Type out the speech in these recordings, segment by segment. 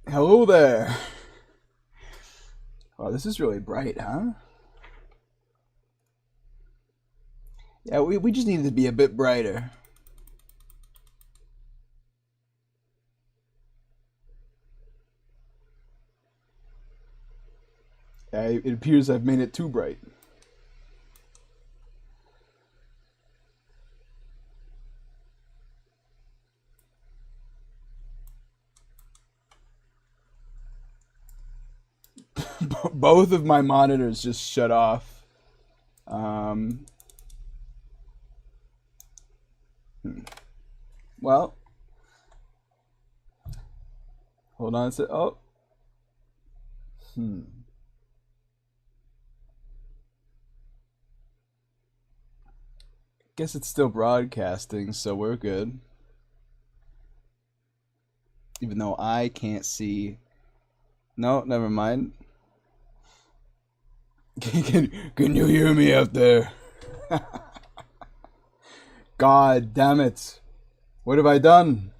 Hello there. Oh, this is really bright, huh? Yeah, we just need to be a bit brighter. It appears I've made it too bright. Both of my monitors just shut off. Um, hmm. Well, hold on a sec. Oh, hmm. Guess it's still broadcasting, so we're good. Even though I can't see. No, never mind. Can you hear me out there? God damn it. What have I done?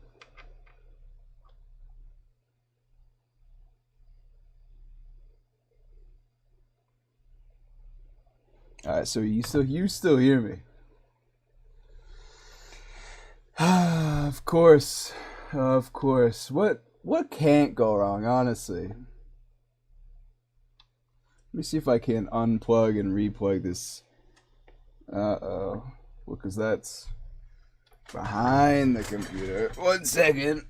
Alright, so you still hear me. Of course. Of course. What can't go wrong, honestly? Let me see if I can unplug and replug this. Uh-oh. Well, because that's behind the computer. 1 second.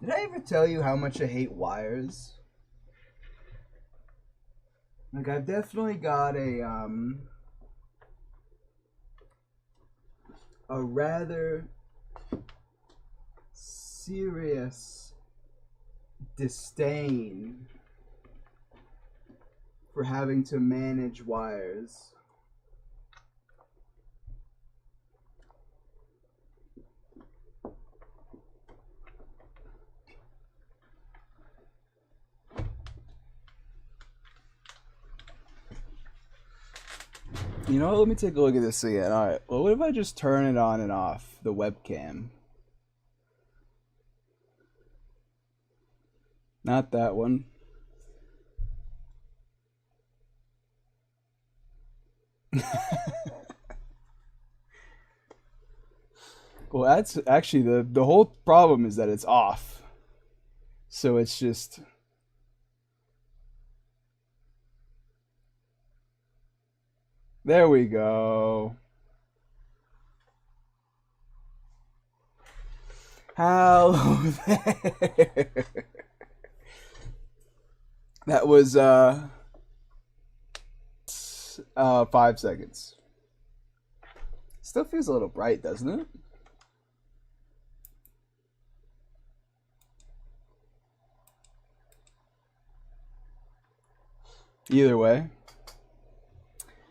Did I ever tell you how much I hate wires? Like, I've definitely got a rather serious disdain for having to manage wires. You know, let me take a look at this again. Alright, well, what if I just turn it on and off, the webcam? Not that one. Well, that's actually the whole problem is that it's off. So it's just there we go. Hello there. That was 5 seconds. Still feels a little bright, doesn't it? Either way.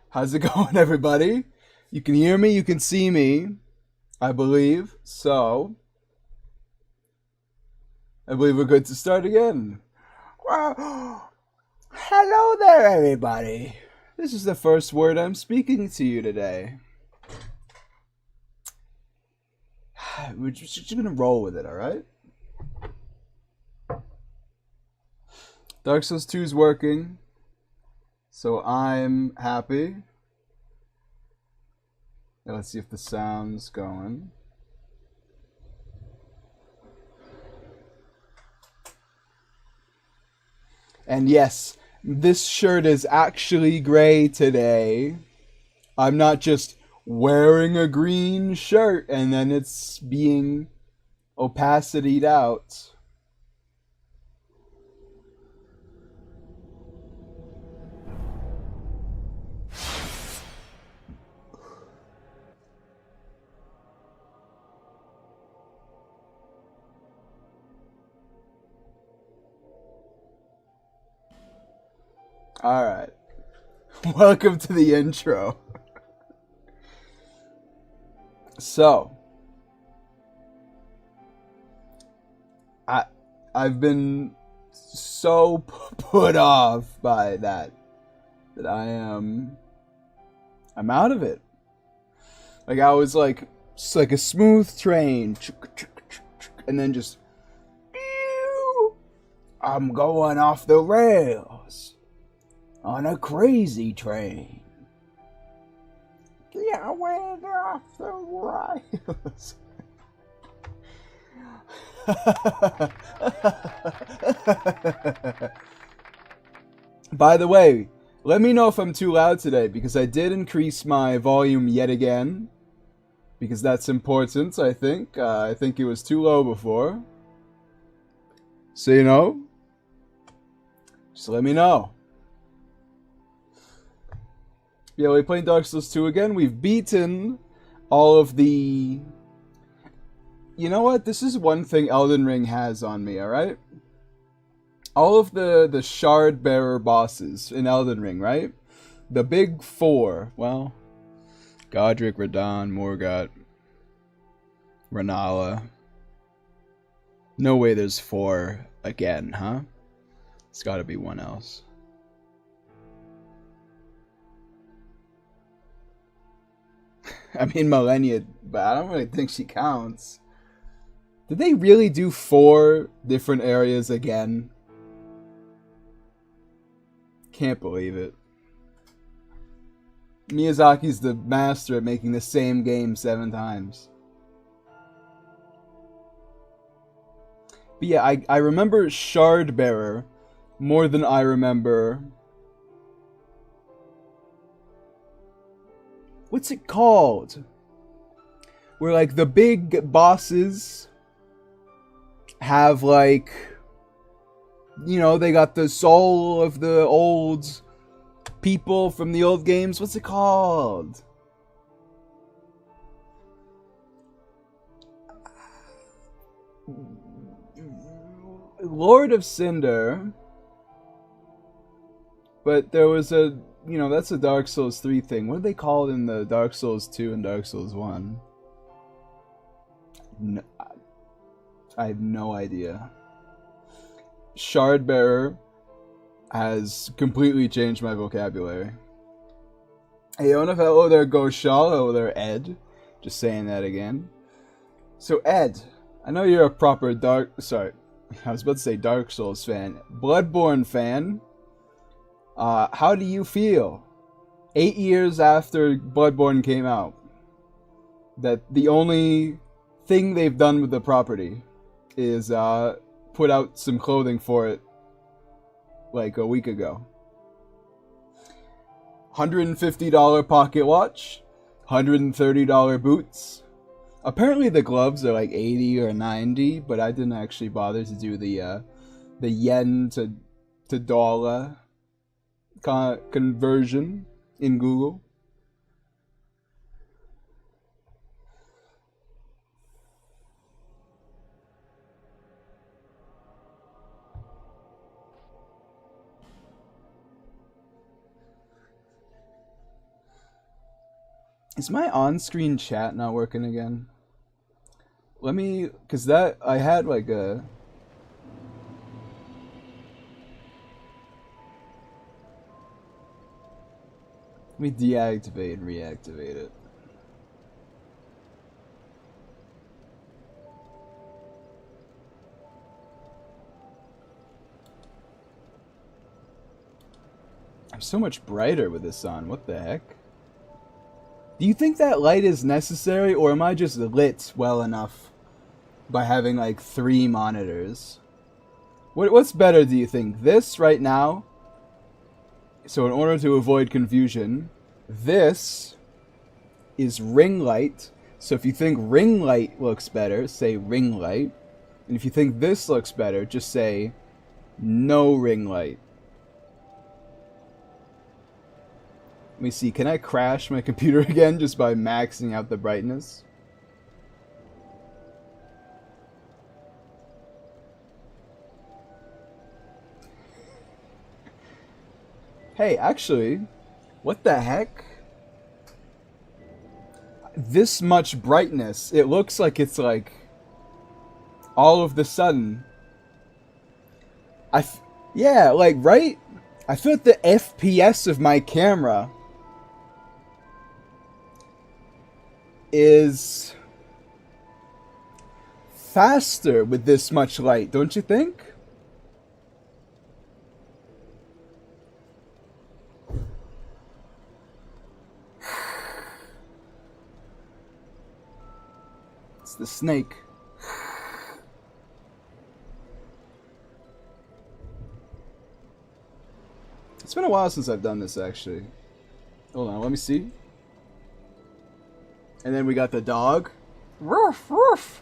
How's it going, everybody? You can hear me, you can see me, I believe. So, I believe we're good to start again. Well, hello there, everybody. This is the first word I'm speaking to you today. We're just gonna roll with it, alright? Dark Souls 2 is working, so I'm happy. Now let's see if the sound's going. And yes, this shirt is actually gray today. I'm not just wearing a green shirt and then it's being opacity'd out. Alright. Welcome to the intro. So, I I've been so put off by that that I'm out of it. Like I was like, it's like a smooth train, and then just, I'm going off the rails on a crazy train. Yeah, I went off the rails. By the way, let me know if I'm too loud today, because I did increase my volume yet again. Because that's important, I think. I think it was too low before. So, you know, just let me know. Yeah, we're playing Dark Souls 2 again. We've beaten all of the... You know what? This is one thing Elden Ring has on me, alright? All of the Shard Bearer bosses in Elden Ring, right? The big four. Well, Godric, Radahn, Morgott, Renala. No way there's four again, huh? It's gotta be one else. I mean, Malenia, but I don't really think she counts. Did they really do 4 different areas again? Can't believe it. Miyazaki's the master at making the same game 7 times. But yeah, I remember Shardbearer more than I remember... What's it called? Where like the big bosses have like... You know, they got the soul of the old people from the old games. What's it called? Lord of Cinder. But there was a... You know, that's a Dark Souls 3 thing. What did they call it in the Dark Souls 2 and Dark Souls 1? No, I have no idea. Shardbearer has completely changed my vocabulary. Hey, hello there, Goshal. Hello there, Ed. Just saying that again. So, Ed, I know you're a proper Sorry, I was about to say Dark Souls fan. Bloodborne fan. How do you feel 8 years after Bloodborne came out that the only thing they've done with the property is put out some clothing for it like a week ago? $150 pocket watch, $130 boots. Apparently the gloves are like 80 or 90, but I didn't actually bother to do the yen to dollar conversion in Google. Is my on-screen chat not working again? Let me, cause that I had like a... Let me deactivate and reactivate it. I'm so much brighter with this on. What the heck? Do you think that light is necessary, or am I just lit well enough by having like 3 monitors? What's better, do you think? This right now? So in order to avoid confusion, this is ring light. So if you think ring light looks better, say ring light. And if you think this looks better, just say no ring light. Let me see, can I crash my computer again just by maxing out the brightness? Hey, actually, what the heck? This much brightness, it looks like it's like all of the sudden. Yeah, like, right? I feel like the FPS of my camera is faster with this much light, don't you think? It's the snake. It's been a while since I've done this, actually. Hold on, let me see. And then we got the dog. Roof, roof.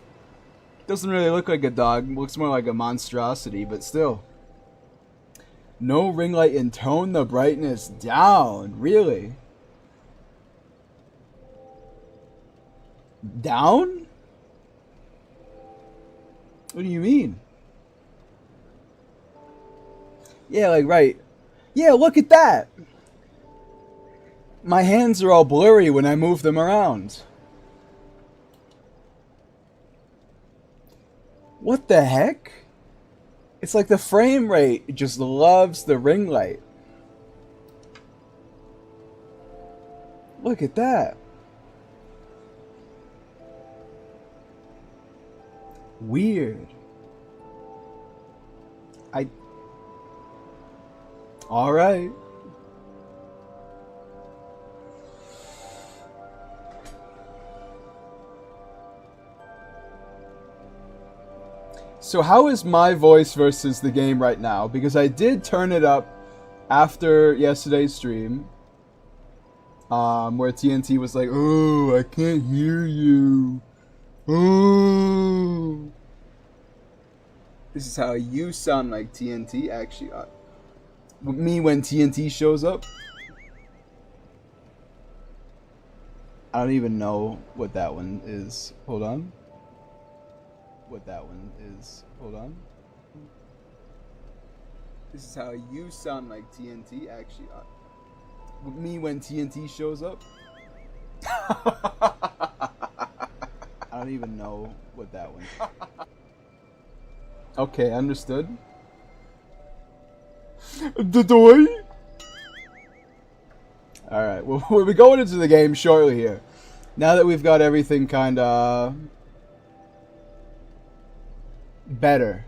Doesn't really look like a dog. Looks more like a monstrosity, but still. No ring light and tone the brightness down. Really? Down? What do you mean? Yeah, like, right. Yeah, look at that. My hands are all blurry when I move them around. What the heck? It's like the frame rate just loves the ring light. Look at that. Weird. Alright. So how is my voice versus the game right now? Because I did turn it up after yesterday's stream. Where TNT was like, "Oh, I can't hear you. Oh." This is how you sound like TNT, actually. Me when TNT shows up. I don't even know what that one is. Hold on. What that one is. Hold on. This is how you sound like TNT, actually. Me when TNT shows up. I don't even know what that one is. Okay, understood. The toy? Alright, well, we'll be going into the game shortly here. Now that we've got everything kinda better.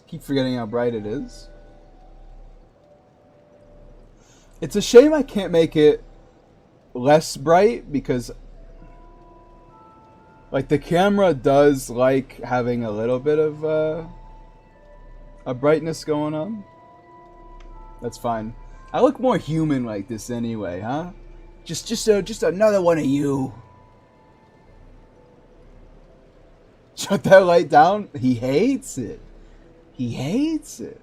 Keep forgetting how bright it is. It's a shame I can't make it less bright because like the camera does like having a little bit of a brightness going on. That's fine. I look more human like this anyway, huh? Just another one of you. Shut that light down. He hates it. He hates it.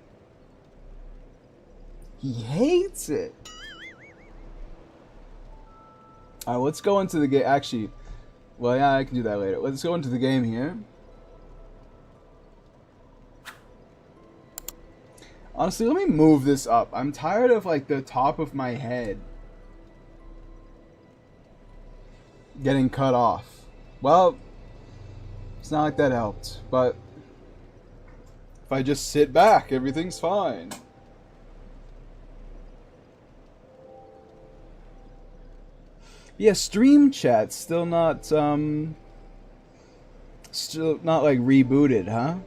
He hates it. Alright, let's go into the game. Actually, well, yeah, I can do that later. Let's go into the game here. Honestly, let me move this up. I'm tired of, like, the top of my head getting cut off. Well, it's not like that helped, but if I just sit back, everything's fine. Yeah, stream chat's still not like rebooted, huh?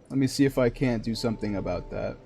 Let me see if I can't do something about that.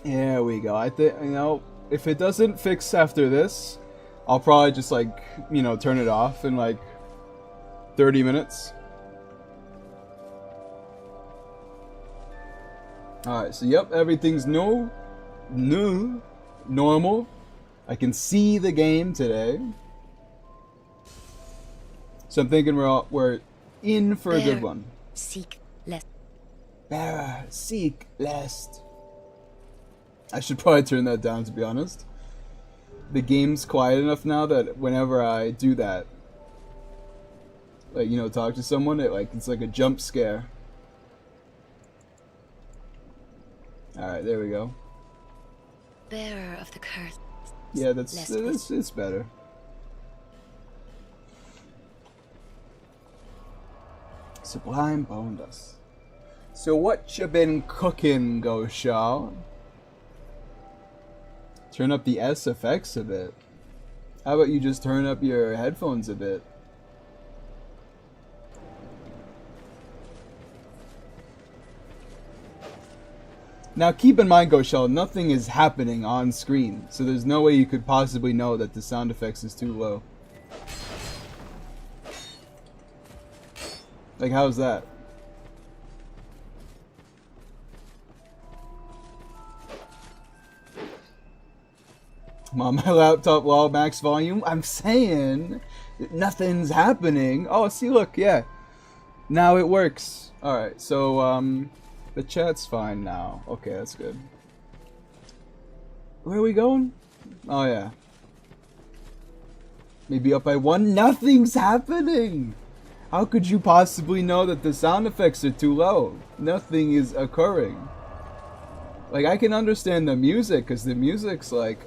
There we go. I think, you know, if it doesn't fix after this, I'll probably just, like, you know, turn it off in, like, 30 minutes. Alright, so yep, everything's new, normal. I can see the game today. So I'm thinking we're in for a good one. Seek less. Bearer, seek, lest. I should probably turn that down, to be honest. The game's quiet enough now that whenever I do that, like, you know, talk to someone, it's like a jump scare. Alright, there we go. Bearer of the curse. Yeah, it's better. Sublime boned us. So what you been cooking, Goshaw? Turn up the SFX a bit. How about you just turn up your headphones a bit? Now keep in mind, Goshal, nothing is happening on screen, so there's no way you could possibly know that the sound effects is too low. Like, how's that? I'm on my laptop, while max volume. I'm saying nothing's happening. Oh, see, look, yeah. Now it works. Alright, so, the chat's fine now. Okay, that's good. Where are we going? Oh, yeah. Maybe up by 1. Nothing's happening! How could you possibly know that the sound effects are too low? Nothing is occurring. Like, I can understand the music, because the music's, like,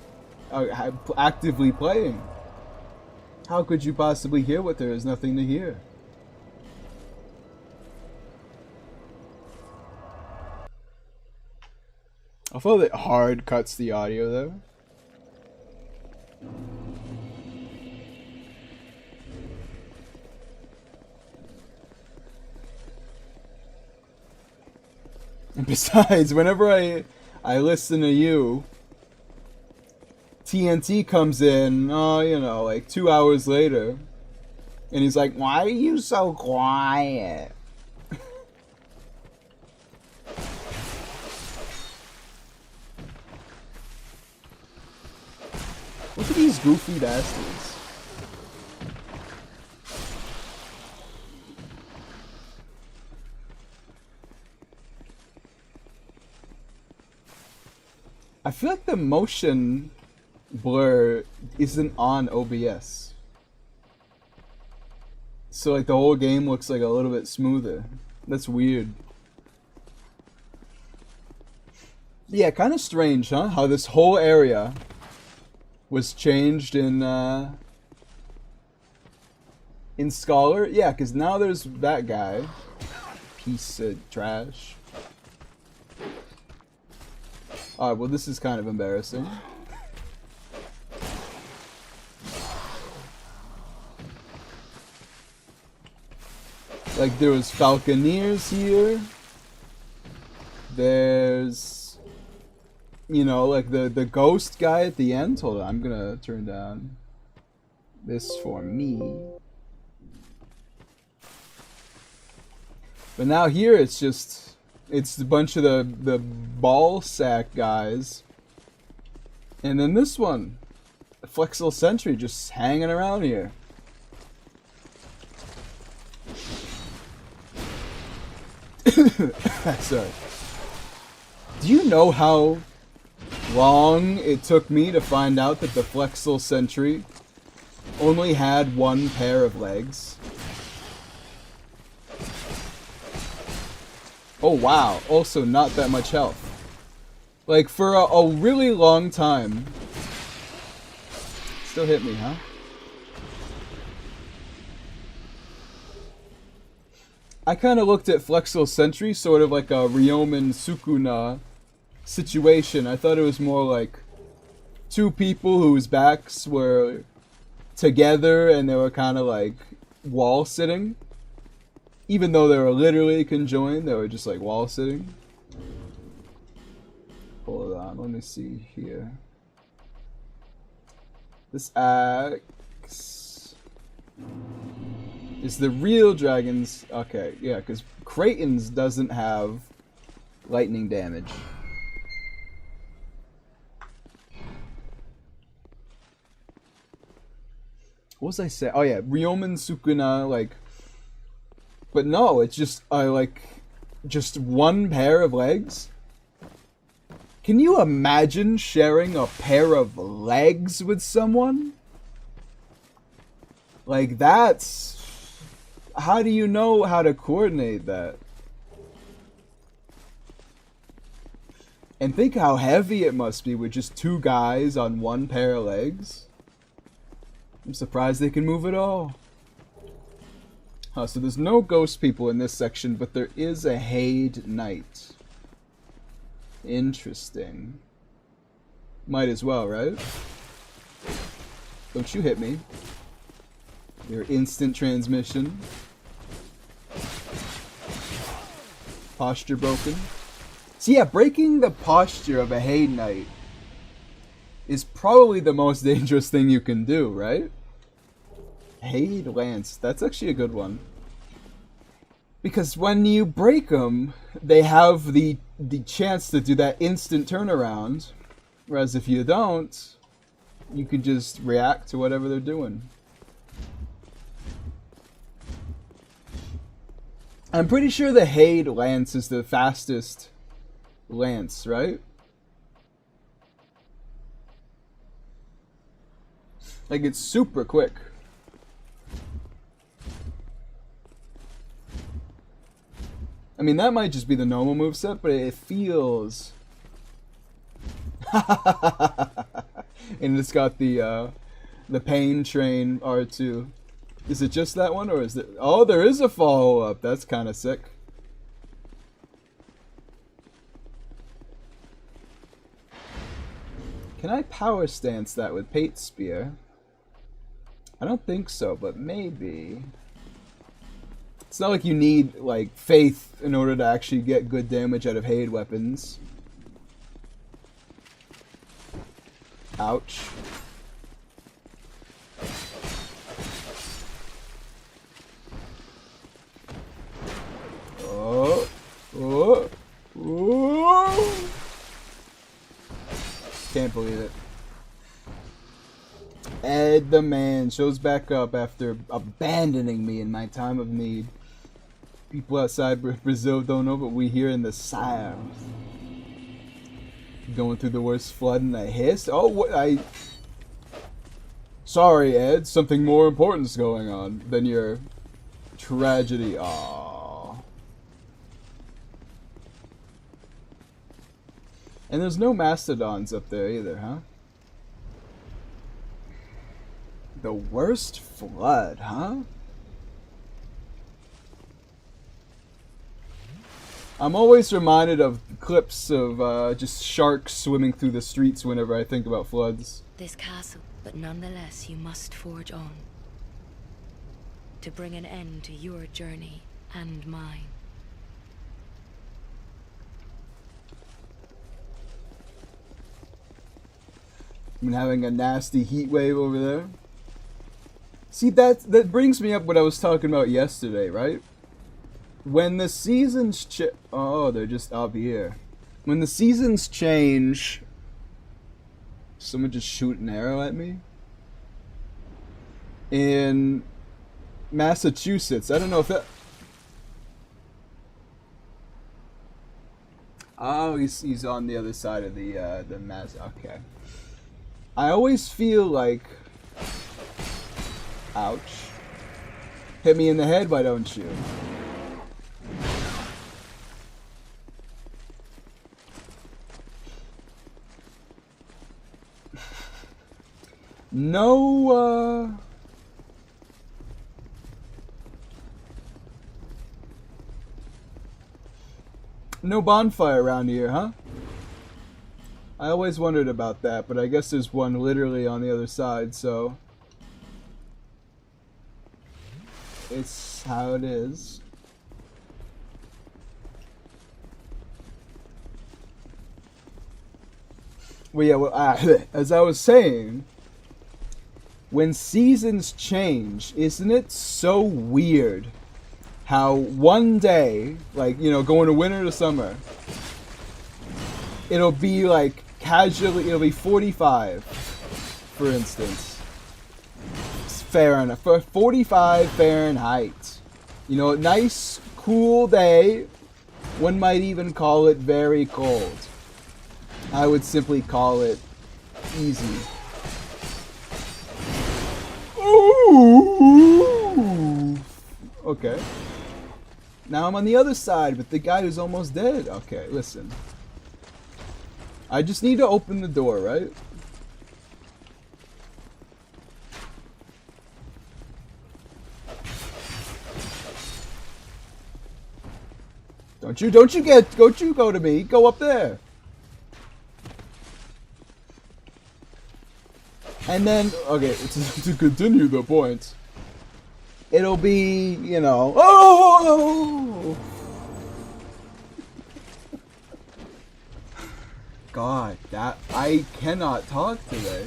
actively playing. How could you possibly hear what there is nothing to hear? I feel that hard cuts the audio though. And besides, whenever I listen to you, TNT comes in, you know, like 2 hours later, and he's like, "Why are you so quiet?" Look at these goofy bastards. I feel like the motion blur isn't on OBS. So like the whole game looks like a little bit smoother. That's weird. Yeah, kind of strange, huh? How this whole area was changed in Scholar. Yeah, because now there's that guy. Piece of trash. Alright, well this is kind of embarrassing. Like there was Falconeers here. There's, you know, like the ghost guy at the end. Hold on, I'm gonna turn down this for me. But now here it's just, it's a bunch of the ball sack guys. And then this one, Flexel Sentry, just hanging around here. Sorry. Do you know how long it took me to find out that the Flexel Sentry only had one pair of legs? Oh wow, also not that much health. Like for a really long time. Still hit me, huh? I kind of looked at Flexel Sentry sort of like a Ryomen Sukuna situation. I thought it was more like two people whose backs were together and they were kind of like wall sitting. Even though they were literally conjoined, they were just like wall sitting. Hold on, let me see here. This axe is the real dragon's. Okay, yeah, because Kraton's doesn't have lightning damage. What was I saying? Oh yeah, Ryomen Sukuna, like. But no, it's just just one pair of legs? Can you imagine sharing a pair of legs with someone? Like, that's... How do you know how to coordinate that? And think how heavy it must be with just two guys on one pair of legs. I'm surprised they can move at all. Huh, so there's no ghost people in this section, but there is a Haid Knight. Interesting. Might as well, right? Don't you hit me. Your instant transmission. Posture broken. So yeah, breaking the posture of a Haid Knight is probably the most dangerous thing you can do, right? Haid Lance, that's actually a good one. Because when you break them, they have the chance to do that instant turnaround. Whereas if you don't, you can just react to whatever they're doing. I'm pretty sure the Haid Lance is the fastest lance, right? Like, it's super quick. I mean, that might just be the normal moveset, but it feels... And it's got the Pain Train R2. Is it just that one, or is it... Oh, there is a follow-up. That's kind of sick. Can I power stance that with Pate Spear? I don't think so, but maybe. It's not like you need, like, faith in order to actually get good damage out of Haid weapons. Ouch. Oh. Oh. Oh. Can't believe it. Ed the man shows back up after abandoning me in my time of need. People outside Brazil don't know, but we here in the South. Going through the worst flood in the history. Oh, what Sorry, Ed. Something more important's going on than your tragedy. Aww. And there's no mastodons up there either, huh? The worst flood, huh? I'm always reminded of clips of just sharks swimming through the streets whenever I think about floods. This castle, but nonetheless you must forge on. To bring an end to your journey and mine. I'm having a nasty heat wave over there. See, that brings me up what I was talking about yesterday, right? When the seasons oh, they're just up here. When the seasons change... Someone just shoot an arrow at me? In Massachusetts. I don't know if that... Oh, he's on the other side of the Mass... Okay. I always feel like... Ouch. Hit me in the head, why don't you? No, no bonfire around here, huh? I always wondered about that, but I guess there's one literally on the other side, so... It's how it is. Well, yeah, well, as I was saying, when seasons change, isn't it so weird how one day, like, you know, going to winter to summer, it'll be like casually, it'll be 45, for instance. Fahrenheit, for 45 Fahrenheit. You know, nice, cool day. One might even call it very cold. I would simply call it easy. Ooh. Okay. Now I'm on the other side with the guy who's almost dead. Okay, listen. I just need to open the door, right? Don't you go to me. Go up there. And then, okay, to continue the point, it'll be, you know, oh! God, that, I cannot talk today.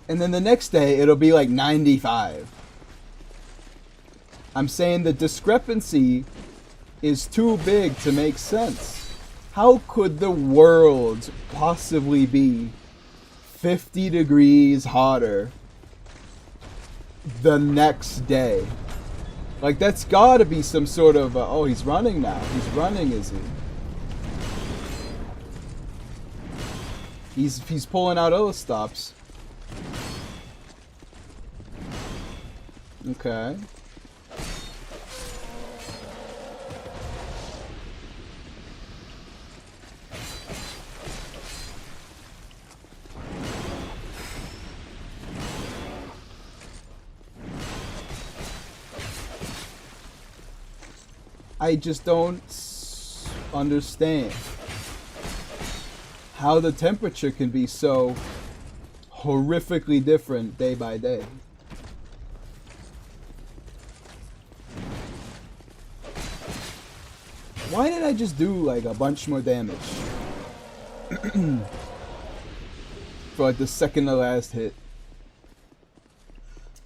And then the next day, it'll be like 95. I'm saying the discrepancy is too big to make sense. How could the world possibly be 50 degrees hotter the next day? Like, that's gotta be some sort of, oh, he's running now. He's running, is he? He's pulling out other stops. Okay. I just don't understand how the temperature can be so horrifically different day by day. Why did I just do like a bunch more damage? For like the second to last hit.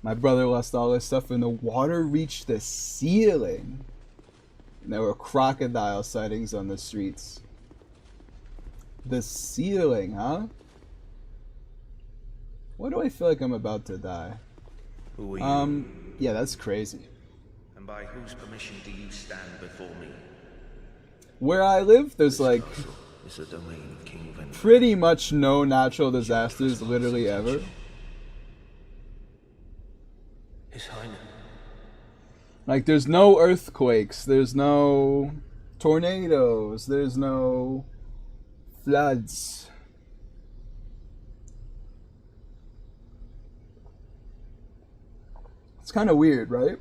My brother lost all his stuff and the water reached the ceiling. And there were crocodile sightings on the streets. The ceiling, huh? Why do I feel like I'm about to die? Who are you? Yeah, that's crazy. And by whose permission do you stand before me? Where I live, there's like Is the domain of King Ven. pretty much no natural disasters literally ever. His Highness. Like, there's no earthquakes, there's no tornadoes, there's no floods. It's kind of weird, right?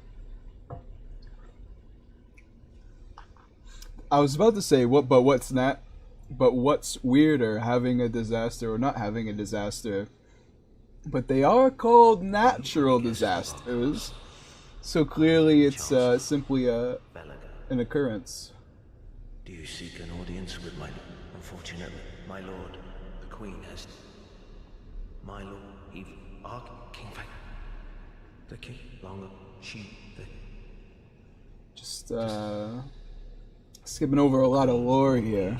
I was about to say, but what's weirder, having a disaster or not having a disaster? But they are called natural disasters. So clearly it's simply an occurrence. Do you seek an audience with my... Unfortunately, my lord, the queen has... My lord, even... King Ven. The king, longer, she, the... Just, skipping over a lot of lore here.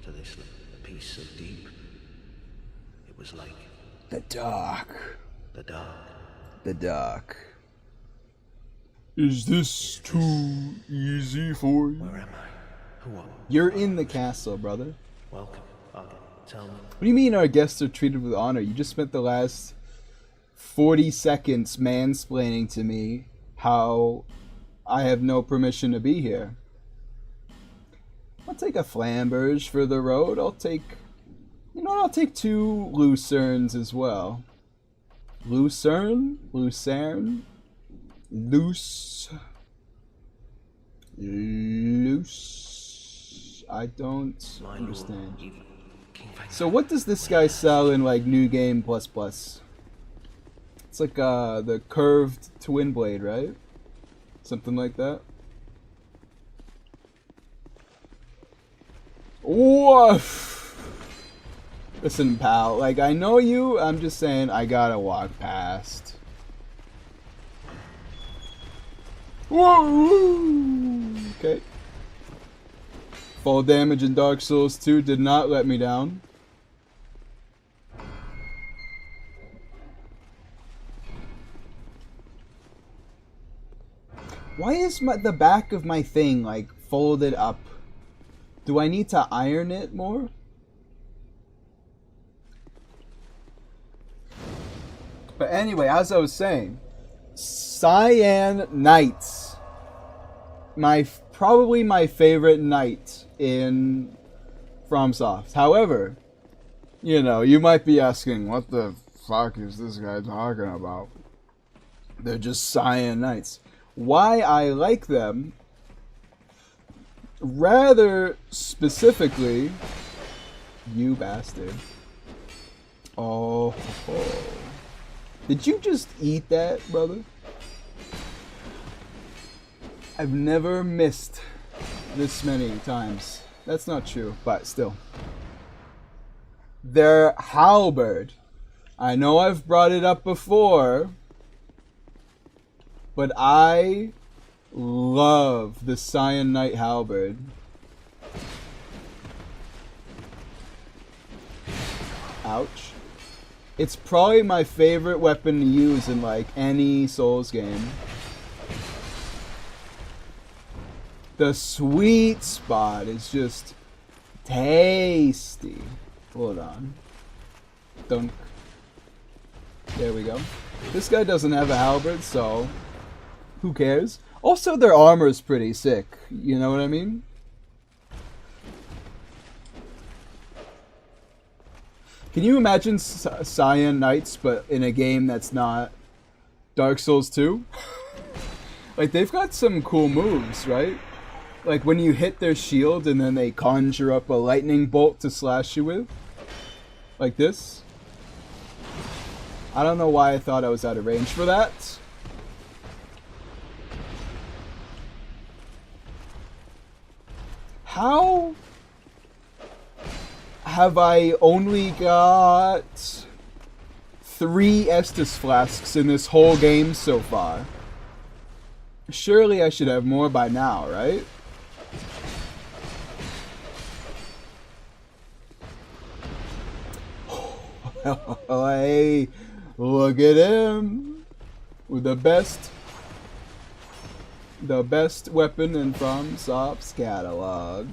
To this, a piece so deep. It was like... The dark. The dark. The dark. Is this too easy for you? Where am I? Who are... You're in the castle, brother. Welcome. Tell me. What do you mean our guests are treated with honor? You just spent the last 40 seconds mansplaining to me how I have no permission to be here. I'll take a flamberge for the road. I'll take... You know what? I'll take 2 lucernes as well. Lucerne? Lucerne? Loose. I don't understand. So what does this guy sell in like New Game Plus Plus? It's like the curved twin blade, right? Something like that. Woof! Listen, pal, like I know you, I'm just saying I gotta walk past. Whoa! Okay. Fall damage in Dark Souls 2 did not let me down. Why is the back of my thing, like, folded up? Do I need to iron it more? But anyway, as I was saying, Cyan Knights. Probably my favorite knight in FromSoft. However, you know, you might be asking, what the fuck is this guy talking about? They're just Cyan Knights. Why I like them, rather specifically, you bastard. Oh. Did you just eat that, brother? I've never missed this many times. That's not true, but still. Their halberd. I know I've brought it up before, but I love the Cyan Knight halberd. Ouch. It's probably my favorite weapon to use in like any Souls game. The sweet spot is just tasty. Hold on. Dunk. There we go. This guy doesn't have a halberd, so who cares? Also, their armor is pretty sick. You know what I mean? Can you imagine Cyan Knights, but in a game that's not Dark Souls 2? Like, they've got some cool moves, right? Like, when you hit their shield and then they conjure up a lightning bolt to slash you with. Like this. I don't know why I thought I was out of range for that. How have I only got 3 Estus flasks in this whole game so far? Surely I should have more by now, right? Hey, look at him with the best weapon in FromSoft's catalog.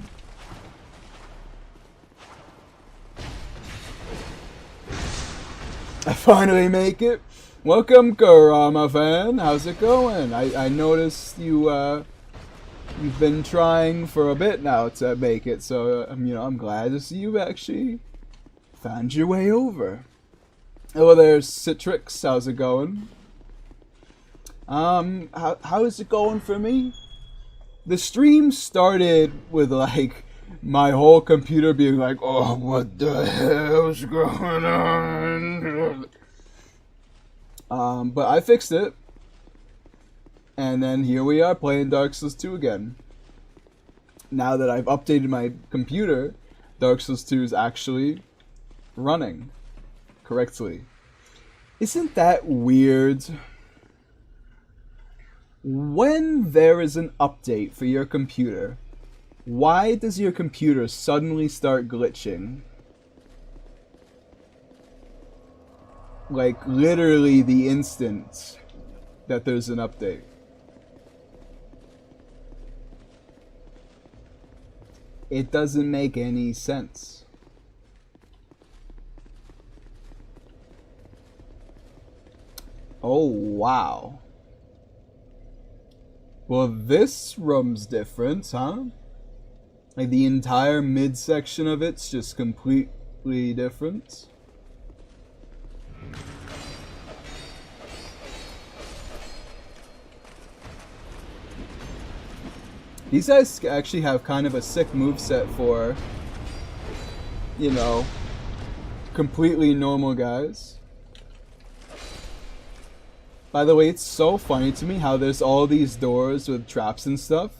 I finally make it. Welcome, Kurama fan. How's it going? I noticed you've been trying for a bit now to make it, so you know, I'm glad to see you actually found your way over. Hello there, Citrix. How's it going? How is it going for me? The stream started with like my whole computer being like, oh, what the hell's going on? But I fixed it. And then here we are playing Dark Souls 2 again. Now that I've updated my computer, Dark Souls 2 is actually running correctly. Isn't that weird? When there is an update for your computer, why does your computer suddenly start glitching? Like, literally the instant that there's an update. It doesn't make any sense. Oh, wow. Well, this room's different, huh? Like, the entire midsection of it's just completely different. These guys actually have kind of a sick moveset for, you know, completely normal guys. By the way, it's so funny to me how there's all these doors with traps and stuff,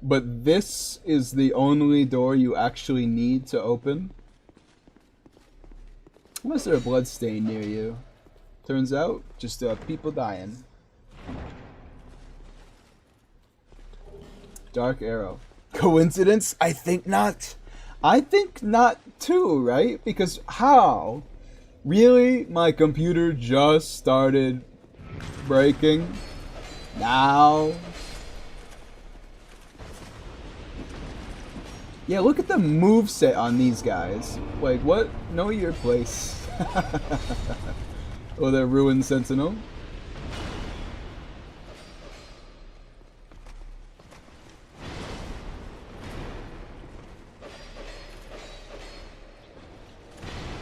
but this is the only door you actually need to open. Unless there's a blood stain near you. Turns out, just people dying. Dark arrow. Coincidence? I think not. I think not too, right? Because how? Really? My computer just started breaking? Now? Yeah, look at the moveset on these guys. Like, what? Know your place. Oh, that ruined Sentinel.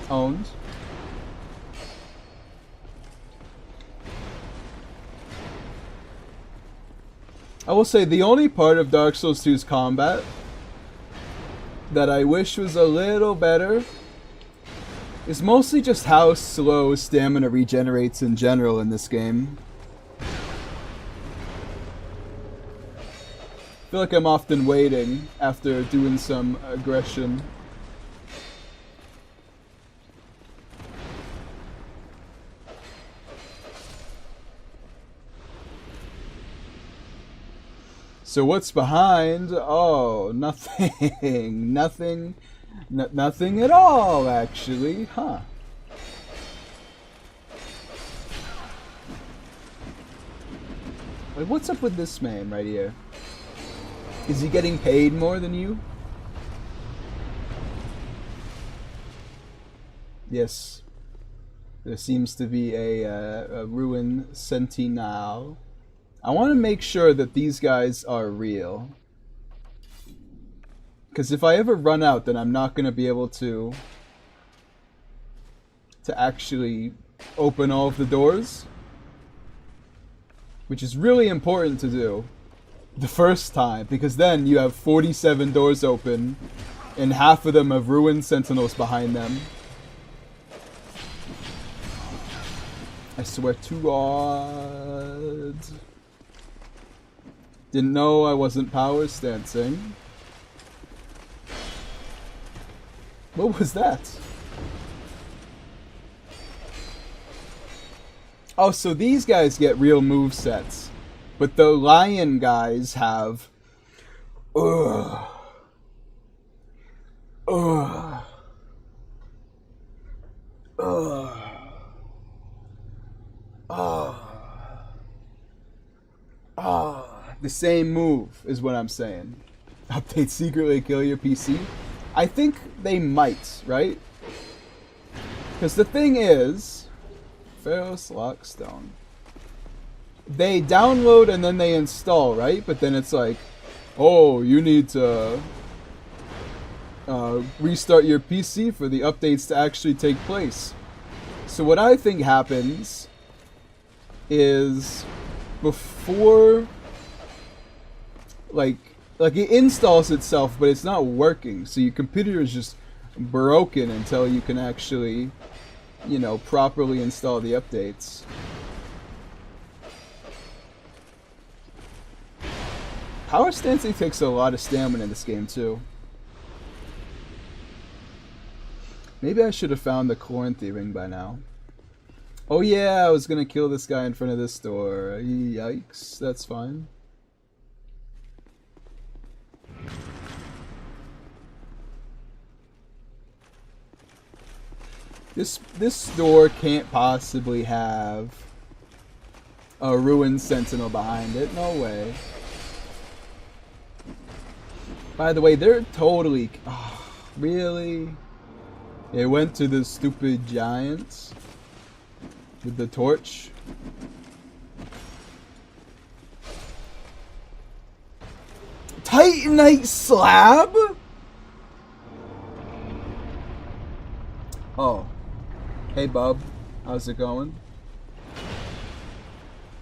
Owned. I will say the only part of Dark Souls 2's combat that I wish was a little better is mostly just how slow stamina regenerates in general in this game. I feel like I'm often waiting after doing some aggression. So what's behind? Oh, nothing. Nothing. Nothing at all, actually. Huh. Like, what's up with this man right here? Is he getting paid more than you? Yes. There seems to be a ruin sentinel. I want to make sure that these guys are real. Because if I ever run out, then I'm not going to be able to actually open all of the doors. Which is really important to do the first time, because then you have 47 doors open and half of them have ruined sentinels behind them. I swear to God. Didn't know I wasn't power stancing. What was that? Oh, so these guys get real movesets. But the lion guys have... Ugh. Ugh. Ugh. The same move is what I'm saying. Update secretly kill your PC? I think they might, right? Because the thing is... Pharaoh's Lockstone. They download and then they install, right? But then it's like, oh, you need to restart your PC for the updates to actually take place. So what I think happens is before, like it installs itself, but it's not working. So your computer is just broken until you can actually, you know, properly install the updates. Power stancing takes a lot of stamina in this game too. Maybe I should have found the Chloranthy ring by now. Oh yeah, I was gonna kill this guy in front of this door. Yikes, that's fine. This door can't possibly have a ruined sentinel behind it. No way. By the way, they're totally... Oh, really? They went to the stupid giants with the torch. Titanite slab? Oh. Hey, bub. How's it going?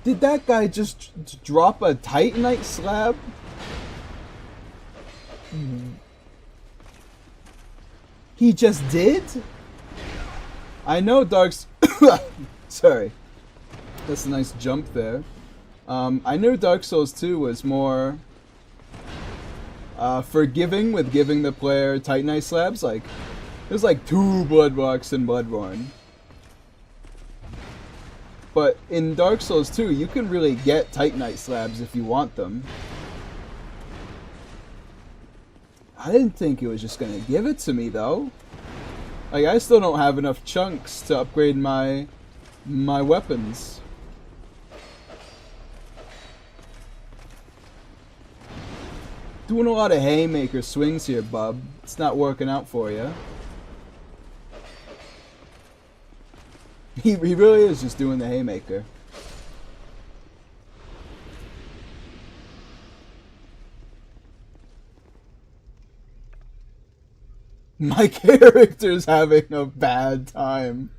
Did that guy just drop a Titanite slab? He just did? I know Dark's... Sorry. That's a nice jump there. I knew Dark Souls 2 was more forgiving with giving the player Titanite slabs. Like, there's like 2 blood rocks in Bloodborne. But in Dark Souls 2, you can really get Titanite slabs if you want them. I didn't think it was just gonna give it to me though. Like, I still don't have enough chunks to upgrade my weapons. Doing a lot of haymaker swings here, bub. It's not working out for you. He really is just doing the haymaker. My character's having a bad time.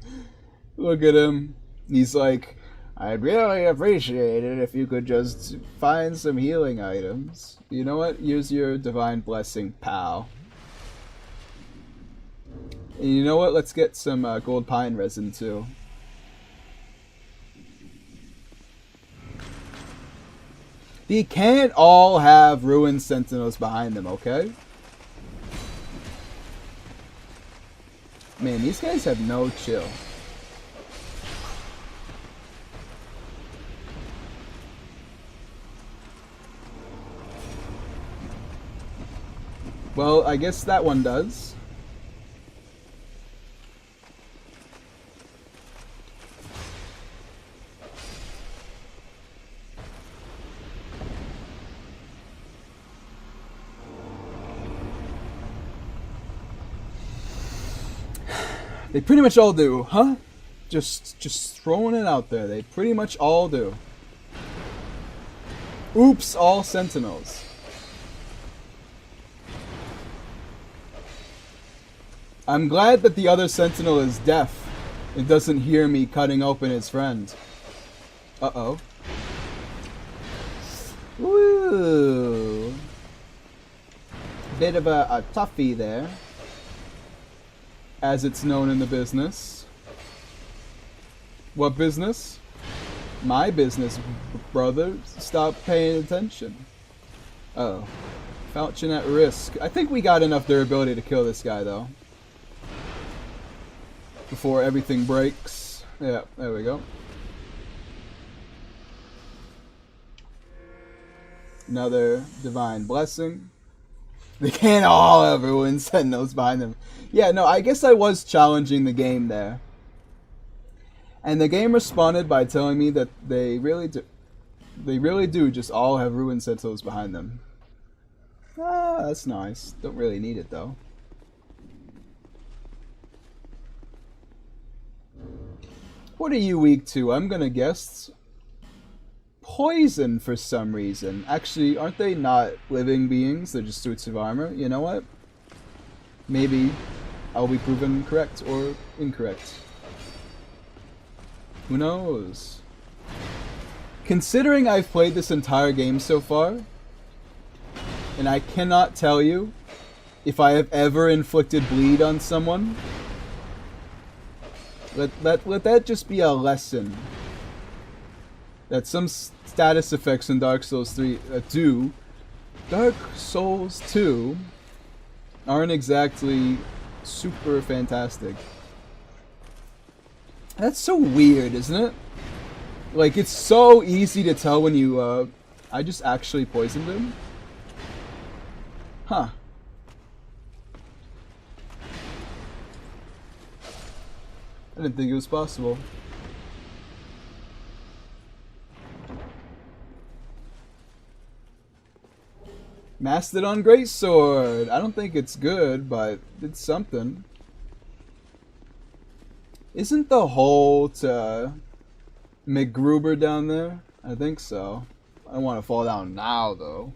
Look at him. He's like, I'd really appreciate it if you could just find some healing items. You know what? Use your divine blessing, pal. And you know what? Let's get some gold pine resin too. They can't all have ruined sentinels behind them, okay? Man, these guys have no chill. Well, I guess that one does. They pretty much all do, huh? Just throwing it out there. They pretty much all do. Oops, all sentinels. I'm glad that the other sentinel is deaf. It doesn't hear me cutting open his friend. Uh-oh. Woo. Bit of a toughie there, as it's known in the business. What business? My business, brother. Stop paying attention. Oh. Falchion at risk. I think we got enough durability to kill this guy, though. Before everything breaks. Yeah, there we go. Another divine blessing. They can't all have ruined sentinels behind them. Yeah, no, I guess I was challenging the game there. And the game responded by telling me that they really do just all have ruined sentinels behind them. Ah, that's nice. Don't really need it though. What are you weak to? I'm gonna guess poison for some reason. Actually, aren't they not living beings? They're just suits of armor. You know what? Maybe I'll be proven correct or incorrect. Who knows? Considering I've played this entire game so far, and I cannot tell you if I have ever inflicted bleed on someone, let that just be a lesson. That some status effects in Dark Souls 3 Dark Souls 2 aren't exactly super fantastic. That's so weird, isn't it? Like, it's so easy to tell when you, I just actually poisoned him? Huh. I didn't think it was possible. Mastodon Greatsword! I don't think it's good, but it's something. Isn't the hole to McGruber down there? I think so. I don't want to fall down now, though.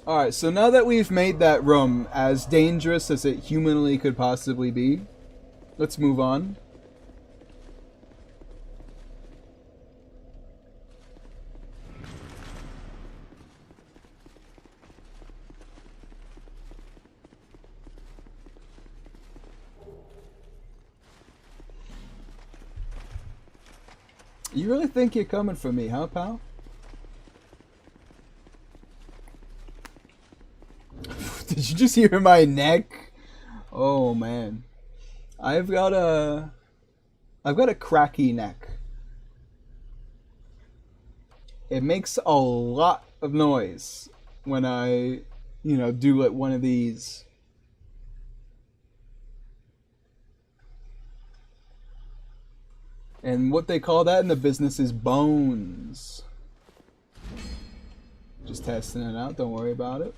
Alright, so now that we've made that room as dangerous as it humanly could possibly be, let's move on. You really think you're coming for me, huh, pal? Did you just hear my neck? Oh man, I've got a cracky neck. It makes a lot of noise when I, do like one of these. And what they call that in the business is bones. Just testing it out, don't worry about it.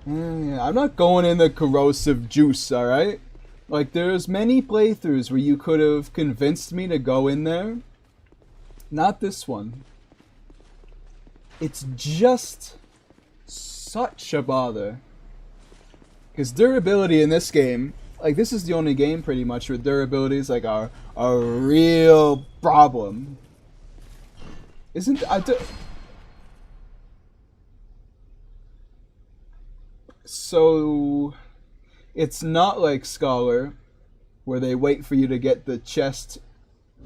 Yeah, I'm not going in the corrosive juice, alright? Like, there's many playthroughs where you could have convinced me to go in there. Not this one. It's just such a bother. Because durability in this game, like, this is the only game pretty much where durability is like a real problem. Isn't so it's not like Scholar, where they wait for you to get the chest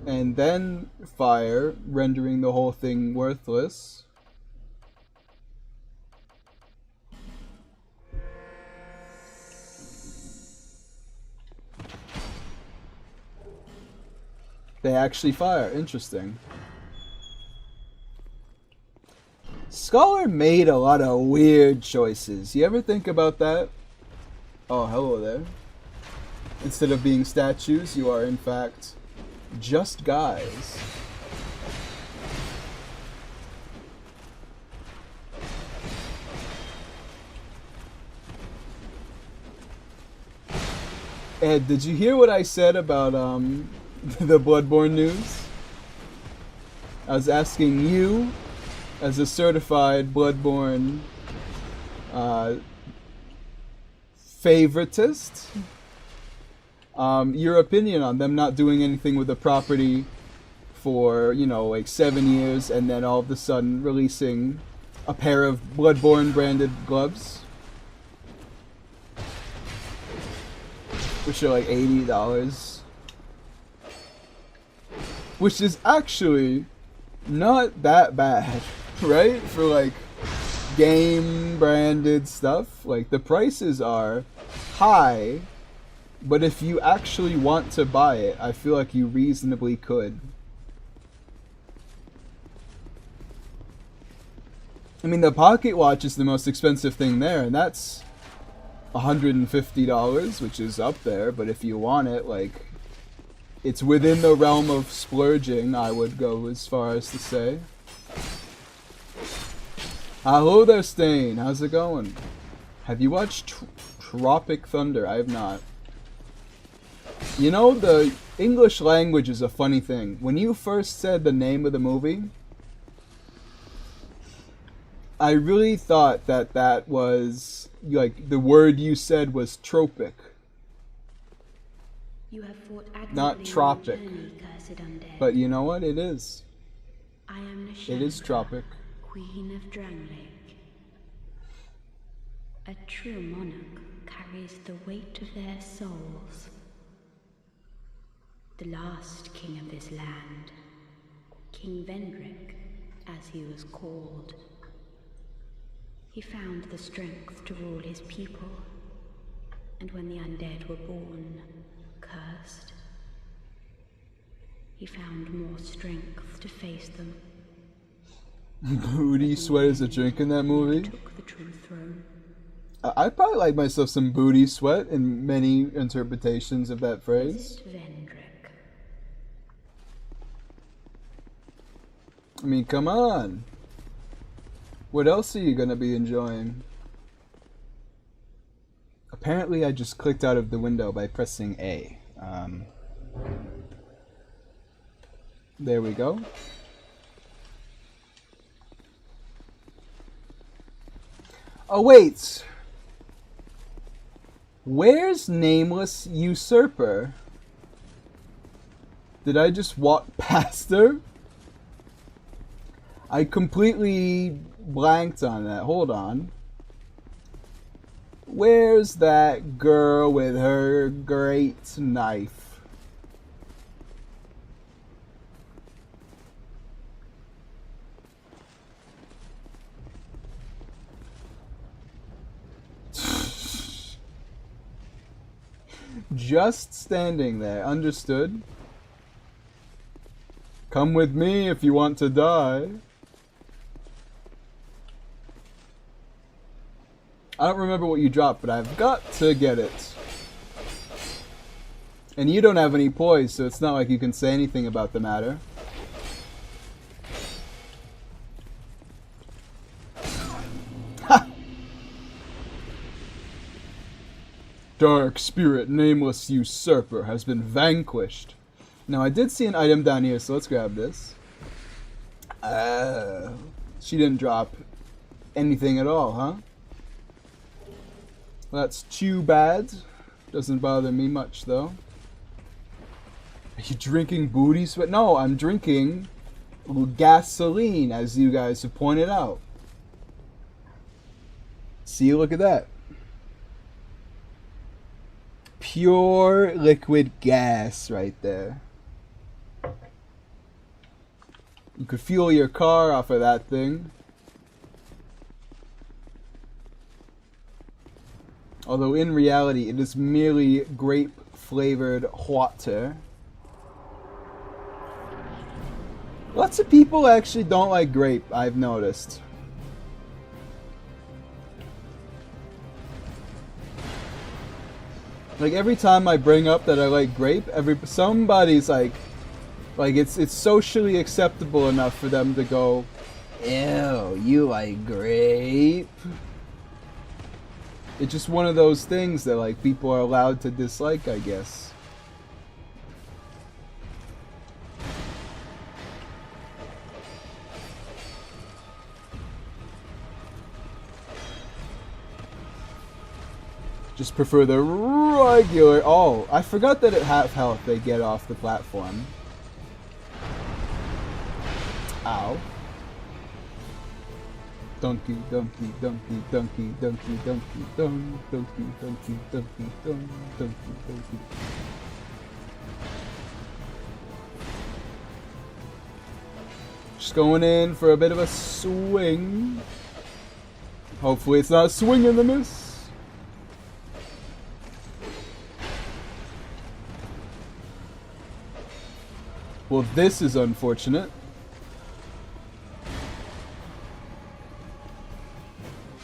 and then fire, rendering the whole thing worthless. They actually fire. Interesting. Scholar made a lot of weird choices. You ever think about that? Oh, hello there. Instead of being statues, you are in fact just guys. Ed, did you hear what I said about the Bloodborne news? I was asking you, as a certified Bloodborne favoritist, your opinion on them not doing anything with the property for, you know, like 7 years and then all of a sudden releasing a pair of Bloodborne branded gloves, which are like $80, which is actually not that bad, right? For like game branded stuff, like the prices are high, but if you actually want to buy it, I feel like you reasonably could. I mean, the pocket watch is the most expensive thing there, and that's $150, which is up there, but if you want it, like, it's within the realm of splurging, I would go as far as to say. Hello there, Stain. How's it going? Have you watched Tropic Thunder? I have not. You know, the English language is a funny thing. When you first said the name of the movie, I really thought that that was, like, the word you said was tropic. You have fought Not tropic. But you know what? It is. I am It is tropic. Queen of Dranglake. A true monarch carries the weight of their souls. The last king of this land, King Vendrick, as he was called. He found the strength to rule his people, and when the undead were born, cursed, he found more strength to face them. Booty sweat is a drink in that movie. Took the true throne. I probably like myself some booty sweat in many interpretations of that phrase. Vendrick. I mean, come on. What else are you gonna be enjoying? Apparently I just clicked out of the window by pressing A. There we go. Oh wait! Where's Nameless Usurper? Did I just walk past her? I completely blanked on that. Hold on. Where's that girl with her great knife? Just standing there. Understood. Come with me if you want to die. I don't remember what you dropped, but I've got to get it. And you don't have any poise, so it's not like you can say anything about the matter. Dark spirit, nameless usurper, has been vanquished. Now, I did see an item down here, so let's grab this. She didn't drop anything at all, huh? Well, that's too bad. Doesn't bother me much, though. Are you drinking booty sweat? No, I'm drinking gasoline, as you guys have pointed out. See, look at that. Pure liquid gas right there. You could fuel your car off of that thing. Although in reality, it is merely grape-flavored water. Lots of people actually don't like grape, I've noticed. Like every time I bring up that I like grape, somebody's like it's socially acceptable enough for them to go, ew, you like grape? It's just one of those things that like people are allowed to dislike, I guess. Just prefer the regular... Oh, I forgot that at half health they get off the platform. Ow. Donkey, donkey, donkey, donkey, donkey, donkey, donkey, donkey, donkey, donkey, donkey, donkey. Just going in for a bit of a swing. Hopefully it's not a swing and a miss. Well, this is unfortunate.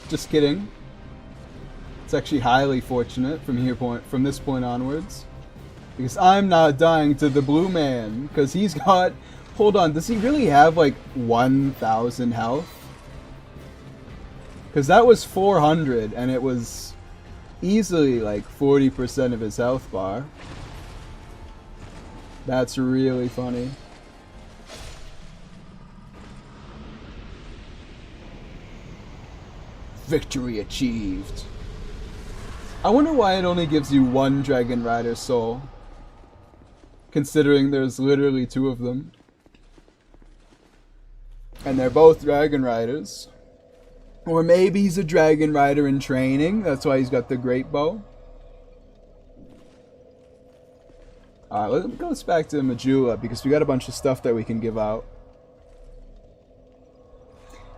Just kidding. It's actually highly fortunate from this point onwards. Because I'm not dying to the blue man. Because he's got... Hold on, does he really have like 1,000 health? Because that was 400 and it was easily like 40% of his health bar. That's really funny. Victory achieved. I wonder why it only gives you one Dragon Rider soul. Considering there's literally 2 of them. And they're both Dragon Riders. Or maybe he's a Dragon Rider in training. That's why he's got the great bow. Alright, let's go back to Majula because we got a bunch of stuff that we can give out.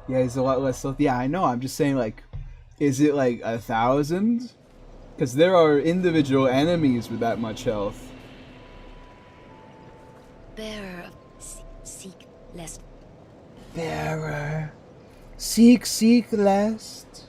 Yeah, he's a lot less health. Yeah, I know. I'm just saying, like, is it like 1,000? Because there are individual enemies with that much health. Bearer, seek lest. Bearer, seek lest.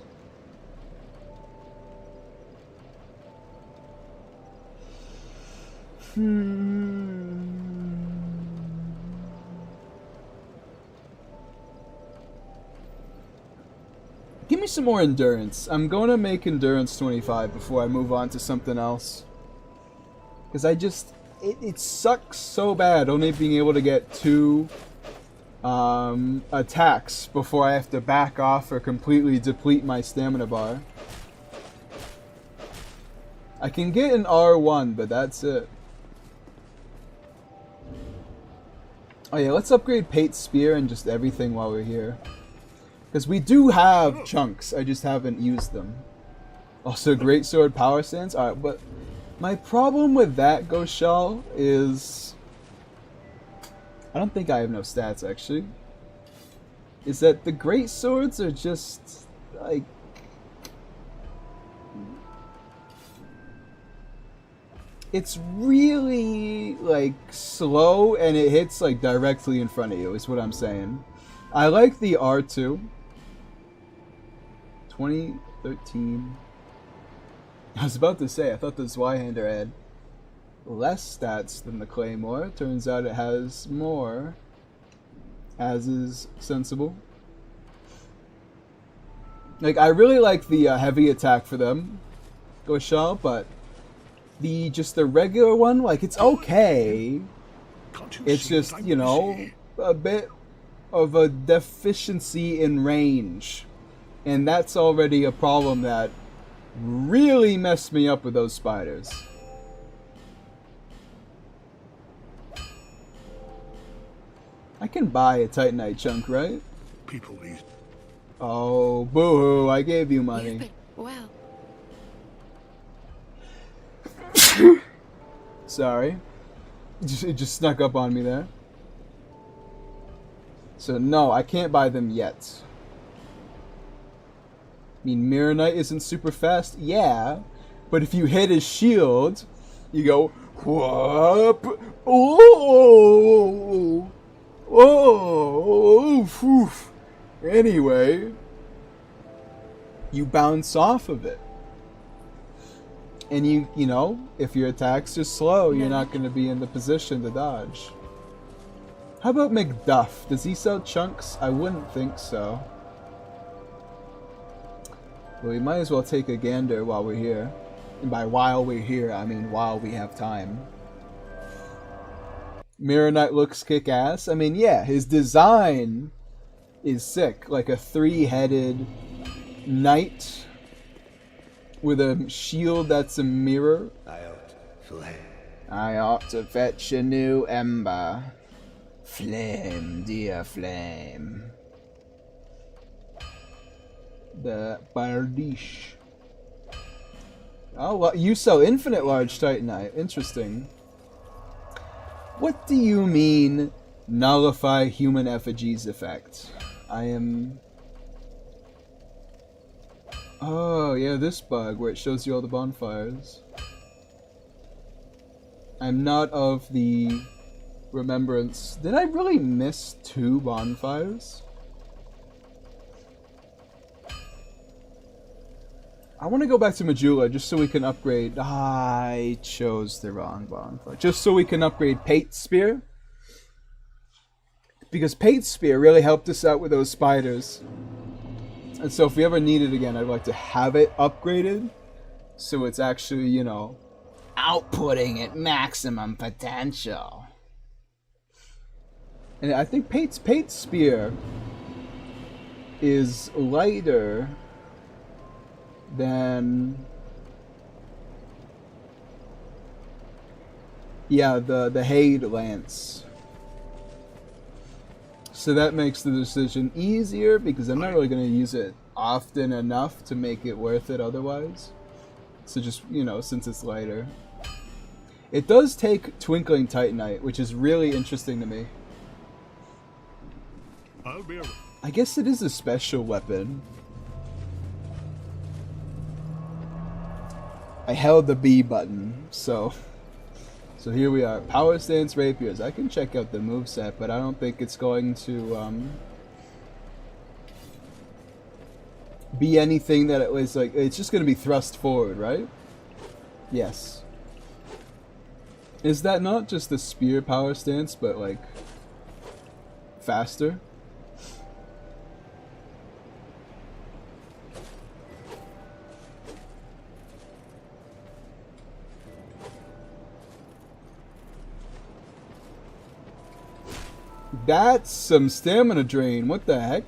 Give me some more endurance. I'm going to make endurance 25 before I move on to something else. Because I just... It sucks so bad only being able to get 2 attacks before I have to back off or completely deplete my stamina bar. I can get an R1, but that's it. Oh yeah, let's upgrade Pate's Spear and just everything while we're here. Because we do have chunks, I just haven't used them. Also, Greatsword Power Stance. Alright, but my problem with that, Goshal, is... I don't think I have no stats, actually. Is that the Greatswords are just, like... It's really, like, slow, and it hits, like, directly in front of you, is what I'm saying. I like the R2. 2013. I was about to say, I thought the Zweihander had less stats than the Claymore. Turns out it has more, as is sensible. Like, I really like the heavy attack for them, Goshal, but just the regular one, like, it's okay. Can't you It's see just, what I'm you know, busy? a bit of a deficiency in range. And that's already a problem that really messed me up with those spiders. I can buy a Titanite chunk, right? People these Oh, boo-hoo, I gave you Yes, money. but, well, Sorry. It just snuck up on me there. So no, I can't buy them yet. I mean, Mirror Knight isn't super fast, yeah, but if you hit his shield, you go, whoop, oh, oh, oof. Anyway, you bounce off of it. And you know, if your attacks are slow, you're not going to be in the position to dodge. How about McDuff? Does he sell chunks? I wouldn't think so. Well, we might as well take a gander while we're here. And by while we're here, I mean while we have time. Mirror Knight looks kick-ass. I mean, yeah, his design is sick. Like a three-headed knight with a shield that's a mirror. I ought to fetch a new ember. Flame, dear flame. The Bardiche. Oh, well, you sell infinite large Titanite. Interesting. What do you mean, nullify human effigies effect? I am... Oh, yeah, this bug where it shows you all the bonfires. I'm not of the remembrance. Did I really miss 2 bonfires? I want to go back to Majula just so we can upgrade. I chose the wrong bonfire. Just so we can upgrade Pate's Spear. Because Pate's Spear really helped us out with those spiders. And so if we ever need it again, I'd like to have it upgraded. So it's actually, you know, outputting at maximum potential. And I think Pate's Spear is lighter than... Yeah, the Haid Lance. So that makes the decision easier because I'm not really going to use it often enough to make it worth it otherwise. So just, you know, since it's lighter. It does take Twinkling Titanite, which is really interesting to me. I'll be around. I guess it is a special weapon. I held the B button, so here we are. Power Stance Rapiers. I can check out the moveset, but I don't think it's going to be anything that it was like. It's just going to be thrust forward, right? Yes. Is that not just the spear power stance, but like faster? That's some stamina drain. What the heck?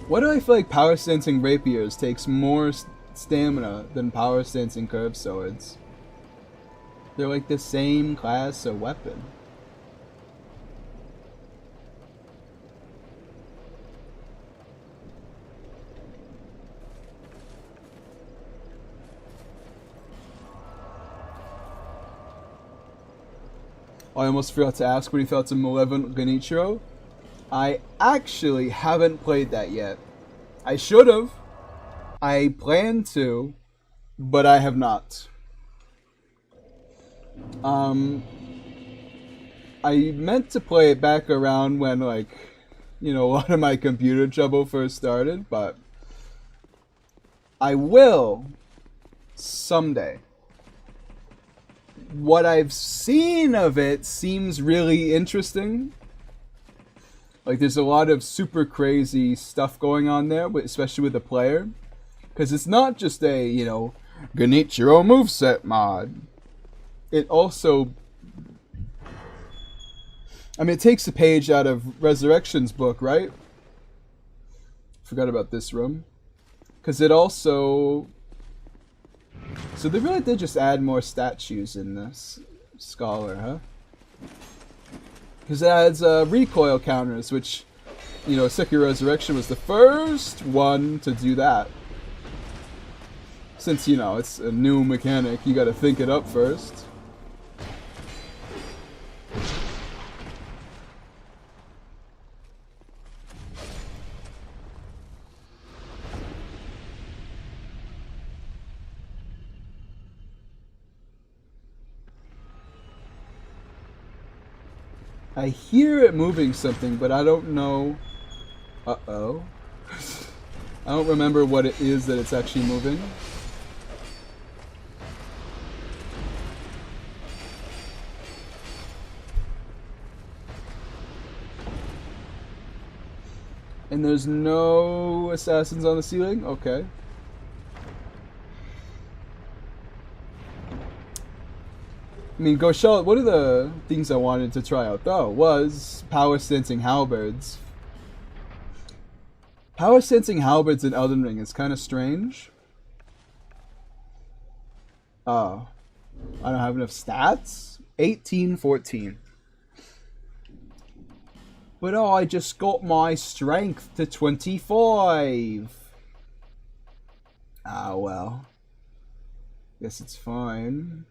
Why do I feel like power stancing rapiers takes more stamina than power stancing curved swords? They're like the same class of weapon. I almost forgot to ask what he thought of Malevolent Genichiro. I actually haven't played that yet. I should have. I plan to, but I have not. I meant to play it back around when, like, you know, a lot of my computer trouble first started, but I will someday. What I've seen of it seems really interesting. Like, there's a lot of super crazy stuff going on there, but especially with the player. Because it's not just a, Genichiro moveset mod. It also... I mean, it takes a page out of Resurrection's book, right? Forgot about this room. Because it also... So they really did just add more statues in this Scholar, huh? Because it adds recoil counters, which, Sekiro Resurrection was the first one to do that. Since, it's a new mechanic, you gotta think it up first. I hear it moving something, but I don't know... Uh-oh. I don't remember what it is that it's actually moving. And there's no assassins on the ceiling? Okay. I mean, go Charlotte, one of the things I wanted to try out, though, was power sensing halberds. Power sensing halberds in Elden Ring is kind of strange. Oh. I don't have enough stats? 1814. But oh, I just got my strength to 25. Ah, well. Guess it's fine.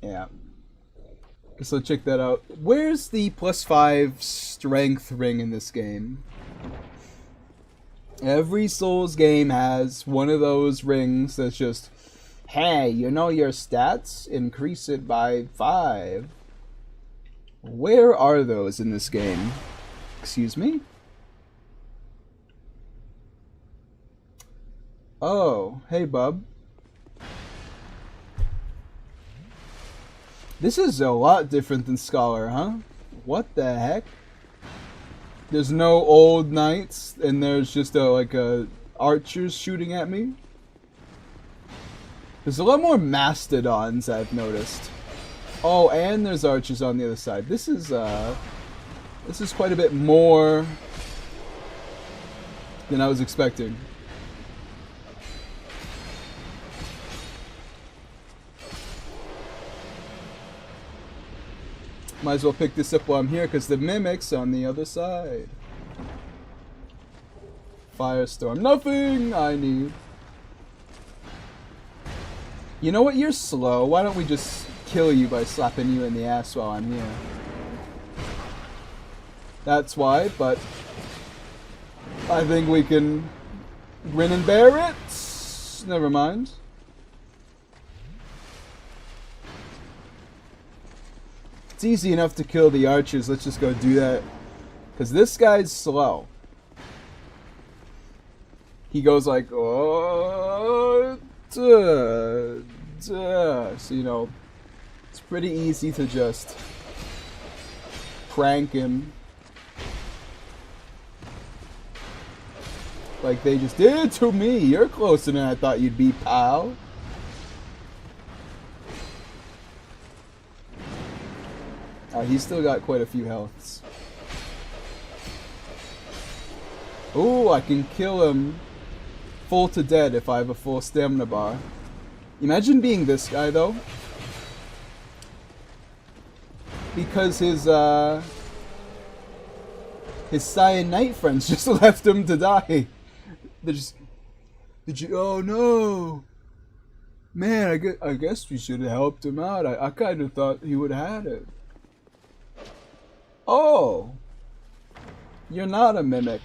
Yeah. So check that out. Where's the +5 strength ring in this game? Every Souls game has one of those rings that's just, hey, your stats? Increase it by 5. Where are those in this game? Excuse me? Oh, hey, bub. This is a lot different than Scholar, huh? What the heck? There's no old knights, and there's just a archers shooting at me. There's a lot more mastodons I've noticed. Oh, and there's archers on the other side. This is quite a bit more than I was expecting. Might as well pick this up while I'm here, because the mimic's on the other side. Firestorm. Nothing I need. You know what? You're slow. Why don't we just kill you by slapping you in the ass while I'm here? That's why, but I think we can grin and bear it. Never mind. It's easy enough to kill the archers. Let's just go do that. Because this guy's slow. He goes like, oh, duh, duh. So, it's pretty easy to just prank him. Like they just did to me. You're closer than I thought you'd be, pal. He's still got quite a few healths. Ooh, I can kill him full to dead if I have a full stamina bar. Imagine being this guy, though. Because his Saiyan Knight friends just left him to die. They're just... Oh no! Man, I guess we should have helped him out. I kind of thought he would have had it. Oh! You're not a mimic.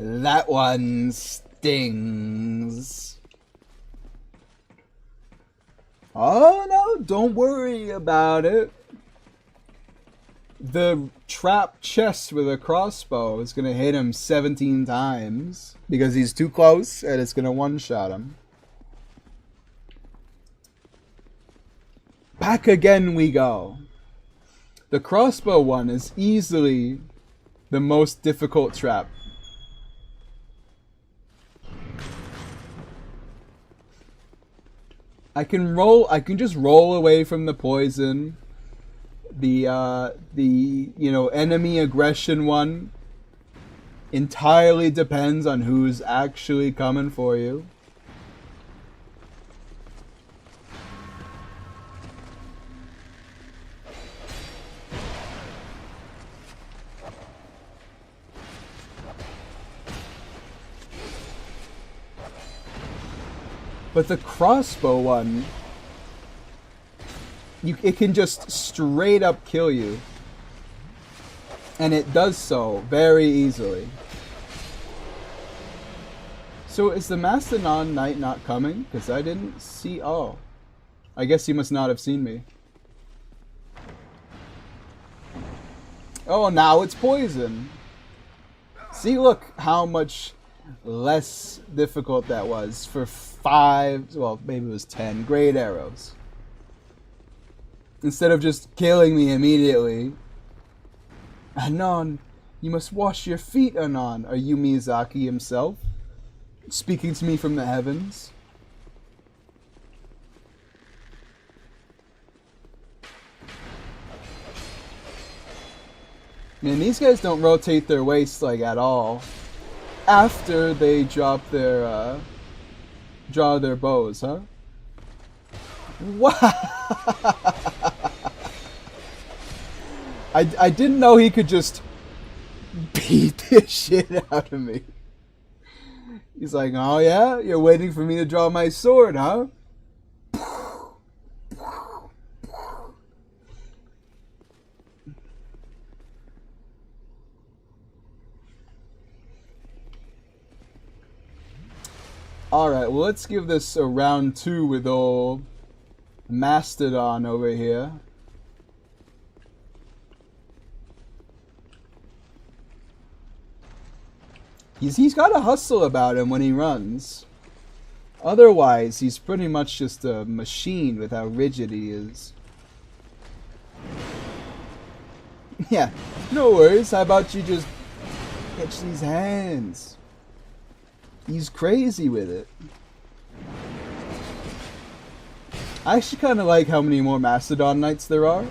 That one stings. Oh no, don't worry about it. The trap chest with a crossbow is gonna hit him 17 times because he's too close and it's gonna one-shot him. Back again we go. The crossbow one is easily the most difficult trap. I can just roll away from the poison. The enemy aggression one entirely depends on who's actually coming for you. But the crossbow one, it can just straight up kill you. And it does so very easily. So is the Mastodon Knight not coming? Because I didn't see... Oh. I guess he must not have seen me. Oh, now it's poison. See, look how much less difficult that was for 5, well, maybe it was 10 great arrows. Instead of just killing me immediately. Anon, you must wash your feet, Anon. Are you Miyazaki himself? Speaking to me from the heavens? Man, these guys don't rotate their waist like at all. After they drop their, draw their bows, huh? Wow! I didn't know he could just beat the shit out of me. He's like, oh yeah? You're waiting for me to draw my sword, huh? Alright, well let's give this a round 2 with old Mastodon over here. He's got a hustle about him when he runs. Otherwise, he's pretty much just a machine with how rigid he is. Yeah, no worries. How about you just catch these hands? He's crazy with it. I actually kind of like how many more Mastodon Knights there are.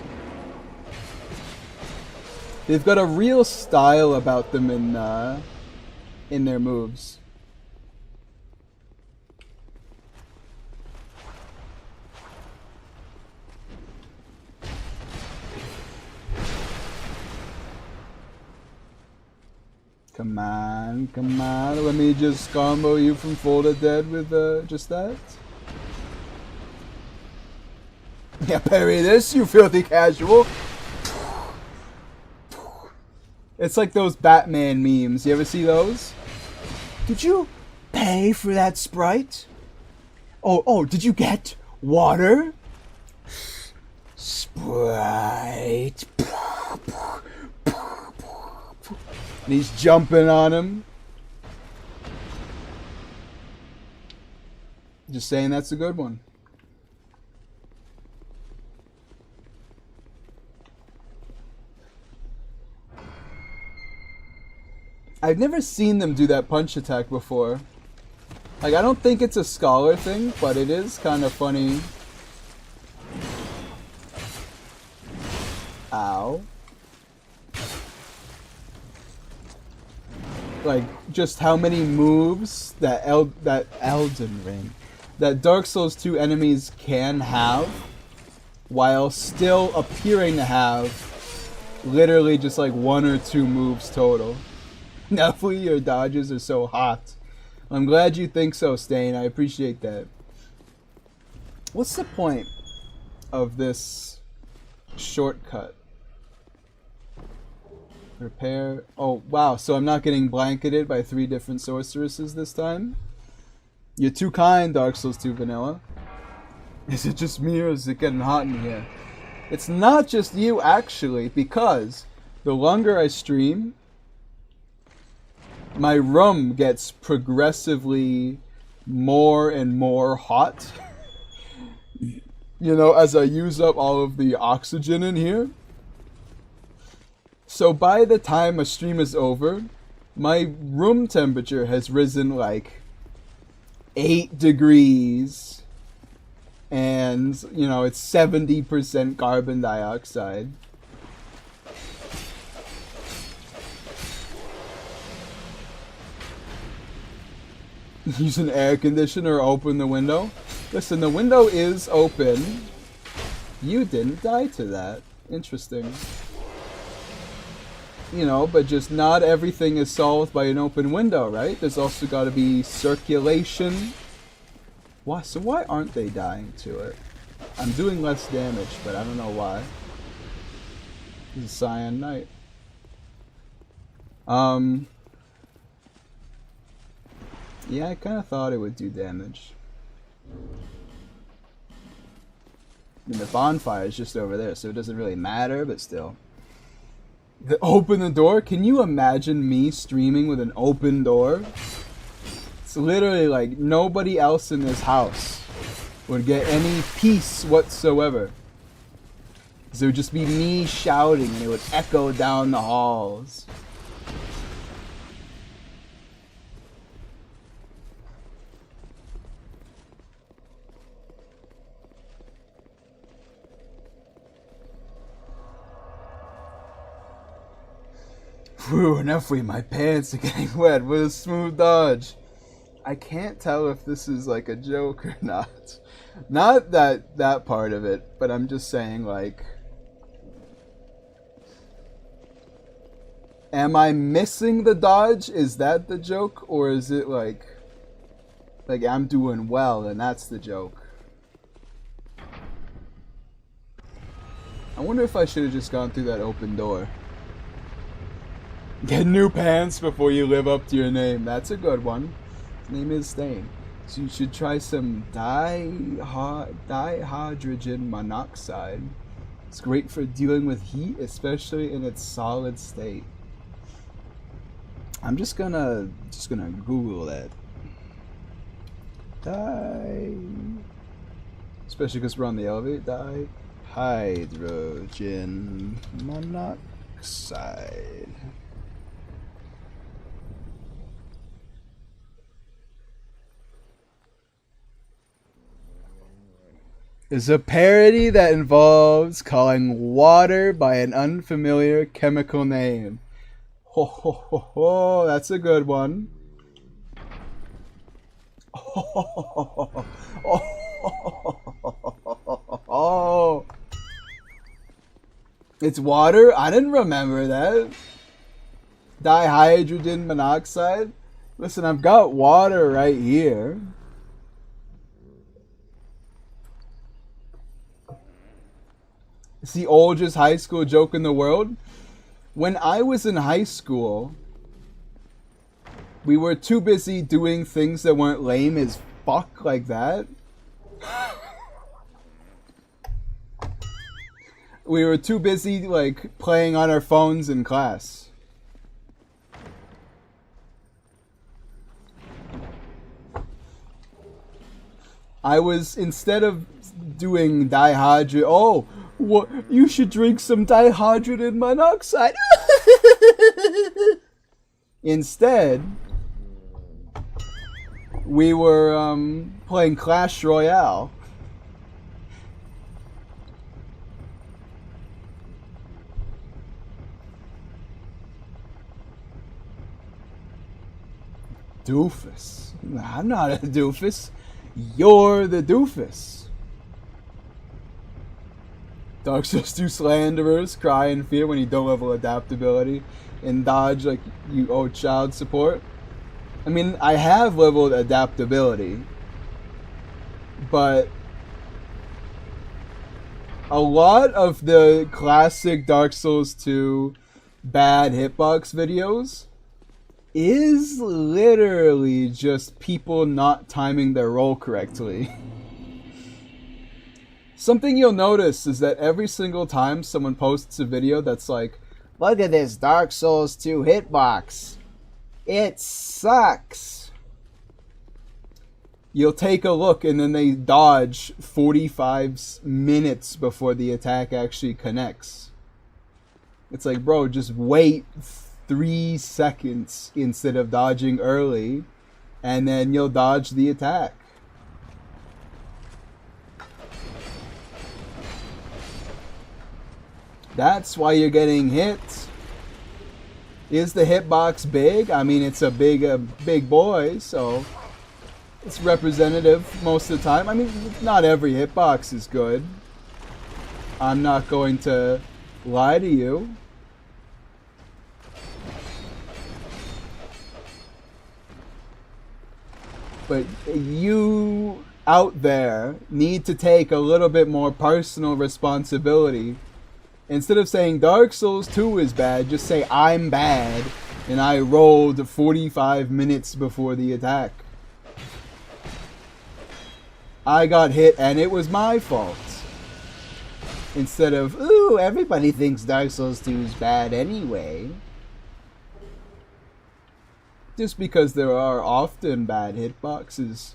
They've got a real style about them in their moves. Come on, come on. Let me just combo you from Full to Dead with just that. Yeah, parry this, you filthy casual. It's like those Batman memes. You ever see those? Did you pay for that Sprite? Oh, did you get water? Sprite. And he's jumping on him. Just saying that's a good one. I've never seen them do that punch attack before. Like, I don't think it's a scholar thing, but it is kind of funny. Ow. Like, just how many moves that Elden Ring, that Dark Souls 2 enemies can have, while still appearing to have literally just like 1 or 2 moves total. Now your dodges are so hot. I'm glad you think so, Stain. I appreciate that. What's the point of this shortcut? Repair. Oh, wow. So I'm not getting blanketed by 3 different sorceresses this time? You're too kind, Dark Souls 2 Vanilla. Is it just me or is it getting hot in here? It's not just you, actually, because the longer I stream, my room gets progressively more and more hot. You know, as I use up all of the oxygen in here. So by the time a stream is over, my room temperature has risen like 8 degrees. And, you know, it's 70% carbon dioxide. Use an air conditioner or open the window. Listen, the window is open. You didn't die to that. Interesting. You know, but just not everything is solved by an open window, right? There's also got to be circulation. Why? So why aren't they dying to it? I'm doing less damage, but I don't know why. This is Cyan Knight. Yeah, I kind of thought it would do damage. I mean, the bonfire is just over there, so it doesn't really matter, but still. Open the door? Can you imagine me streaming with an open door? It's literally like nobody else in this house would get any peace whatsoever. So it would just be me shouting and it would echo down the halls. Whew, enough with my pants are getting wet with a smooth dodge. I can't tell if this is like a joke or not. Not that part of it, but I'm just saying, like, am I missing the dodge? Is that the joke? Or is it like I'm doing well and that's the joke? I wonder if I should have just gone through that open door. Get new pants before you live up to your name. That's a good one. His name is Stain. So you should try some dihydrogen monoxide. It's great for dealing with heat, especially in its solid state. I'm just gonna Google that. Especially because we're on the elevator. Dihydrogen monoxide. Is a parody that involves calling water by an unfamiliar chemical name. Ho ho ho ho, that's a good one. Oh, it's water? I didn't remember that. Dihydrogen monoxide? Listen, I've got water right here. It's the oldest high school joke in the world. When I was in high school, we were too busy doing things that weren't lame as fuck like that. We were too busy, like, playing on our phones in class. I was, instead of doing dihydrogen, oh, what, you should drink some dihydrogen monoxide. Instead, we were playing Clash Royale. Doofus. I'm not a doofus. You're the doofus. Dark Souls 2 slanderers cry in fear when you don't level adaptability and dodge like you owe child support. I mean, I have leveled adaptability, but a lot of the classic Dark Souls 2 bad hitbox videos is literally just people not timing their roll correctly. Something you'll notice is that every single time someone posts a video that's like, look at this Dark Souls 2 hitbox, it sucks. You'll take a look and then they dodge 45 minutes before the attack actually connects. It's like, bro, just wait 3 seconds instead of dodging early, and then you'll dodge the attack. That's why you're getting hit. Is the hitbox big? I mean, it's a big boy, so it's representative most of the time. I mean, not every hitbox is good. I'm not going to lie to you. But you out there need to take a little bit more personal responsibility. Instead of saying Dark Souls 2 is bad, just say I'm bad and I rolled 45 minutes before the attack. I got hit and it was my fault. Instead of, ooh, everybody thinks Dark Souls 2 is bad anyway. Just because there are often bad hitboxes.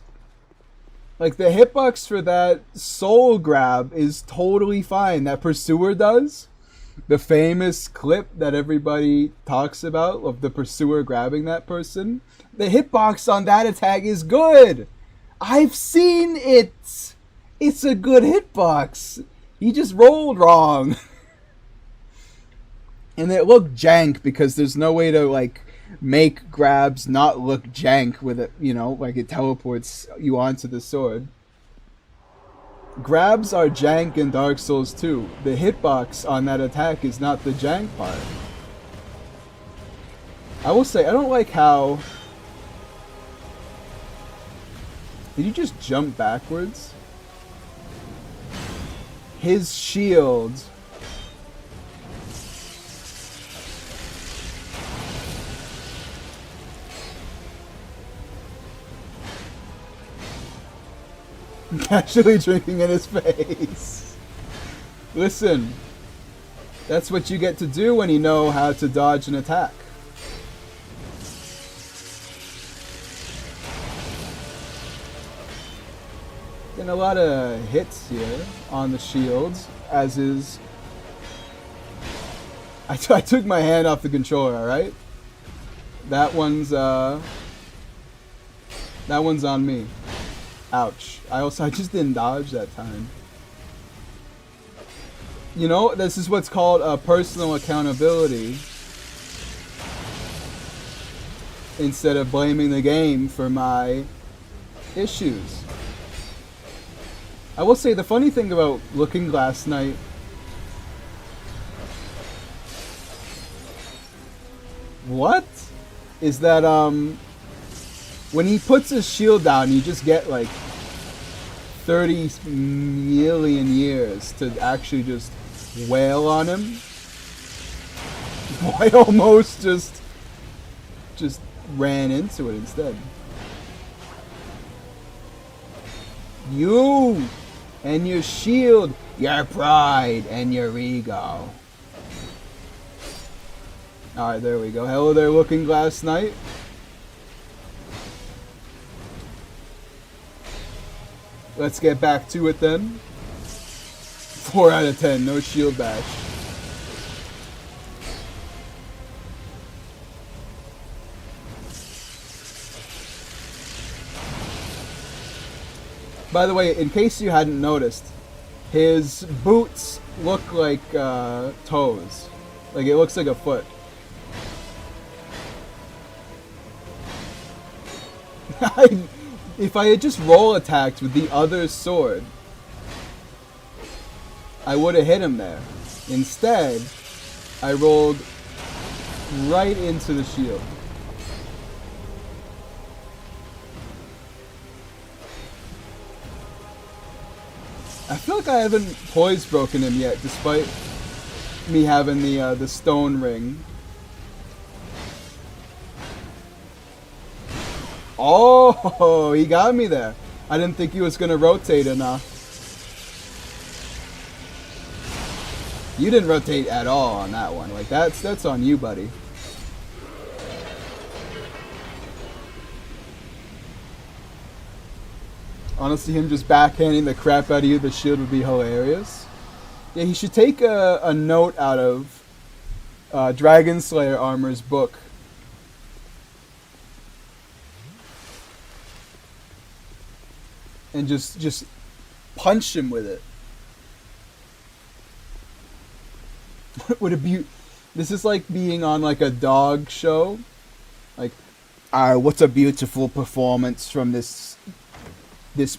Like, the hitbox for that soul grab is totally fine. That Pursuer does. The famous clip that everybody talks about of the Pursuer grabbing that person. The hitbox on that attack is good. I've seen it. It's a good hitbox. He just rolled wrong. And it looked jank because there's no way to, like, make grabs not look jank with it, you know, like it teleports you onto the sword. Grabs are jank in Dark Souls 2. The hitbox on that attack is not the jank part. I will say, I don't like how... Did you just jump backwards? His shield... Casually drinking in his face. Listen, that's what you get to do when you know how to dodge an attack. Getting a lot of hits here on the shields, as is... I took my hand off the controller, alright? That one's on me. Ouch. I just didn't dodge that time. You know, this is what's called a personal accountability. Instead of blaming the game for my issues. I will say the funny thing about Looking Glass Knight is that when he puts his shield down, you just get like 30 million years to actually just wail on him. I almost just ran into it instead. You and your shield, your pride and your ego. Alright, there we go. Hello there, Looking Glass Knight. Let's get back to it then. 4 out of 10, no shield bash. By the way, in case you hadn't noticed, his boots look like toes. Like it looks like a foot. If I had just roll attacked with the other sword, I would have hit him there. Instead, I rolled right into the shield. I feel like I haven't poise broken him yet, despite me having the stone ring. Oh, he got me there. I didn't think he was gonna rotate enough. You didn't rotate at all on that one. Like that's on you, buddy. Honestly, him just backhanding the crap out of you, the shield would be hilarious. Yeah, he should take a note out of Dragon Slayer Armor's book. And just punch him with it. What a This is like being on like a dog show. Like, what's a beautiful performance from this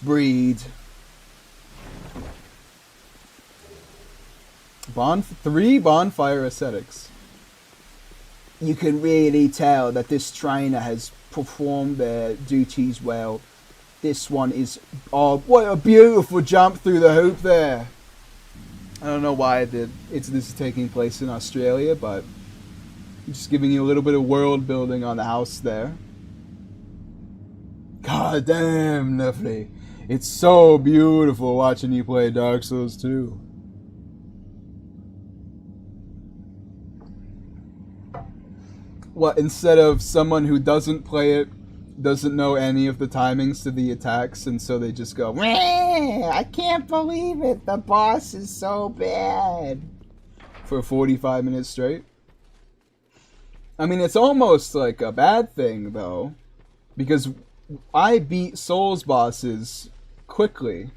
breed. 3 bonfire ascetics. You can really tell that this trainer has performed their duties well. This one is... Oh, what a beautiful jump through the hoop there. I don't know why this is taking place in Australia, but I'm just giving you a little bit of world building on the house there. God damn, lovely. It's so beautiful watching you play Dark Souls 2. What, instead of someone who doesn't play it, doesn't know any of the timings to the attacks, and so they just go, "Meh, I can't believe it, the boss is so bad," for 45 minutes straight? I mean, it's almost like a bad thing, though, because I beat Souls bosses quickly.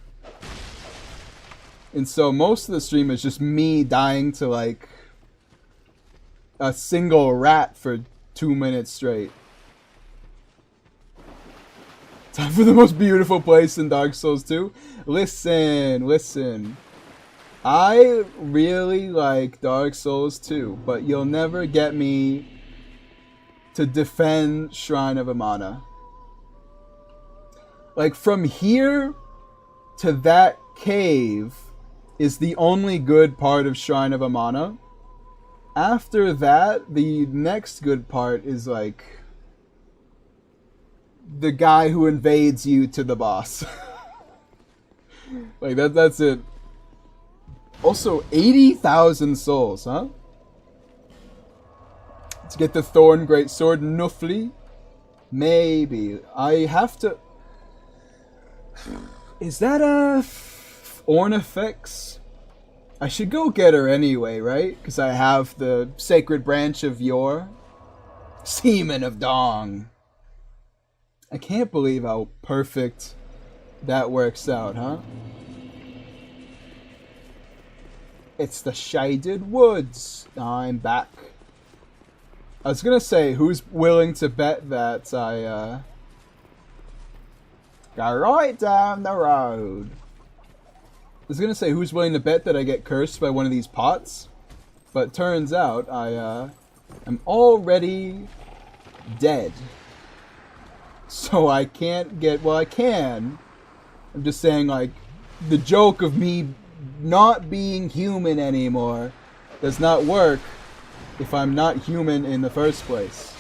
And so most of the stream is just me dying to like a single rat for 2 minutes straight. Time for the most beautiful place in Dark Souls 2. Listen. I really like Dark Souls 2, but you'll never get me to defend Shrine of Amana. Like, from here to that cave is the only good part of Shrine of Amana. After that, the next good part is like the guy who invades you to the boss. Like that's it. Also, 80,000 souls, huh? Let's get the Thorn Great Sword, Nuffly. Maybe. I have to... Is that a Ornifex? I should go get her anyway, right? Because I have the Sacred Branch of Yor. Seaman of Dong. I can't believe how perfect that works out, huh? It's the Shaded Woods. I'm back. I was gonna say, who's willing to bet that I go right down the road? I was gonna say, who's willing to bet that I get cursed by one of these pots? But turns out I am already dead. So I can't get... Well, I can. I'm just saying, like, the joke of me not being human anymore does not work if I'm not human in the first place.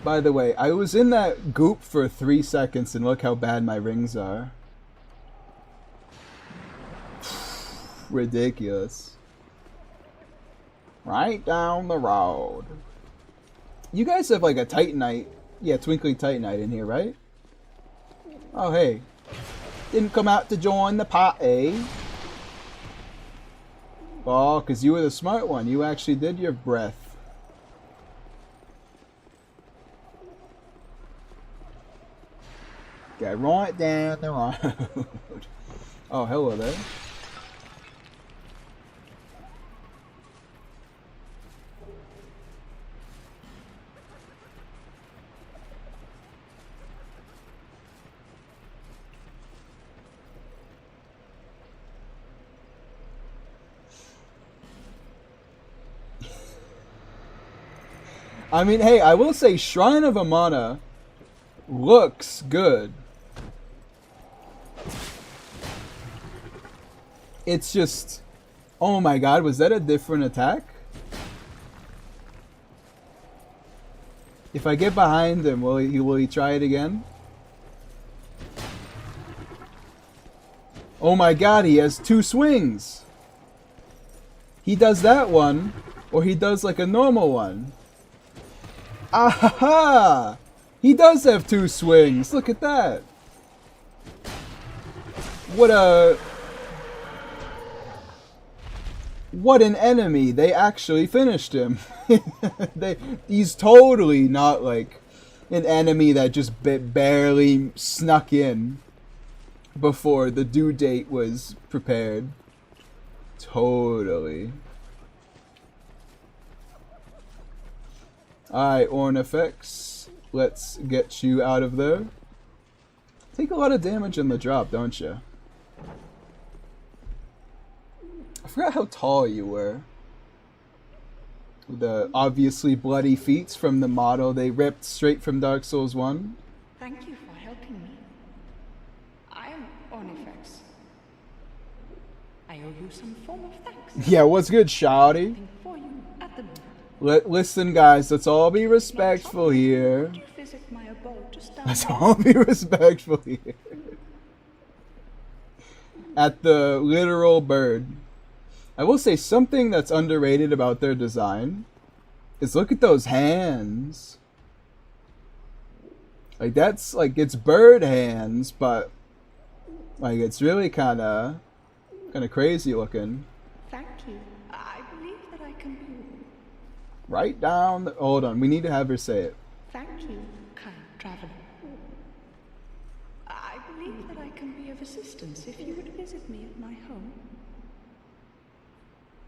By the way, I was in that goop for 3 seconds and look how bad my rings are. Ridiculous. Right down the road. You guys have like a Titanite, yeah, Twinkling Titanite in here, right? Oh, hey. Didn't come out to join the party. Oh, because you were the smart one. You actually did your breath. Get right down the road. Oh, hello there. I mean, hey, I will say Shrine of Amana looks good. It's just... Oh my god, was that a different attack? If I get behind him, will he try it again? Oh my god, he has 2 swings! He does that one, or he does like a normal one. Aha! He does have 2 swings, look at that! What an enemy! They actually finished him. He's totally not like an enemy that just barely snuck in before the due date was prepared. Totally. Alright, Ornifex. Let's get you out of there. Take a lot of damage in the drop, don't you? I forgot how tall you were. The obviously bloody feats from the model they ripped straight from Dark Souls 1. Thank you for helping me. I am Ornifex. I owe you some form of thanks. Yeah, what's good, shawty? Nothing for you at the moment. Listen, guys, let's all be respectful here. Would you visit my abode just down Let's there? all be respectful here. At the literal bird. I will say something that's underrated about their design is look at those hands. Like that's like it's bird hands, but like it's really kind of crazy looking. Thank you. I believe that I can be. Right down. Hold on, we need to have her say it. Thank you, kind traveler. I believe that I can be of assistance if you would visit me at my home.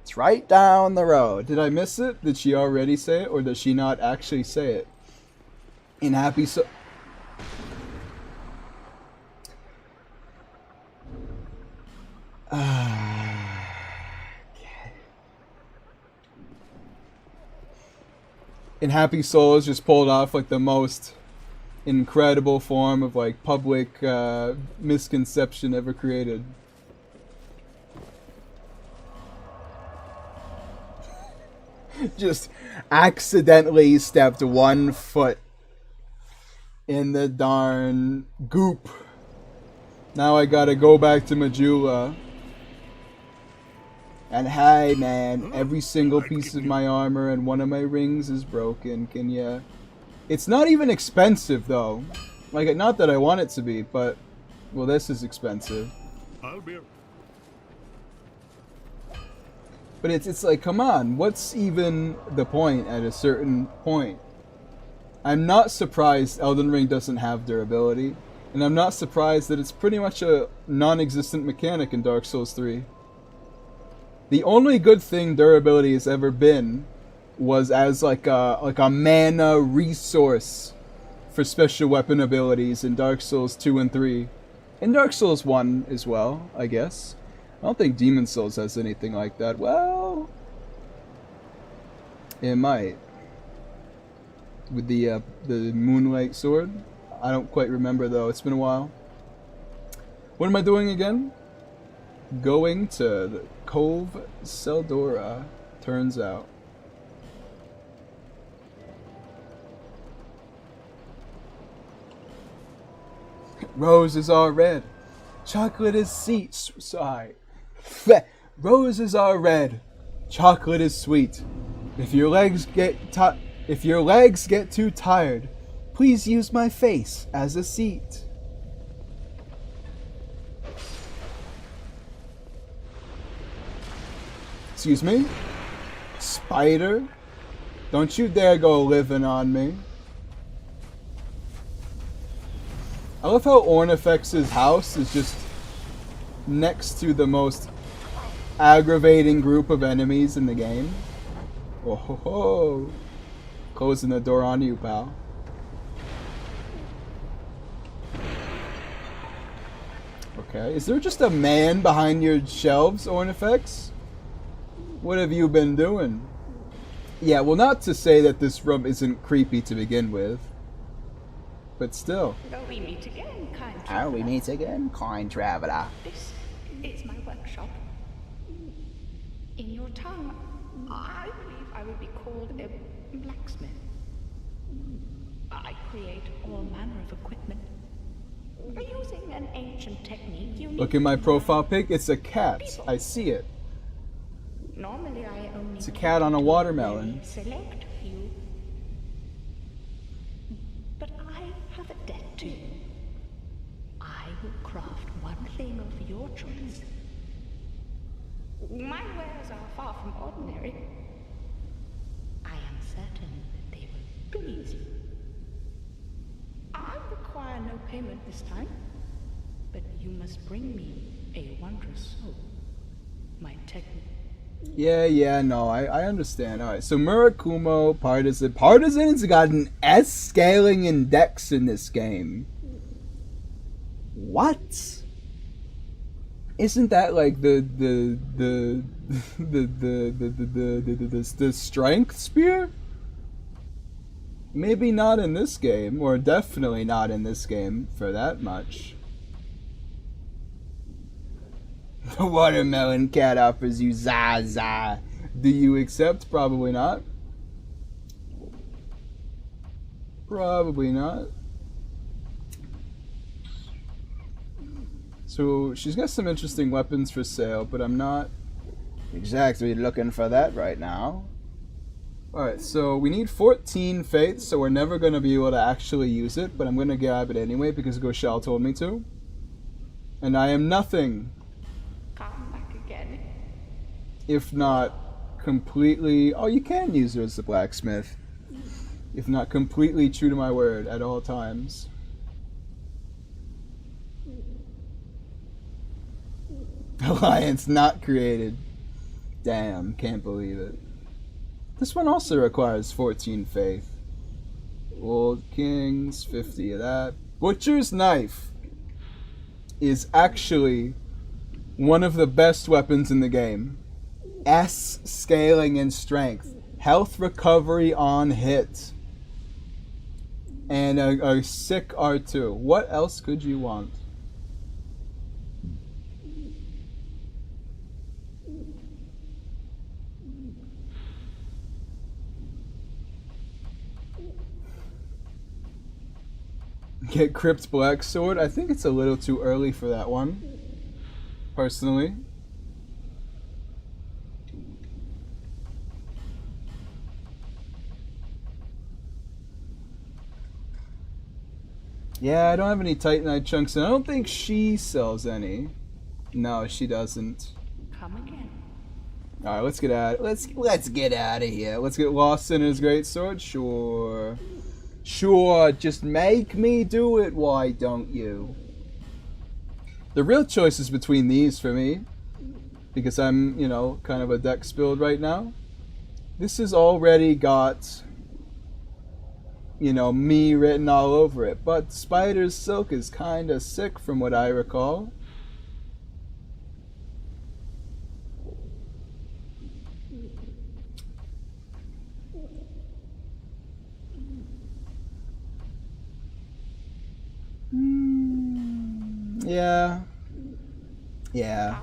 It's right down the road. Did I miss it? Did she already say it, or does she not actually say it? In Happy So... In Happy Souls just pulled off like the most incredible form of like public misconception ever created. Just accidentally stepped 1 foot in the darn goop. Now I gotta go back to Majula. And hey man, every single piece of my armor and one of my rings is broken. Can ya? It's not even expensive though. Like, not that I want it to be, but well, this is expensive. I'll be. But it's like, come on, what's even the point at a certain point? I'm not surprised Elden Ring doesn't have durability, and I'm not surprised that it's pretty much a non-existent mechanic in Dark Souls 3. The only good thing durability has ever been was as like a mana resource for special weapon abilities in Dark Souls 2 and 3. In Dark Souls 1 as well, I guess. I don't think Demon Souls has anything like that. Well, it might. With the Moonlight Sword. I don't quite remember though. It's been a while. What am I doing again? Going to the Cove Seldora, turns out. Roses are red. Chocolate is sweet. Sorry. Roses are red. Chocolate is sweet. If your legs get too tired, please use my face as a seat. Excuse me? Spider? Don't you dare go living on me. I love how Ornifex's house is just next to the most aggravating group of enemies in the game. Oh ho ho. Closing the door on you, pal. Okay, is there just a man behind your shelves, Ornifex? What have you been doing? Yeah, well, not to say that this room isn't creepy to begin with. But still. Though we meet again, kind Oh, traveler. we meet again, kind traveler. This is my workshop. In your tongue, I believe I would be called a blacksmith. create all manner of equipment. Using an ancient technique, you need Look at my to profile pic. It's a cat. I see it. Normally, I only It's a cat on a watermelon. select few. But I have a debt to you. I will craft one thing of your choice. My wares are far from ordinary. I am certain that they will please you. I require no payment this time, but you must bring me a wondrous soul. My technique. Yeah, no, I understand. Alright, so Murakumo Partisan. Partisan's got an S scaling index in this game. What? Isn't that like the strength spear? Maybe not in this game, or definitely not in this game for that much. The watermelon cat offers you Zaza. Do you accept? Probably not. Probably not. So she's got some interesting weapons for sale, but I'm not exactly looking for that right now. Alright, so we need 14 faiths, so we're never going to be able to actually use it, but I'm going to grab it anyway because Goshal told me to. And I am nothing Come back again. if not completely... Oh, you can use her as the blacksmith. If not completely true to my word at all times. Alliance not created. Damn, can't believe it. This one also requires 14 faith. Old Kings, 50 of that. Butcher's Knife is actually one of the best weapons in the game. S scaling in strength. Health recovery on hit. And a sick R2. What else could you want? Get Crypt Black Sword? I think it's a little too early for that one. Personally. Yeah, I don't have any Titanite chunks, and I don't think she sells any. No, she doesn't. Come again. All right, let's get out. Let's get out of here. Let's get lost in his great sword. Sure, sure. Just make me do it. Why don't you? The real choice is between these for me, because I'm, you know, kind of a dex build right now. This has already got, you know, me written all over it. But Spider's Silk is kind of sick from what I recall. Yeah.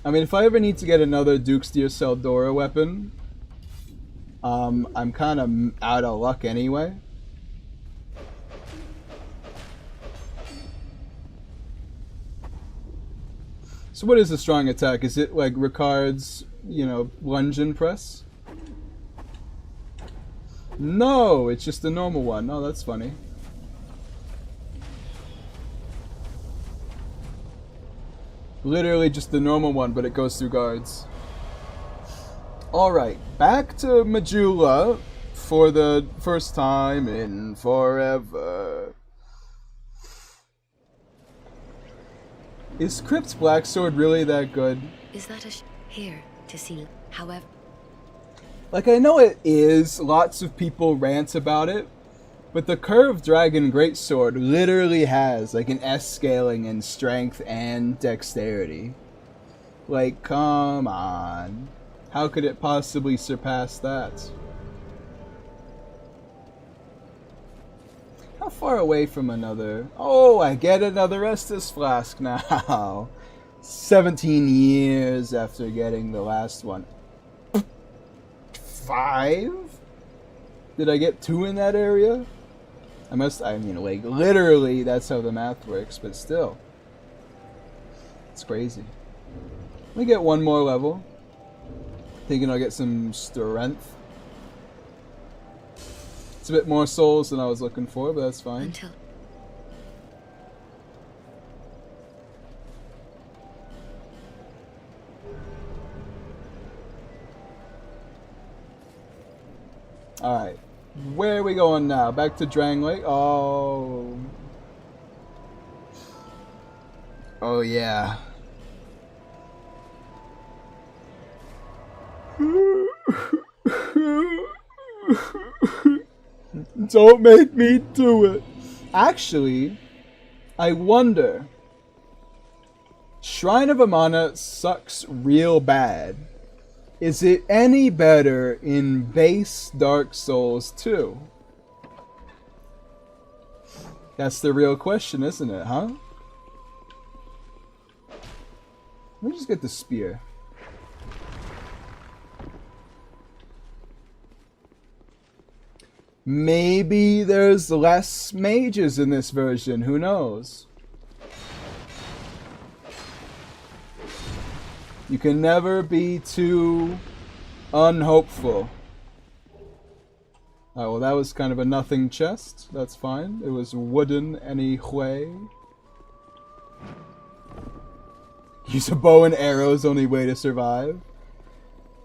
I mean, if I ever need to get another Duke's Deer Seldora weapon, I'm kind of out of luck anyway. So what is a strong attack? Is it like Ricard's, you know, lunge and press? No, it's just a normal one. Oh, that's funny. Literally just the normal one, but it goes through guards. Alright, back to Majula for the first time in forever. Is Crypt's Black Sword really that good? Is that here to see? However, Like, I know it is. Lots of people rant about it. But the Curved Dragon Greatsword literally has, like, an S scaling in strength and dexterity. Like, come on. How could it possibly surpass that? How far away from another? Oh, I get another Estus Flask now. 17 years after getting the last one. 5? Did I get 2 in that area? I mean, like, literally, that's how the math works, but still. It's crazy. Let me get 1 more level. Thinking I'll get some strength. It's a bit more souls than I was looking for, but that's fine. Until Alright. Where are we going now? Back to Drang Lake? Oh. Oh, yeah. Don't make me do it. Actually, I wonder. Shrine of Amana sucks real bad. Is it any better in base Dark Souls 2? That's the real question, isn't it, huh? Let me just get the spear. Maybe there's less mages in this version, who knows? You can never be too unhopeful. Oh, well, that was kind of a nothing chest. That's fine. It was wooden anyway. Use a bow and arrows, only way to survive.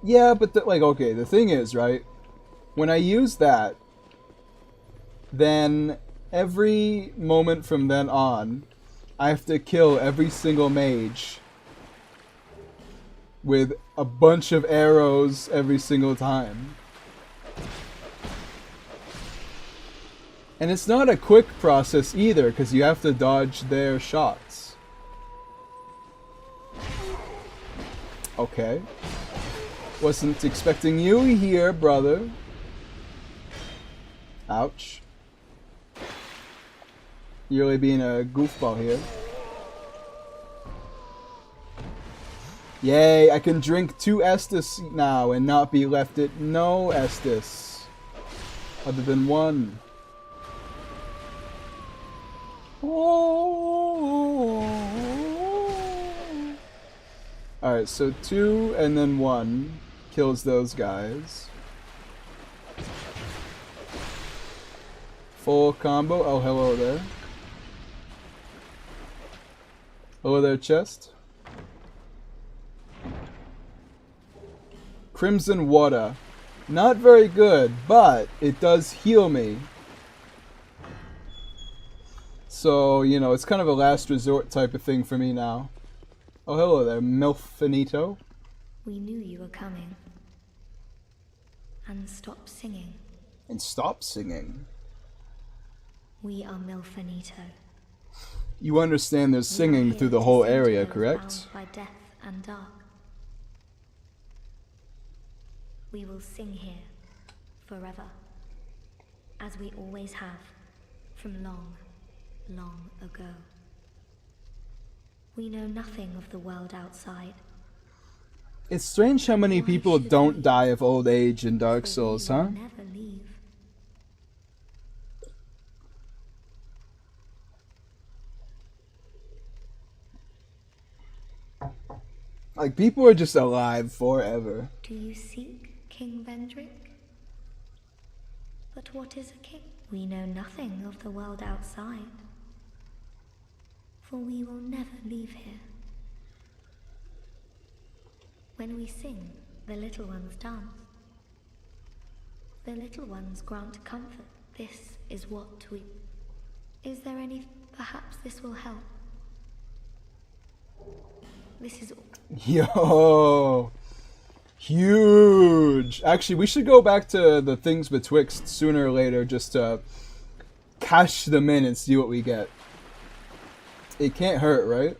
Yeah, but okay, the thing is, right? When I use that, then every moment from then on, I have to kill every single mage with a bunch of arrows every single time. And it's not a quick process either, because you have to dodge their shots. Okay. Wasn't expecting you here, brother. Ouch. You're really being a goofball here. Yay, I can drink 2 Estus now and not be left at no Estus. Other than 1. Alright, so 2 and then 1 kills those guys. Full combo. Oh, hello there. Hello there, chest. Crimson water. Not very good, but it does heal me. So, you know, it's kind of a last resort type of thing for me now. Oh, hello there, Milfinito. we knew you were coming. And stop singing. And stop singing. We are Milfinito. You understand there's singing through the whole area, correct? By death and dark. We will sing here forever, as we always have, from long, long ago. We know nothing of the world outside. It's strange how many people don't die of old age in Dark Souls, huh? Never leave. Like, people are just alive forever. Do you seek King Vendrick? But what is a king? We know nothing of the world outside, for we will never leave here. When we sing, the little ones dance. The little ones grant comfort. This is what we... Is there any... Perhaps this will help. This is... Yo! Huge! Actually, we should go back to the things betwixt sooner or later just to cash them in and see what we get. It can't hurt, right?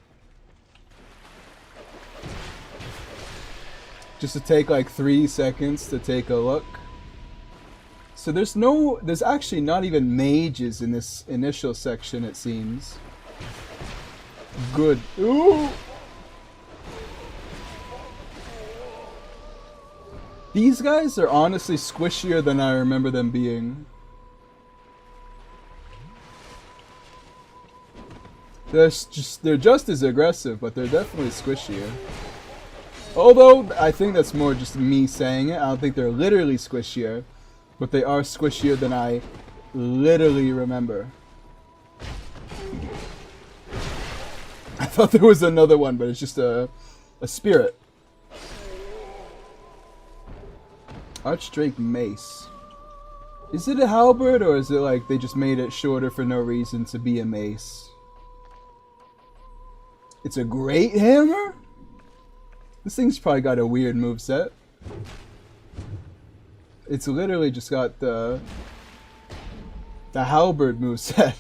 Just to take like 3 seconds to take a look. So there's actually not even mages in this initial section, it seems. Good. Ooh! These guys are honestly squishier than I remember them being. They're just as aggressive, but they're definitely squishier. Although, I think that's more just me saying it. I don't think they're literally squishier, but they are squishier than I literally remember. I thought there was another one, but it's just a spirit. Archdrake Mace. Is it a halberd, or is it like they just made it shorter for no reason to be a mace? It's a great hammer? This thing's probably got a weird moveset. It's literally just got the halberd moveset.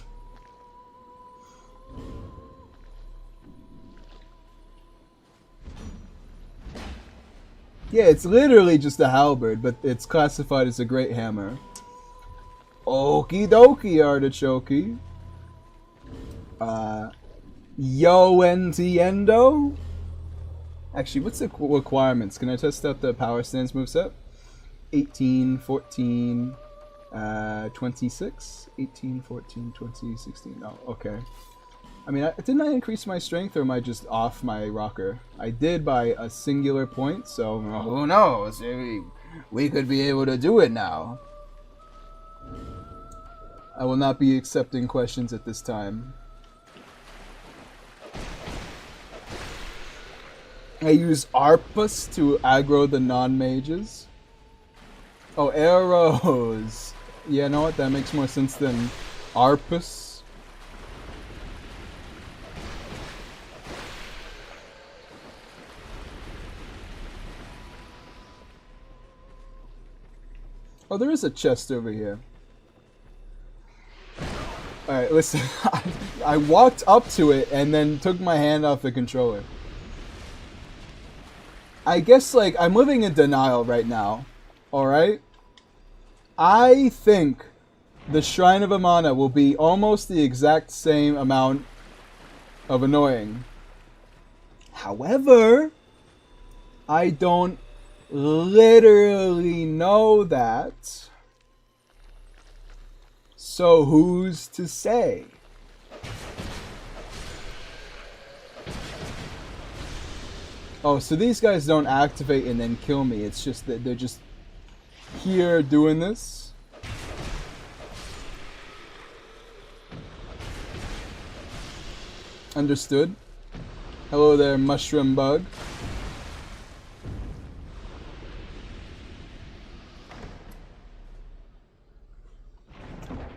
Yeah, it's literally just a halberd, but it's classified as a great hammer. Okie dokie, artichoke. Yo entiendo. Actually, what's the requirements? Can I test out the power stance moveset? 18, 14, 26? 18, 14, 20, 16. Oh, okay. I mean, didn't I increase my strength, or am I just off my rocker? I did by a singular point, so who knows? We could be able to do it now. I will not be accepting questions at this time. I use Arpus to aggro the non-mages. Oh, arrows. Yeah, you know what? That makes more sense than Arpus. Oh, there is a chest over here. Alright, listen. I walked up to it and then took my hand off the controller. I guess, like, I'm living in denial right now. Alright? I think the Shrine of Amana will be almost the exact same amount of annoying. However, I don't literally know that. So who's to say? Oh, so these guys don't activate and then kill me. It's just that they're just here doing this. Understood. Hello there, mushroom bug.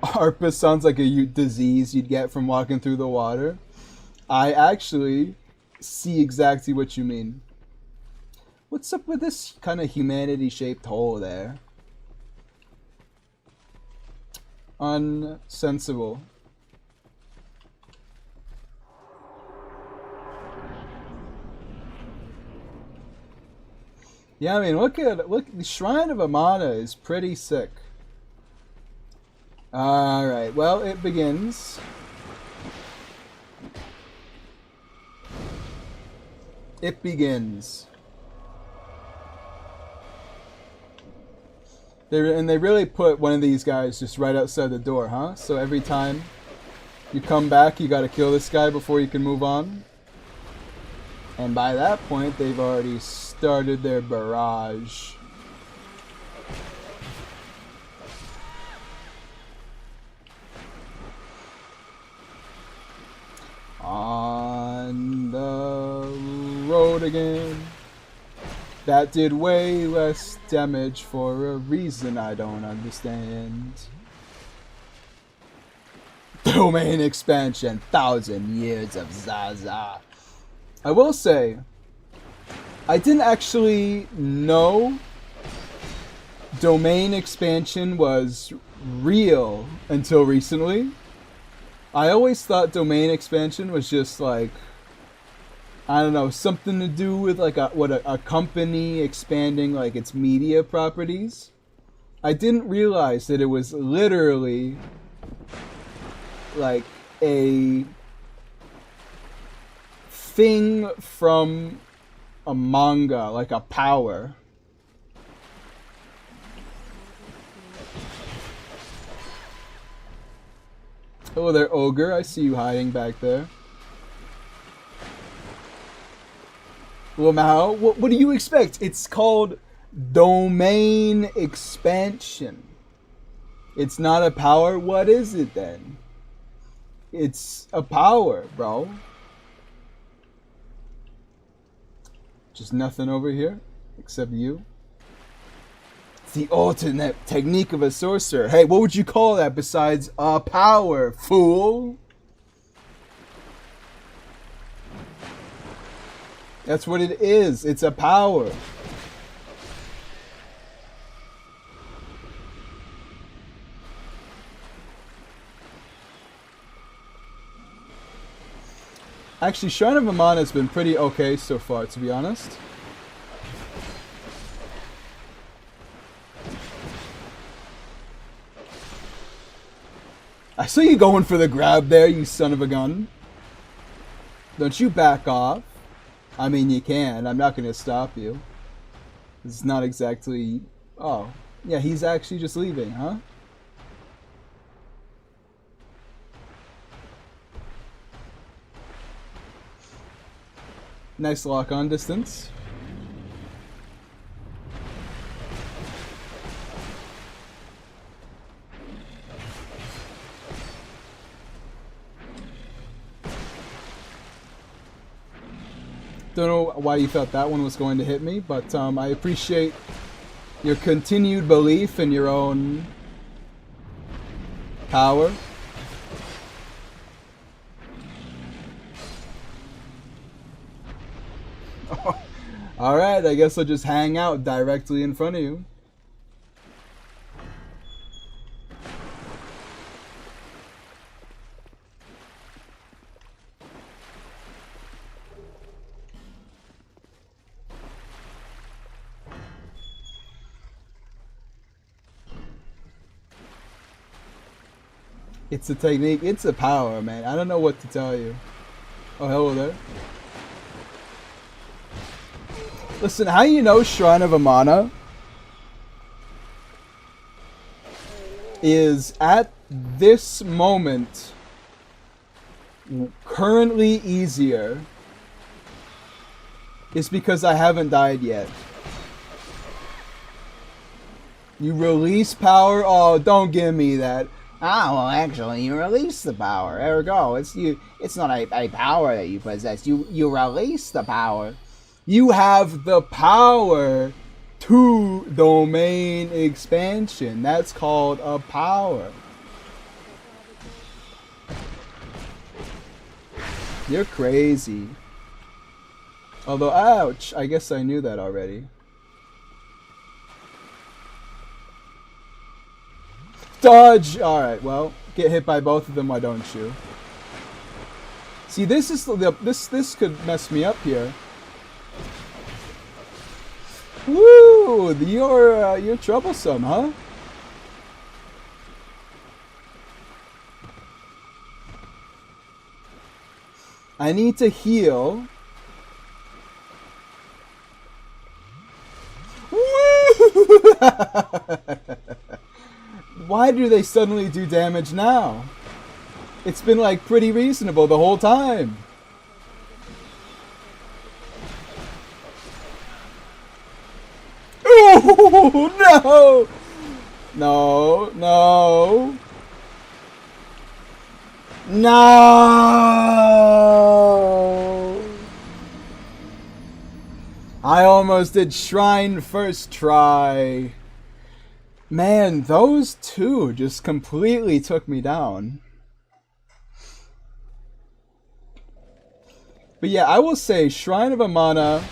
Arpus sounds like a disease you'd get from walking through the water. I actually see exactly what you mean. What's up with this kind of humanity-shaped hole there? Unsensible. Yeah, I mean, look, the Shrine of Amana is pretty sick. Alright, well, it begins. It begins. They really put one of these guys just right outside the door, huh? So every time you come back, you gotta kill this guy before you can move on. And by that point, they've already started their barrage. On the road again. That did way less damage for a reason I don't understand. Domain expansion, 1,000 years of Zaza. I will say, I didn't actually know domain expansion was real until recently. I always thought domain expansion was just like, I don't know, something to do with like a company expanding like its media properties. I didn't realize that it was literally like a thing from a manga, like a power. Hello there, ogre. I see you hiding back there. Lamau, what do you expect? It's called domain expansion. It's not a power. What is it then? It's a power, bro. Just nothing over here except you. It's the ultimate technique of a sorcerer. Hey, what would you call that besides a power, fool? That's what it is. It's a power. Actually, Shrine of Amana has been pretty okay so far, to be honest. I saw you going for the grab there, you son of a gun. Don't you back off. I mean, you can. I'm not going to stop you. It's not exactly... Oh. Yeah, he's actually just leaving, huh? Nice lock-on distance. Don't know why you thought that one was going to hit me, but I appreciate your continued belief in your own power. Alright, I guess I'll just hang out directly in front of you. It's a technique, it's a power, man. I don't know what to tell you. Oh, hello there. Listen, how you know Shrine of Amana is at this moment currently easier is because I haven't died yet. You release power? Oh, don't give me that. Ah, well, actually, you release the power. There we go. It's you. It's not a power that you possess. You release the power. You have the power to domain expansion. That's called a power. You're crazy. Although, ouch, I guess I knew that already. Dodge! Alright, well, get hit by both of them, why don't you? See, this is this could mess me up here. Woo! You're troublesome, huh? I need to heal. Woo! Why do they suddenly do damage now? It's been like pretty reasonable the whole time. Oh, no! No, no. No! I almost did Shrine first try. Man, those two just completely took me down. But yeah, I will say Shrine of Amana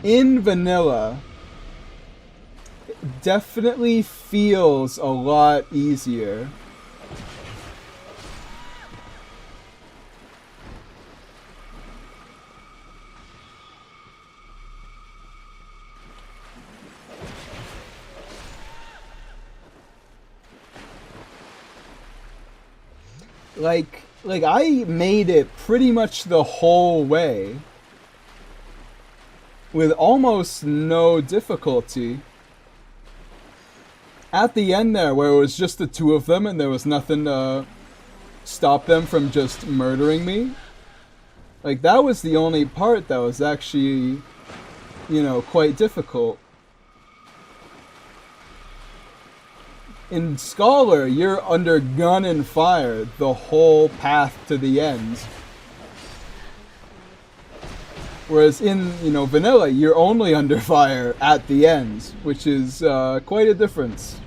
in vanilla definitely feels a lot easier. Like I made it pretty much the whole way with almost no difficulty. At the end there, where it was just the two of them and there was nothing to stop them from just murdering me. Like, that was the only part that was actually, you know, quite difficult. In Scholar, you're under gun and fire the whole path to the end. Whereas in, you know, Vanilla, you're only under fire at the end, which is quite a difference.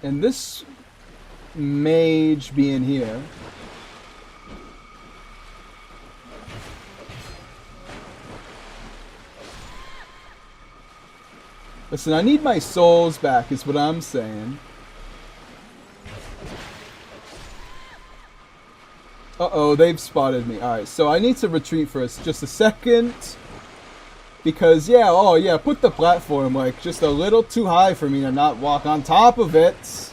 And this mage being here. Listen, I need my souls back, is what I'm saying. Uh-oh, they've spotted me. Alright, so I need to retreat for just a second. Because, yeah, oh yeah, put the platform, like, just a little too high for me to not walk on top of it.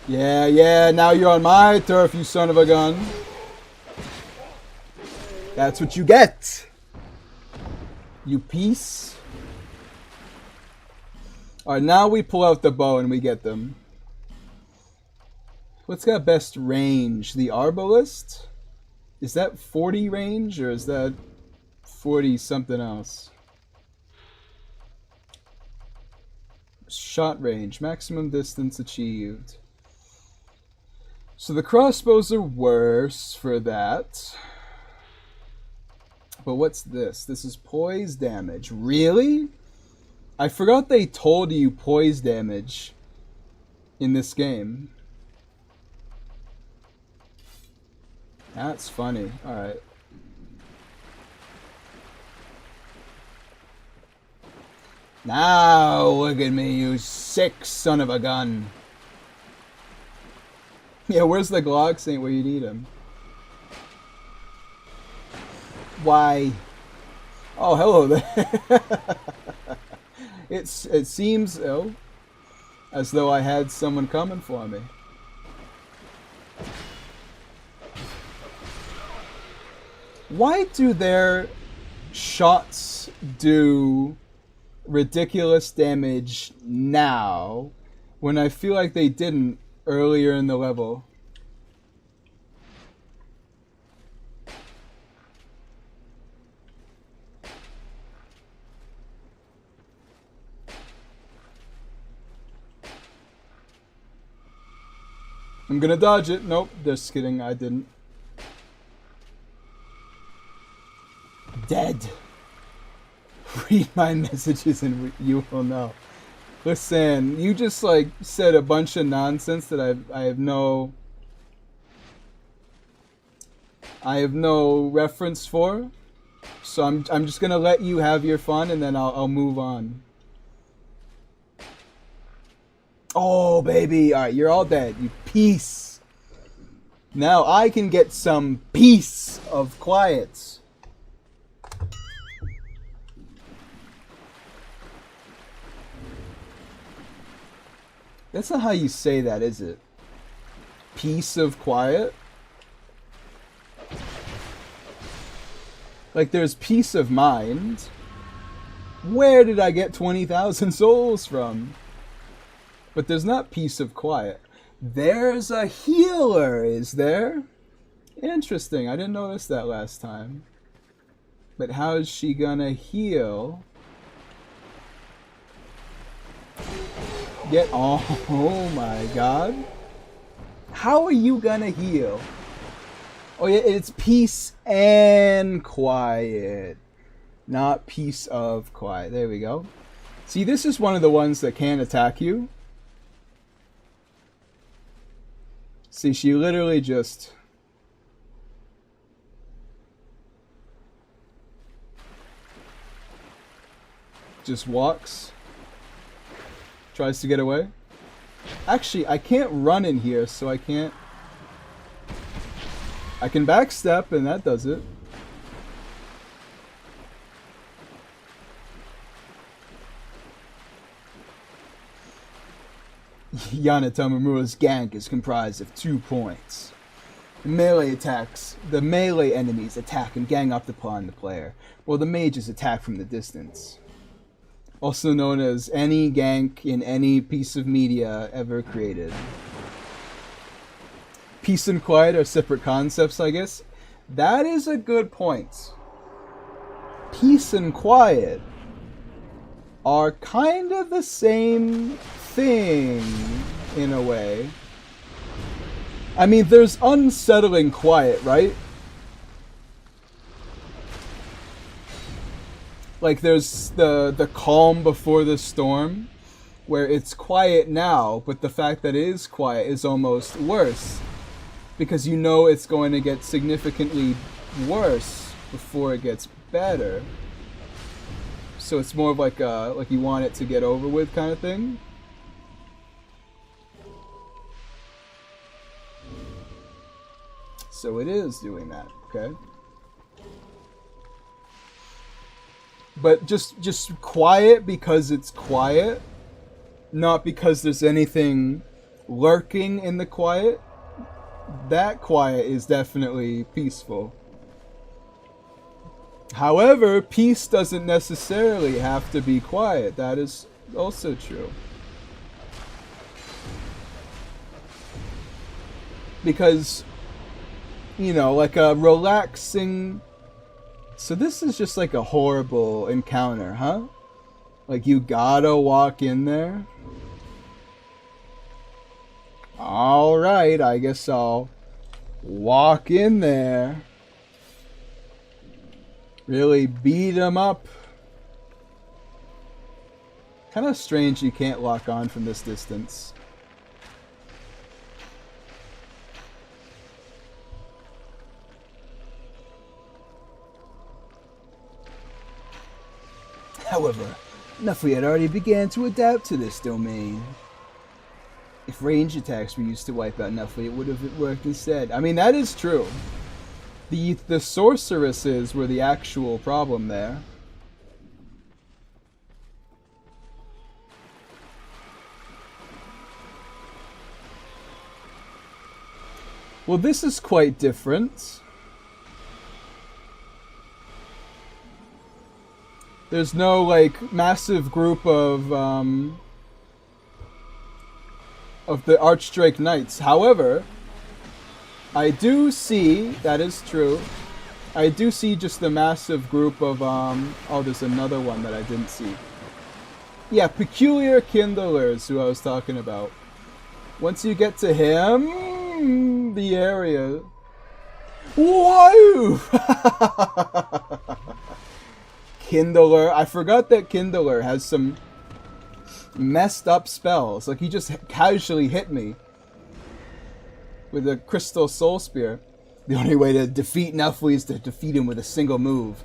Yeah, now you're on my turf, you son of a gun. That's what you get. You piece. Alright, now we pull out the bow and we get them. What's got best range? The Arbalist? Is that 40 range or is that 40 something else? Shot range. Maximum distance achieved. So the crossbows are worse for that. But what's this? This is poise damage. Really? I forgot they told you poise damage in this game. That's funny. Alright. Now look at me, you sick son of a gun. Yeah, where's the Glock Saint where you need him? Why? Oh, hello there. It seems as though I had someone coming for me. Why do their shots do ridiculous damage now when I feel like they didn't earlier in the level? I'm gonna dodge it. Nope, just kidding, I didn't. Dead. Read my messages and you will know. Listen, you just like said a bunch of nonsense that I have no reference for. So I'm just gonna let you have your fun and then I'll move on. Oh baby, alright, you're all dead. You piece. Now I can get some peace of quiet. That's not how you say that, is it? Peace of quiet? Like there's peace of mind. Where did I get 20,000 souls from? But there's not peace of quiet. There's a healer, is there? Interesting, I didn't notice that last time. But how is she gonna heal? Oh my god. How are you gonna heal? Oh yeah, it's peace and quiet. Not peace of quiet. There we go. See, this is one of the ones that can't attack you. See, she literally just walks. Tries to get away. Actually, I can't run in here, so I can't. I can backstep, and that does it. Yana Tamamura's gank is comprised of 2 points. The melee enemies attack and gang up upon the player, while the mages attack from the distance. Also known as any gank in any piece of media ever created. Peace and quiet are separate concepts, I guess. That is a good point. Peace and quiet are kind of the same thing, in a way. I mean, there's unsettling quiet, right? Like, there's the calm before the storm, where it's quiet now, but the fact that it is quiet is almost worse. Because you know it's going to get significantly worse before it gets better. So it's more of like you want it to get over with kind of thing. So it is doing that, okay? But just quiet because it's quiet, not because there's anything lurking in the quiet. That quiet is definitely peaceful. However, peace doesn't necessarily have to be quiet. That is also true. Because, you know, like a relaxing... So this is just like a horrible encounter, huh? Like you gotta walk in there? Alright, I guess I'll walk in there. Really beat him up. Kind of strange you can't lock on from this distance. However, Nuffy had already began to adapt to this domain. If range attacks were used to wipe out Nuffy, it would have worked instead. I mean, that is true. The sorceresses were the actual problem there. Well, this is quite different. There's no, like, massive group of the Archdrake Knights. However, I do see, that is true, I do see just the massive group of, oh, there's another one that I didn't see. Yeah, Peculiar Kindlers, who I was talking about. Once you get to him, the area... Whoa! Kindler. I forgot that Kindler has some messed up spells. Like, he just casually hit me with a Crystal Soul Spear. The only way to defeat Nuffly is to defeat him with a single move.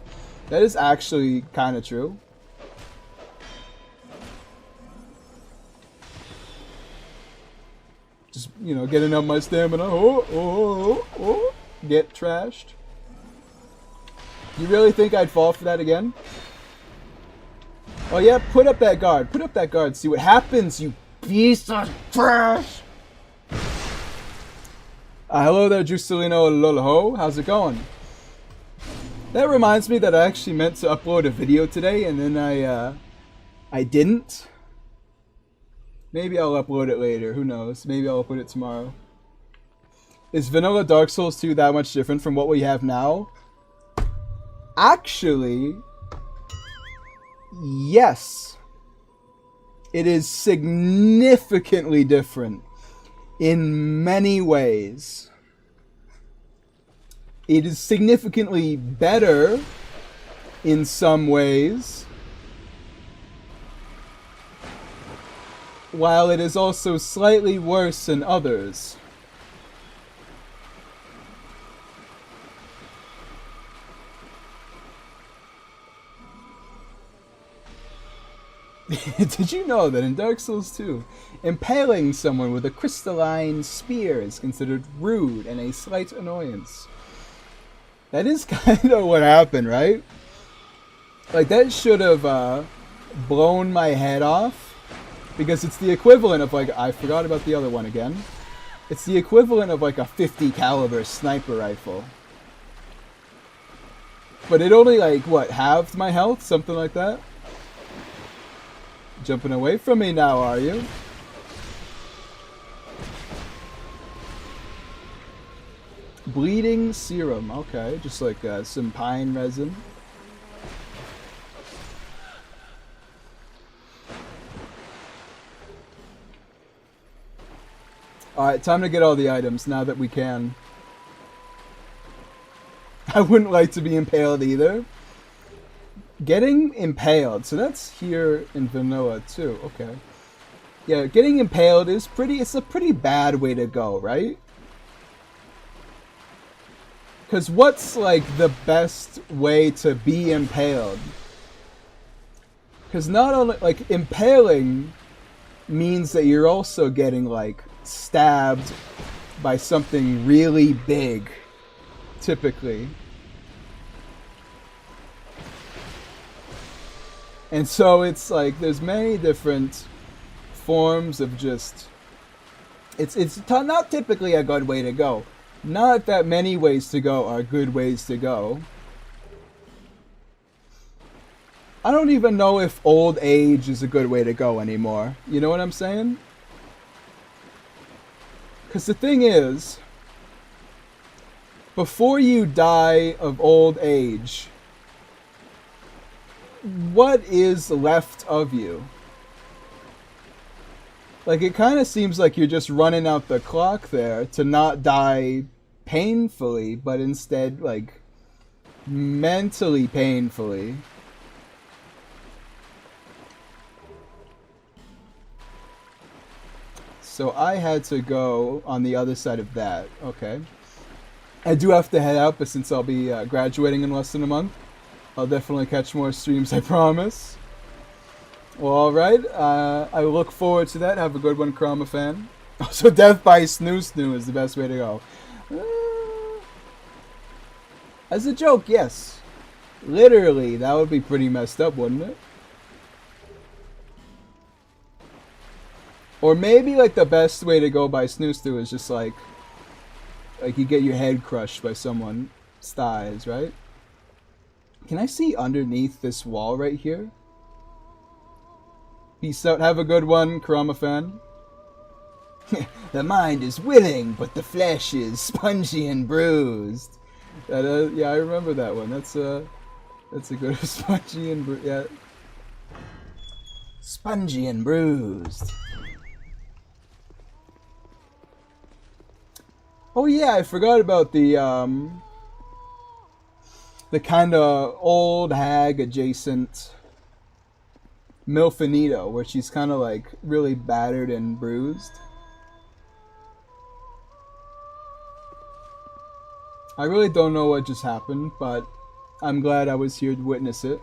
That is actually kind of true. Just, you know, getting up my stamina. Oh. Get trashed. You really think I'd fall for that again? Oh yeah, put up that guard. Put up that guard. See what happens, you piece of trash. Hello there, Juscelino Loloho. How's it going? That reminds me that I actually meant to upload a video today, and then I didn't. Maybe I'll upload it later. Who knows? Maybe I'll upload it tomorrow. Is vanilla Dark Souls 2 that much different from what we have now? Actually, yes. It is significantly different in many ways. It is significantly better in some ways, while it is also slightly worse in others. Did you know that in Dark Souls 2, impaling someone with a crystalline spear is considered rude and a slight annoyance? That is kind of what happened, right? Like, that should have blown my head off Because it's the equivalent of like, I forgot about the other one again. It's the equivalent of like a 50 caliber sniper rifle. But it only like, what, halved my health? Something like that? Jumping away from me now, are you? Bleeding serum, okay. Just like some pine resin. Alright, time to get all the items now that we can. I wouldn't like to be impaled either. Getting impaled, so that's here in vanilla too, okay. Yeah, getting impaled is it's a pretty bad way to go, right? Because what's like the best way to be impaled? Because not only, like, impaling means that you're also getting like stabbed by something really big, typically. And so it's like there's many different forms of just it's not typically a good way to go. Not that many ways to go are good ways to go. I don't even know if old age is a good way to go anymore. You know what I'm saying? Because the thing is, before you die of old age, what is left of you? Like, it kind of seems like you're just running out the clock there to not die painfully, but instead, like, mentally painfully. So I had to go on the other side of that. Okay. I do have to head out, but since I'll be graduating in less than a month, I'll definitely catch more streams, I promise. Well, alright. I look forward to that. Have a good one, Chroma fan. Also, death by snoo is the best way to go. As a joke, yes. Literally, that would be pretty messed up, wouldn't it? Or maybe, like, the best way to go by snoo is just, like you get your head crushed by someone's thighs, right? Can I see underneath this wall right here? Peace out. Have a good one, Kurama fan. The mind is willing, but the flesh is spongy and bruised. That, yeah, I remember that one. That's a good spongy and yeah. Spongy and bruised. Oh yeah, I forgot about the kind of old hag adjacent Milfinito, where she's kind of like really battered and bruised. I really don't know what just happened, but I'm glad I was here to witness it.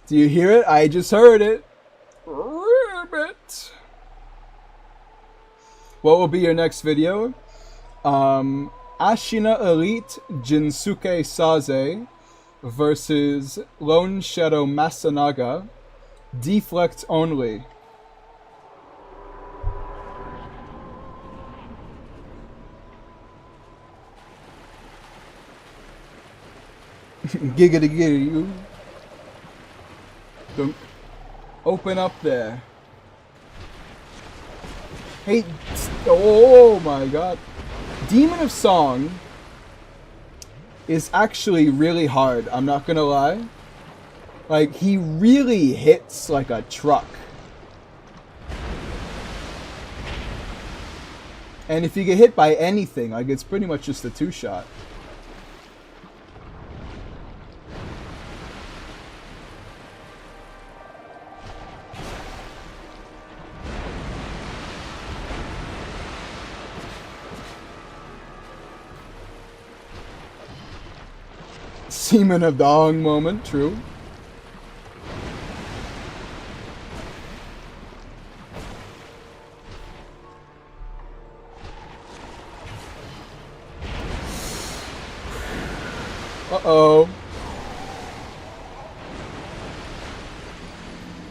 Do you hear it? I just heard it. Ribbit. What will be your next video? Ashina Elite Jinsuke Saze versus Lone Shadow Masanaga. Deflect only. Giggity giggity you. Don't open up there. Hey, oh my god. Demon of Song is actually really hard, I'm not gonna lie. Like, he really hits like a truck. And if you get hit by anything, like, it's pretty much just a two-shot. Semen of Dong moment, true. Uh-oh.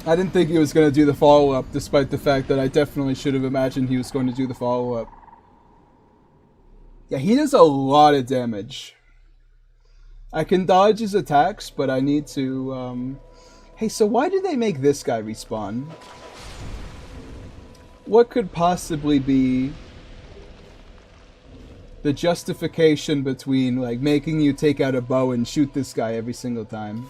I didn't think he was going to do the follow-up, despite the fact that I definitely should have imagined he was going to do the follow-up. Yeah, he does a lot of damage. I can dodge his attacks, but I need to... Hey, so why did they make this guy respawn? What could possibly be the justification between, like, making you take out a bow and shoot this guy every single time?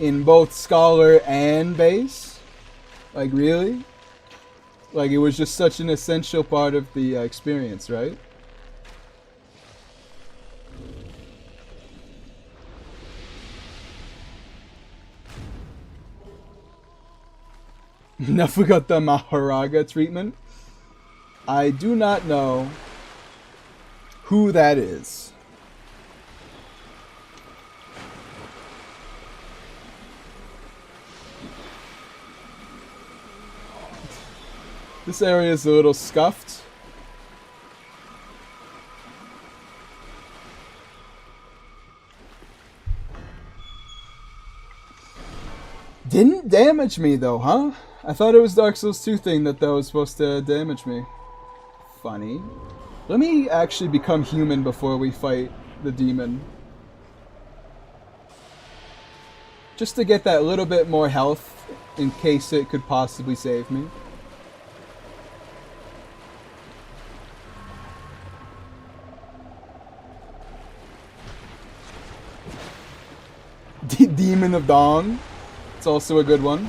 In both Scholar and Base? Like, really? Like, it was just such an essential part of the experience, right? Enough we got the Maharaga treatment. I do not know who that is. This area is a little scuffed. Didn't damage me though, huh? I thought it was Dark Souls 2 thing that was supposed to damage me. Funny. Let me actually become human before we fight the demon. Just to get that little bit more health in case it could possibly save me. Demon of Dawn. It's also a good one.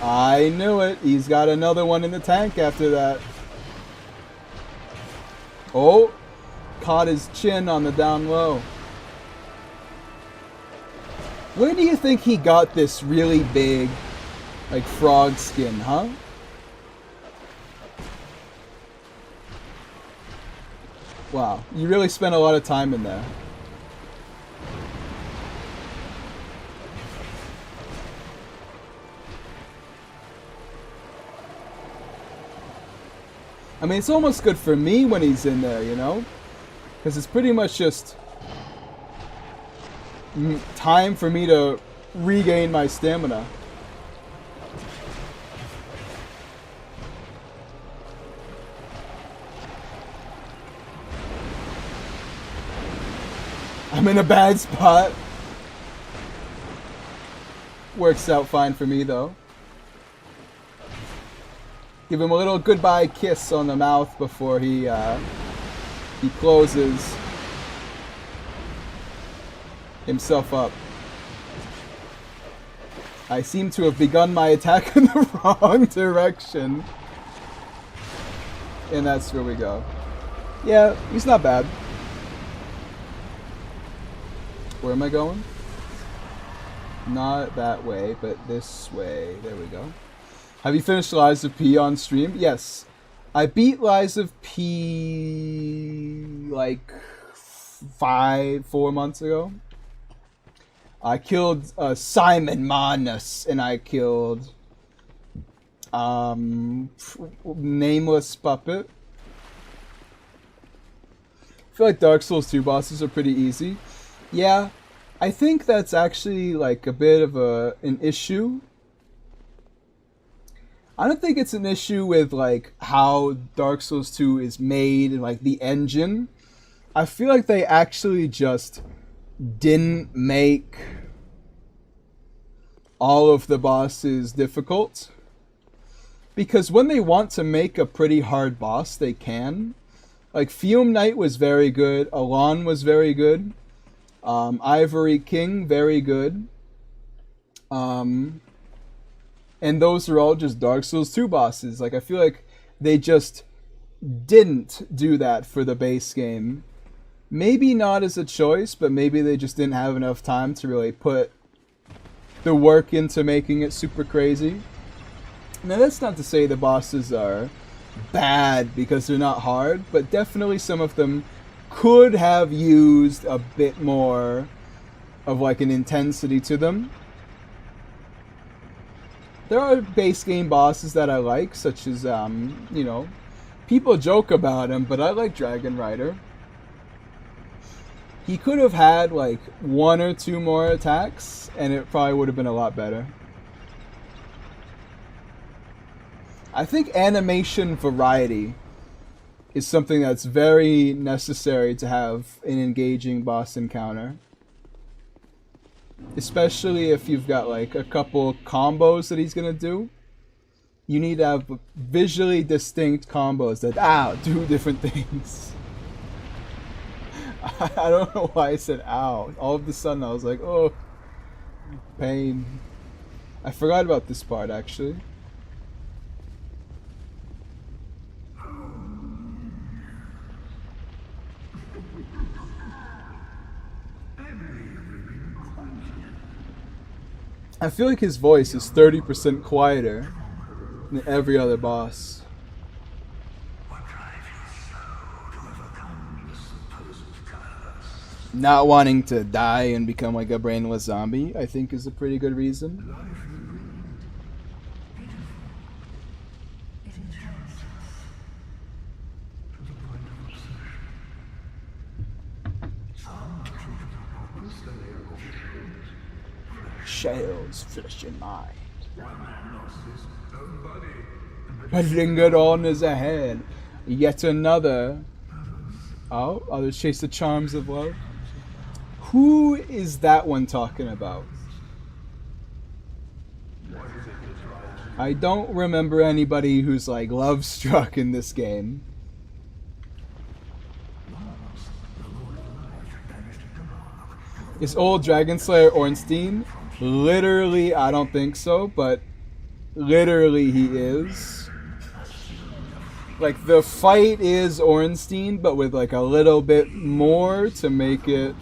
I knew it. He's got another one in the tank after that. Oh, caught his chin on the down low. Where do you think he got this really big, like, frog skin, huh? Wow, you really spent a lot of time in there. I mean, it's almost good for me when he's in there, you know? Because it's pretty much just time for me to regain my stamina. I'm in a bad spot. Works out fine for me, though. Give him a little goodbye kiss on the mouth before he closes himself up. I seem to have begun my attack in the wrong direction. And that's where we go. Yeah, he's not bad. Where am I going? Not that way, but this way. There we go. Have you finished Lies of P on stream? Yes. I beat Lies of P like 4 months ago. I killed Simon Manus, and I killed Nameless Puppet. I feel like Dark Souls 2 bosses are pretty easy. Yeah, I think that's actually like a bit of an issue. I don't think it's an issue with like how Dark Souls 2 is made and like the engine. I feel like they actually just didn't make all of the bosses difficult. Because when they want to make a pretty hard boss, they can. Like Fume Knight was very good, Alon was very good, Ivory King, very good. And those are all just Dark Souls 2 bosses. Like, I feel like they just didn't do that for the base game. Maybe not as a choice, but maybe they just didn't have enough time to really put the work into making it super crazy. Now, that's not to say the bosses are bad because they're not hard, but definitely some of them could have used a bit more of, like, an intensity to them. There are base game bosses that I like, such as, you know, people joke about him, but I like Dragon Rider. He could have had like 1 or 2 more attacks, and it probably would have been a lot better. I think animation variety is something that's very necessary to have an engaging boss encounter. Especially if you've got like a couple combos that he's gonna do. You need to have visually distinct combos that do different things. I don't know why I said ow. All of a sudden I was like, oh, pain. I forgot about this part actually. I feel like his voice is 30% quieter than every other boss. Not wanting to die and become like a brainless zombie, I think, is a pretty good reason. Shells, flesh and mind. But lingered on is ahead. Yet another. Oh, others chase the charms of love. Who is that one talking about? I don't remember anybody who's like love struck in this game. Is old Dragon Slayer Ornstein? Literally, I don't think so, but literally he is. Like, the fight is Ornstein, but with like a little bit more to make it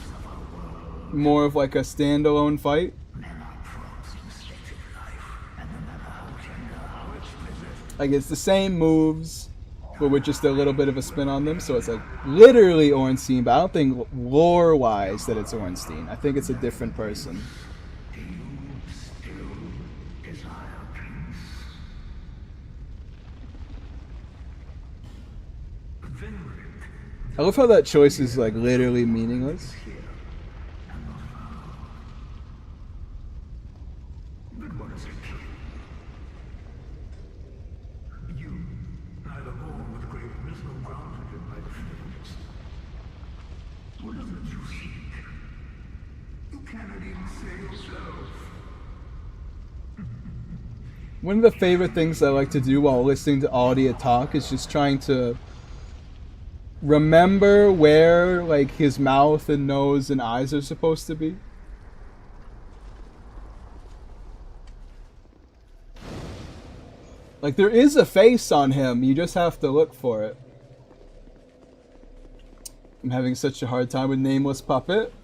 more of like a standalone fight. Like, it's the same moves, but with just a little bit of a spin on them, so it's like literally Ornstein, but I don't think lore-wise that it's Ornstein. I think it's a different person. I love how that choice is like literally meaningless. One of the favorite things I like to do while listening to Audia talk is just trying to remember where like his mouth and nose and eyes are supposed to be. Like, there is a face on him, you just have to look for it. I'm having such a hard time with Nameless Puppet.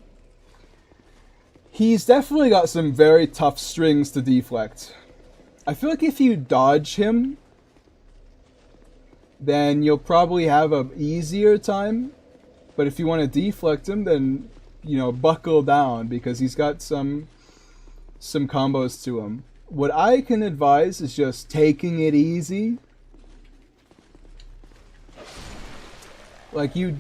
He's definitely got some very tough strings to deflect. I feel like if you dodge him, then you'll probably have an easier time. But if you want to deflect him, then, you know, buckle down, because he's got some combos to him. What I can advise is just taking it easy. Like, you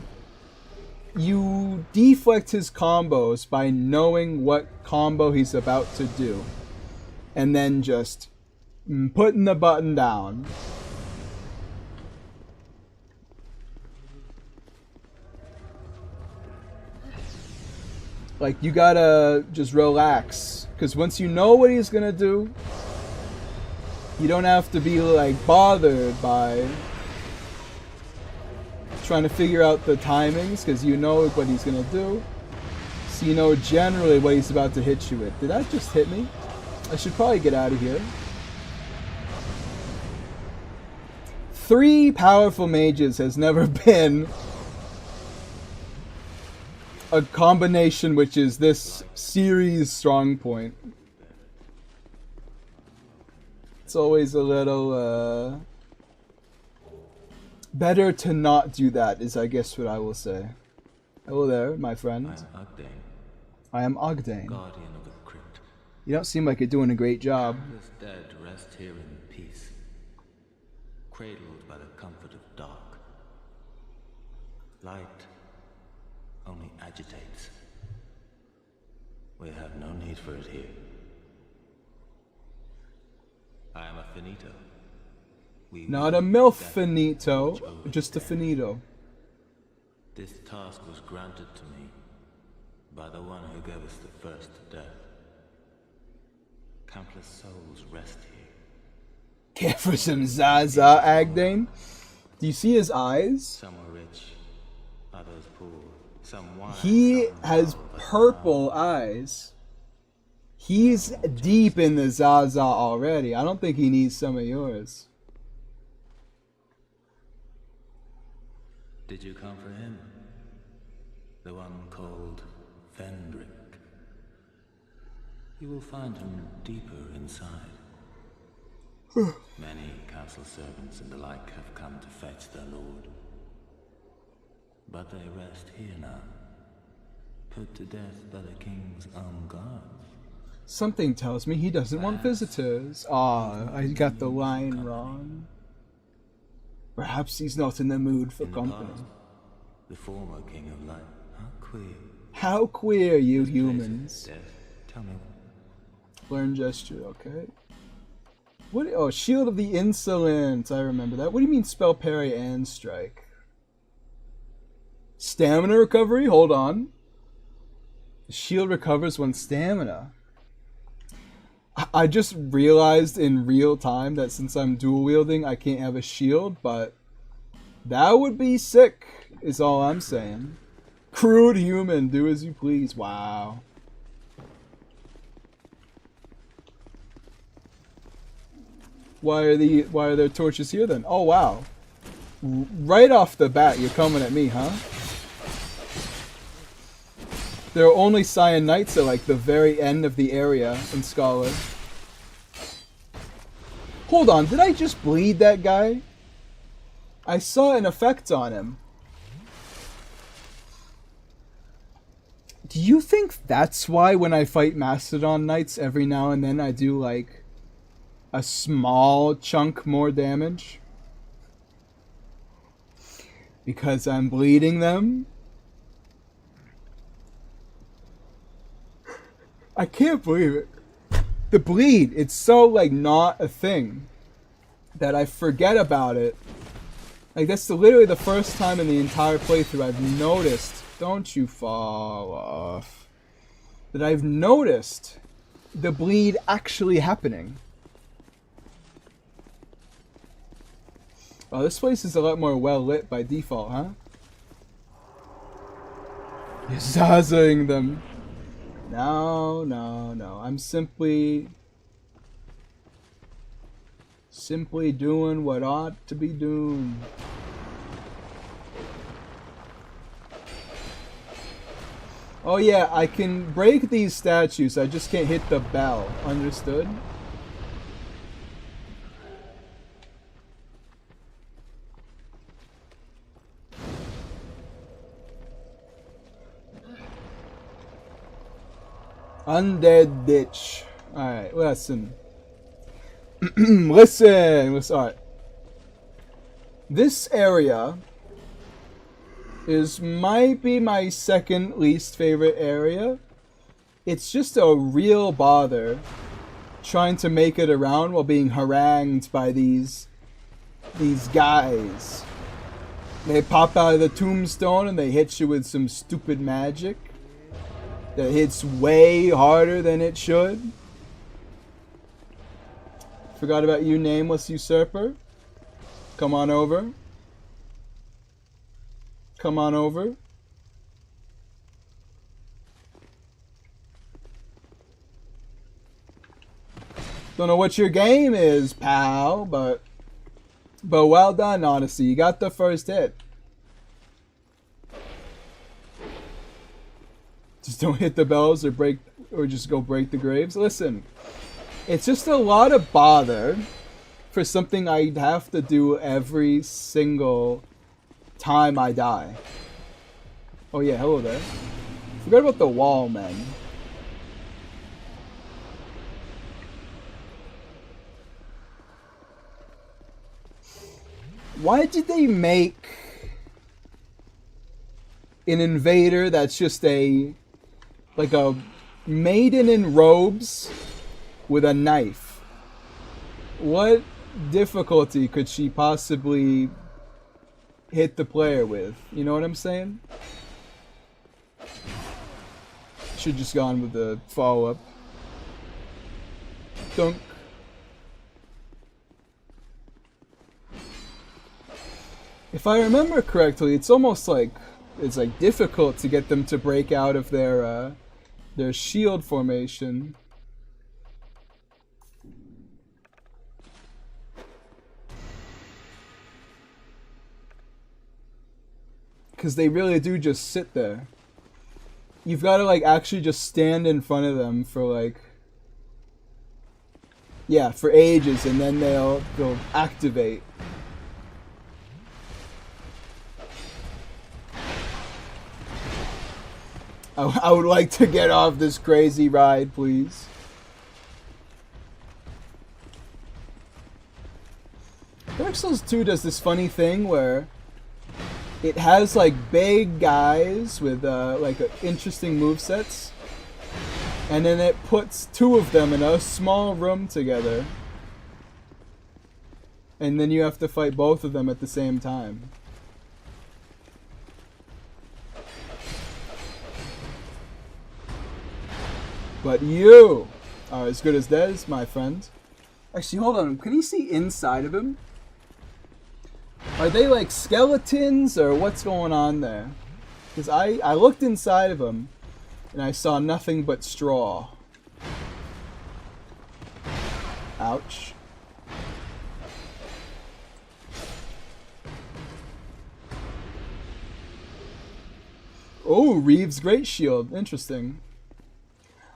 deflect his combos by knowing what combo he's about to do, and then just putting the button down. Like, you gotta just relax, because once you know what he's gonna do, you don't have to be like bothered by trying to figure out the timings, because you know what he's gonna do, so you know generally what he's about to hit you with. Did that just hit me? I should probably get out of here. 3 powerful mages has never been a combination which is this series' strong point. It's always a little better to not do that, is I guess what I will say. Hello there, my friend. I'm Ogdane, I am Ogdane. guardian of the crypt. You don't seem like you're doing a great job. Countless dead rest here in peace, cradled by the comfort of dark. Light only agitates. We have no need for it here. I am a finito. Not a MILF finito, just a finito. This task was granted to me by the one who gave us the first death. Countless souls rest here. Care for some Zaza, Agdane? Do you see his eyes? Some are rich, others poor. Some wise, He some has dull, but purple eyes. He's deep in the Zaza already. I don't think he needs some of yours. Did you come for him? The one called Vendrick. You will find him deeper inside. Many council servants and the like have come to fetch their lord. But they rest here now, put to death by the king's own guards. Something tells me he doesn't want visitors. Ah, I got the line wrong. Perhaps he's not in the mood for In the company. past, the former king of light. How queer. How queer, you This place is humans. death. Tell me. Learn gesture, okay. What? Oh, Shield of the Insolent. I remember that. What do you mean spell parry and strike? Stamina recovery? Hold on. The shield recovers when stamina. I just realized in real time that since I'm dual wielding, I can't have a shield, but that would be sick, is all I'm saying. Crude human, do as you please. Wow. Why are there torches here then? Oh wow. Right off the bat, you're coming at me, huh? There are only Cyan Knights at like the very end of the area in Scholar. Hold on, did I just bleed that guy? I saw an effect on him. Do you think that's why when I fight Mastodon Knights every now and then I do like a small chunk more damage? Because I'm bleeding them? I can't believe it. The bleed, it's so like not a thing that I forget about it. Like that's literally the first time in the entire playthrough I've noticed, don't you fall off, that I've noticed the bleed actually happening. Oh, this place is a lot more well lit by default, huh? You're zazing them. No, no, no. I'm simply doing what ought to be doing. Oh yeah, I can break these statues. I just can't hit the bell. Understood? Undead ditch. Alright, listen. Listen. Alright. This area might be my second least favorite area. It's just a real bother trying to make it around while being harangued by these guys. They pop out of the tombstone and they hit you with some stupid magic that hits way harder than it should. Forgot about you, nameless usurper. Come on over. Come on over. Don't know what your game is, pal, but well done, Odyssey. You got the first hit. Just don't hit the bells or just go break the graves. Listen, it's just a lot of bother for something I'd have to do every single time I die. Oh yeah, hello there. Forgot about the wall, man. Why did they make an invader that's just a maiden in robes with a knife? What difficulty could she possibly hit the player with? You know what I'm saying? Should just gone with the follow-up. Dunk. If I remember correctly, it's almost like it's like difficult to get them to break out of their shield formation. Because they really do just sit there. You've got to like actually just stand in front of them for like, yeah, for ages, and then they'll activate. I would like to get off this crazy ride, please. Dark Souls 2 does this funny thing where it has like big guys with like interesting movesets, and then it puts two of them in a small room together, and then you have to fight both of them at the same time. But you are as good as Dez, my friend. Actually, hold on. Can you see inside of him? Are they like skeletons or what's going on there? Because I looked inside of him and I saw nothing but straw. Ouch. Oh, Reeve's Great Shield. Interesting.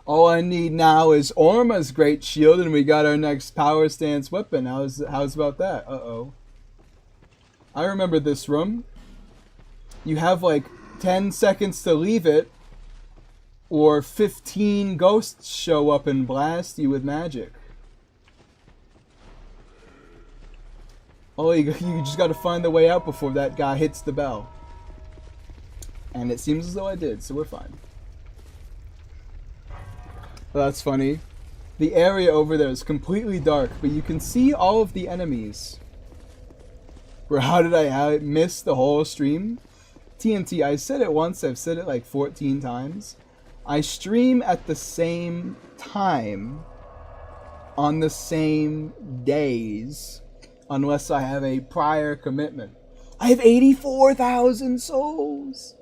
All I need now is Orma's Great Shield and we got our next power stance weapon. How's about that? Uh-oh. I remember this room. You have like 10 seconds to leave it, or 15 ghosts show up and blast you with magic. Oh, you just gotta find the way out before that guy hits the bell. And it seems as though I did, so we're fine. Well, that's funny. The area over there is completely dark, but you can see all of the enemies. Bro, how did I miss the whole stream? TNT, I said it once, I've said it like 14 times. I stream at the same time on the same days unless I have a prior commitment. I have 84,000 souls!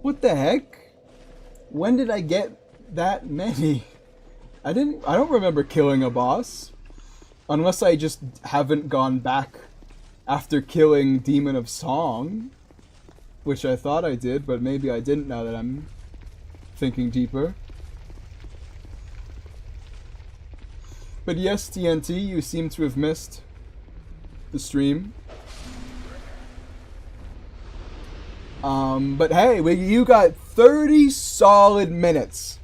What the heck? When did I get that many? I don't remember killing a boss. Unless I just haven't gone back after killing Demon of Song, which I thought I did, but maybe I didn't now that I'm thinking deeper. But yes, TNT, you seem to have missed the stream. But hey, you got 30 solid minutes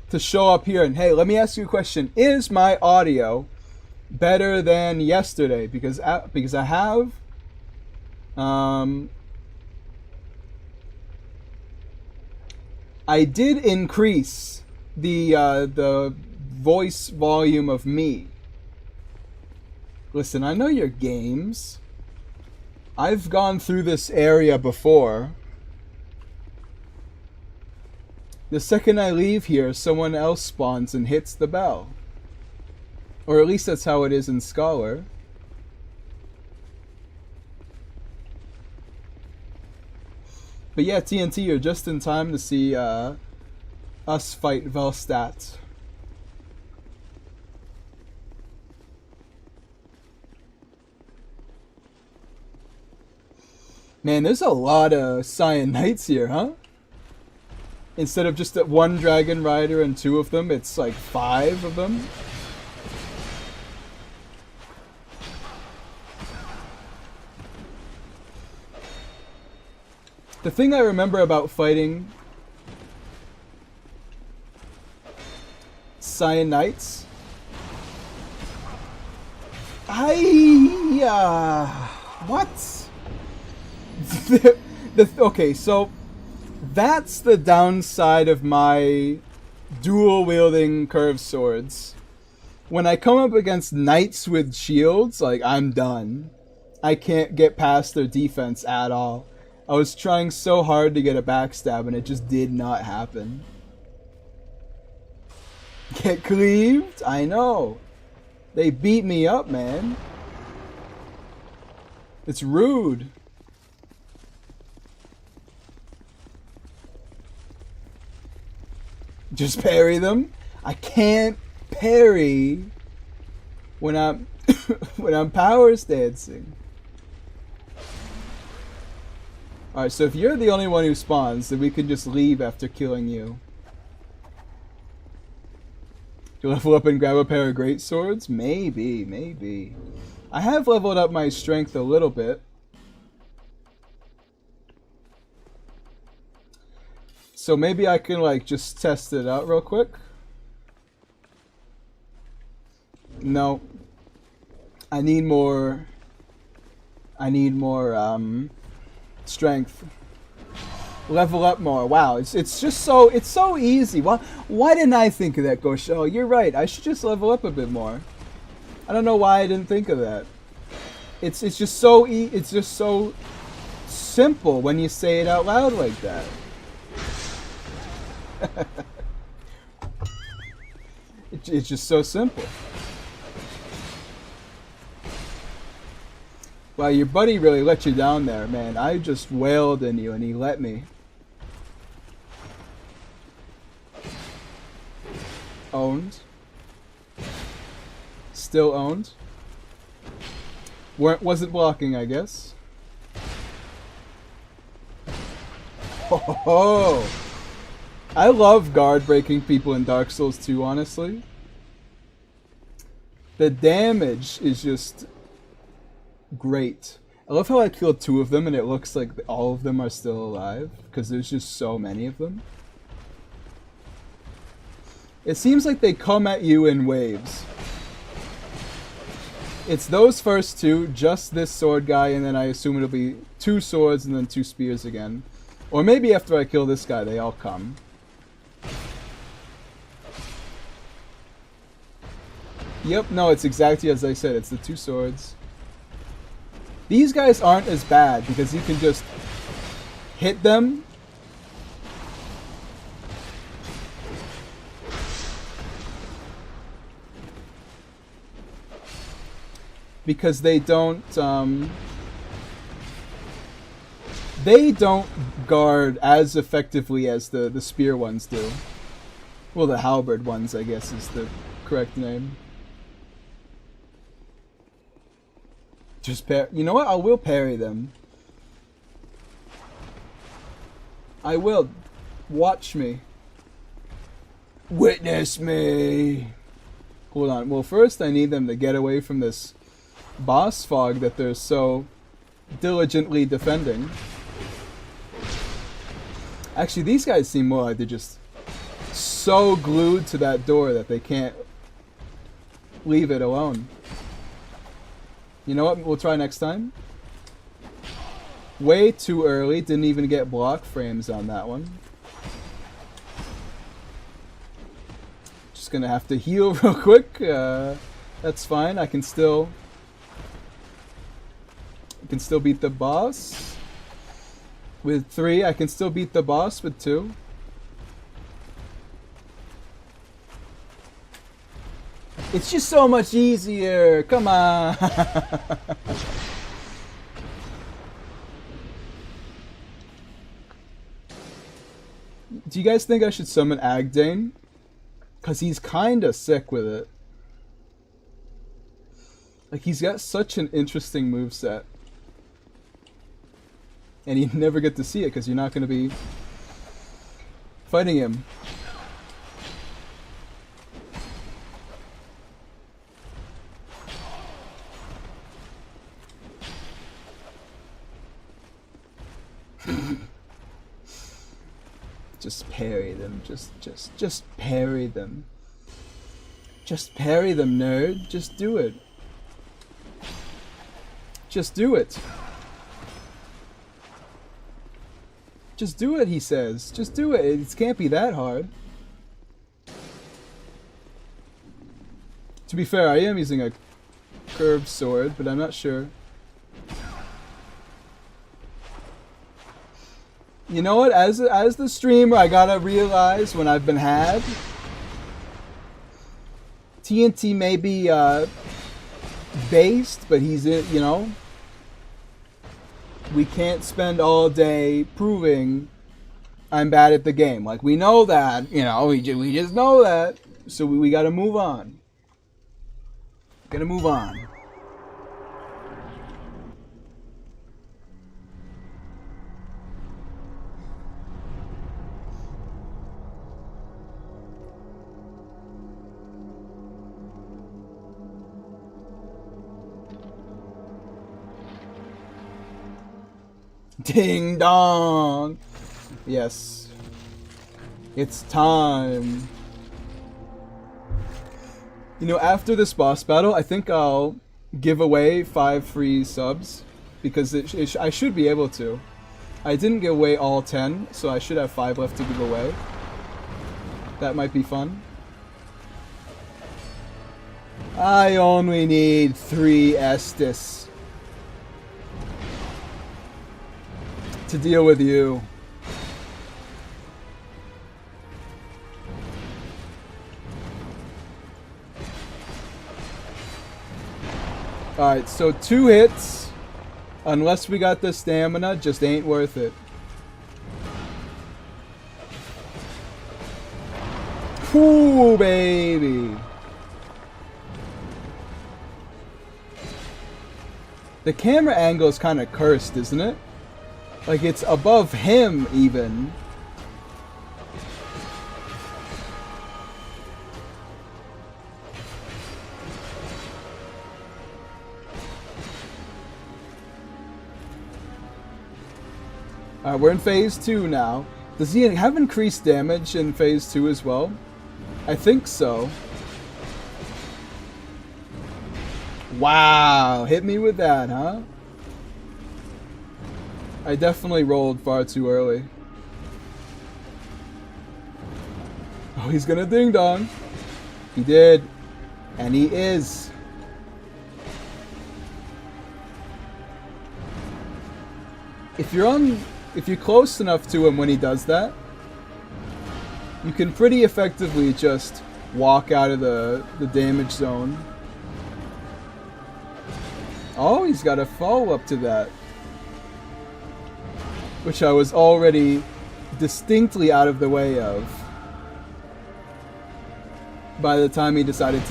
to show up here, and hey, let me ask you a question. Is my audio better than yesterday? Because I have I did increase the voice volume of me. Listen, I know your games. I've gone through this area before. The second I leave here, someone else spawns and hits the bell. Or at least that's how it is in Scholar. But yeah, TNT, you're just in time to see us fight Velstadt. Man, there's a lot of Cyan Knights here, huh? Instead of just one Dragon Rider and two of them, it's like 5 of them. The thing I remember about fighting Cyan Knights, What? Okay, so that's the downside of my dual wielding curved swords. When I come up against knights with shields, like, I'm done. I can't get past their defense at all. I was trying so hard to get a backstab and it just did not happen. Get cleaved? I know. They beat me up, man. It's rude. Just parry them? I can't parry when I'm when I'm power stancing. Alright, so if you're the only one who spawns, then we can just leave after killing you. To level up and grab a pair of great swords? Maybe, maybe. I have leveled up my strength a little bit. So maybe I can, like, just test it out real quick. No. I need more strength. Level up more. Wow, it's just so easy. Why didn't I think of that, Gosh? Oh, you're right. I should just level up a bit more. I don't know why I didn't think of that. It's just so simple when you say it out loud like that. It's just so simple. Wow, your buddy really let you down there, man. I just wailed in you and he let me. Owned. Still owned. Wasn't blocking, I guess. Oh, I love guard breaking people in Dark Souls 2, honestly. The damage is just great. I love how I killed 2 of them and it looks like all of them are still alive, because there's just so many of them. It seems like they come at you in waves. It's those first 2, just this sword guy, and then I assume it'll be 2 swords and then 2 spears again. Or maybe after I kill this guy, they all come. Yep, no, it's exactly as I said. It's the 2 swords. These guys aren't as bad because you can just hit them. Because they don't guard as effectively as the spear ones do. Well, the halberd ones, I guess, is the correct name. Just you know what? I will parry them. I will. Watch me. Witness me. Hold on. Well, first I need them to get away from this boss fog that they're so diligently defending. Actually, these guys seem more like they're just so glued to that door that they can't leave it alone. You know what? We'll try next time. Way too early. Didn't even get block frames on that one. Just gonna have to heal real quick. That's fine. I can still beat the boss with 3. I can still beat the boss with 2. It's just so much easier. Come on. Do you guys think I should summon Agdane? Because he's kind of sick with it. Like, he's got such an interesting moveset. And you never get to see it because you're not going to be fighting him. Just parry them. Just parry them. Just parry them, nerd. Just do it. Just do it. Just do it, he says. Just do it. It can't be that hard. To be fair, I am using a curved sword, but I'm not sure. You know what? As the streamer, I gotta realize when I've been had. TNT may be based, but he's in. You know, we can't spend all day proving I'm bad at the game. Like we know that. You know, we just know that. So we gotta move on. Gotta move on. Ding dong! Yes. It's time. You know, after this boss battle, I think I'll give away 5 free subs. Because I should be able to. I didn't give away all 10, so I should have 5 left to give away. That might be fun. I only need 3 Estus to deal with you. Alright, so 2 hits, unless we got the stamina, just ain't worth it. Ooh, baby. The camera angle is kind of cursed, isn't it? Like it's above him even. Alright, we're in phase 2 now. Does he have increased damage in phase 2 as well? I think so. Wow, hit me with that, huh? I definitely rolled far too early. Oh, he's gonna ding dong. He did. And he is. If you're close enough to him when he does that, you can pretty effectively just walk out of the damage zone. Oh, he's got a follow-up to that. Which I was already distinctly out of the way of by the time he decided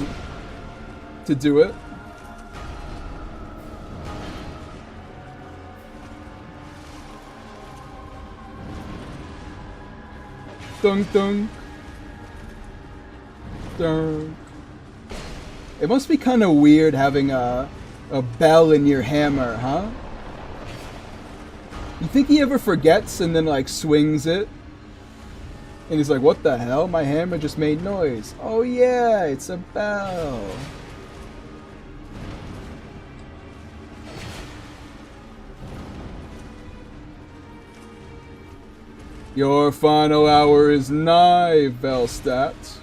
to do it. Dunk dunk. Dunk. It must be kind of weird having a bell in your hammer, huh? You think he ever forgets and then like swings it? And he's like, what the hell? My hammer just made noise. Oh yeah, it's a bell. Your final hour is nigh, Velstadt.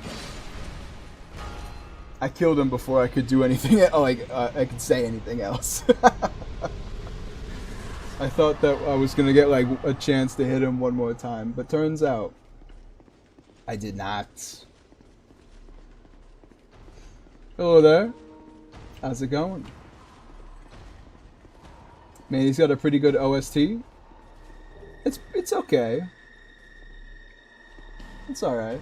I killed him before I could do anything. I could say anything else. I thought that I was gonna get like a chance to hit him one more time, but turns out I did not. Hello there. How's it going? Man, he's got a pretty good OST. It's okay. It's alright.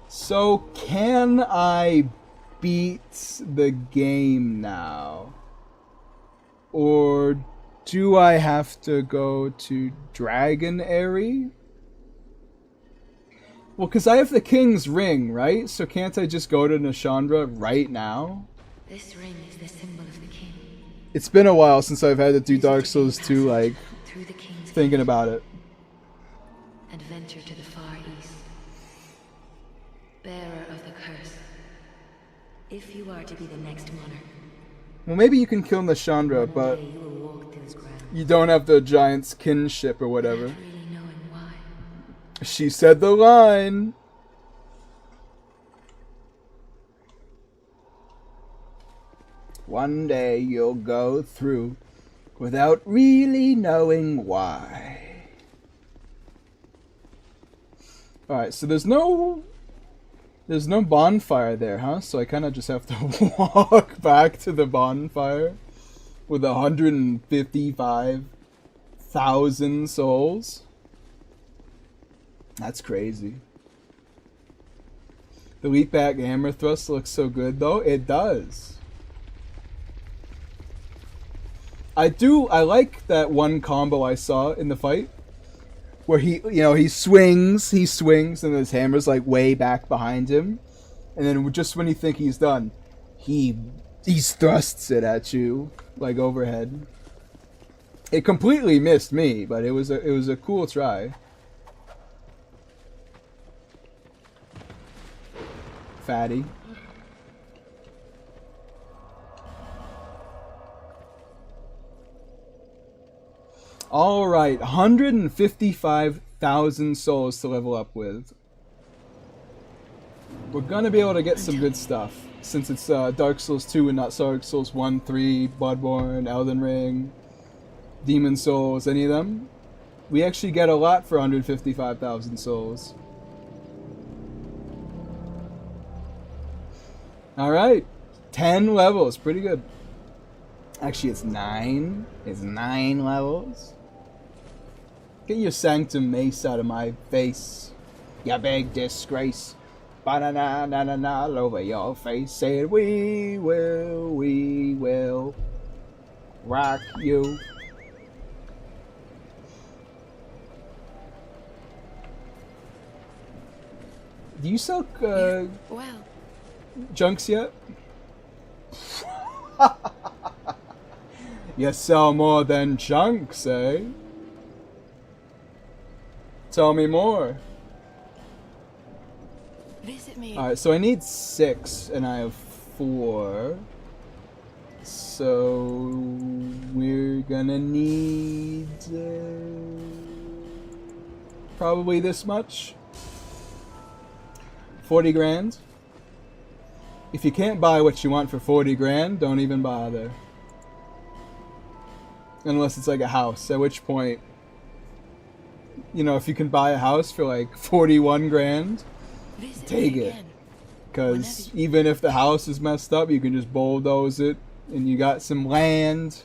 So, can I beat the game now? Or do I have to go to Dragon Airy? Well, because I have the King's Ring, right? So can't I just go to Nashandra right now? This ring is the symbol of the king. It's been a while since I've had to do Dark Souls 2, like, Through the king's thinking about it. adventure to the far east. Bearer of the curse. If you are to be the next monarch, Well, maybe you can kill Nashandra, but You will walk those grounds you don't have the giant's kinship or whatever. without really knowing why. She said the line. One day you'll go through without really knowing why. Alright, so there's no bonfire there, huh? So I kind of just have to walk back to the bonfire with 155,000 souls. That's crazy. The leap back hammer thrust looks so good though. It does. I like that one combo I saw in the fight where he swings, and his hammer's like way back behind him, and then just when you think he's done, he thrusts it at you like overhead. It completely missed me, but it was a cool try. Fatty. Alright, 155,000 souls to level up with. We're gonna be able to get some good stuff, since it's Dark Souls 2 and not Dark Souls 1, 3, Bloodborne, Elden Ring, Demon Souls, any of them. We actually get a lot for 155,000 souls. Alright, 10 levels, pretty good. Actually, it's 9. It's 9 levels. Get your Sanctum Mace out of my face. You big disgrace. Ba-na-na-na-na-na all over your face. Saying we will rock you. Do you sell Well, junks yet? You sell more than chunks, eh? Tell me more. visit me. Alright, so I need 6 and I have 4. So we're gonna need probably this much. 40 grand. If you can't buy what you want for 40 grand, don't even bother. Unless it's like a house, at which point, you know, if you can buy a house for like 41 grand, Visit take me it. again. Because even if the house is messed up, you can just bulldoze it, and you got some land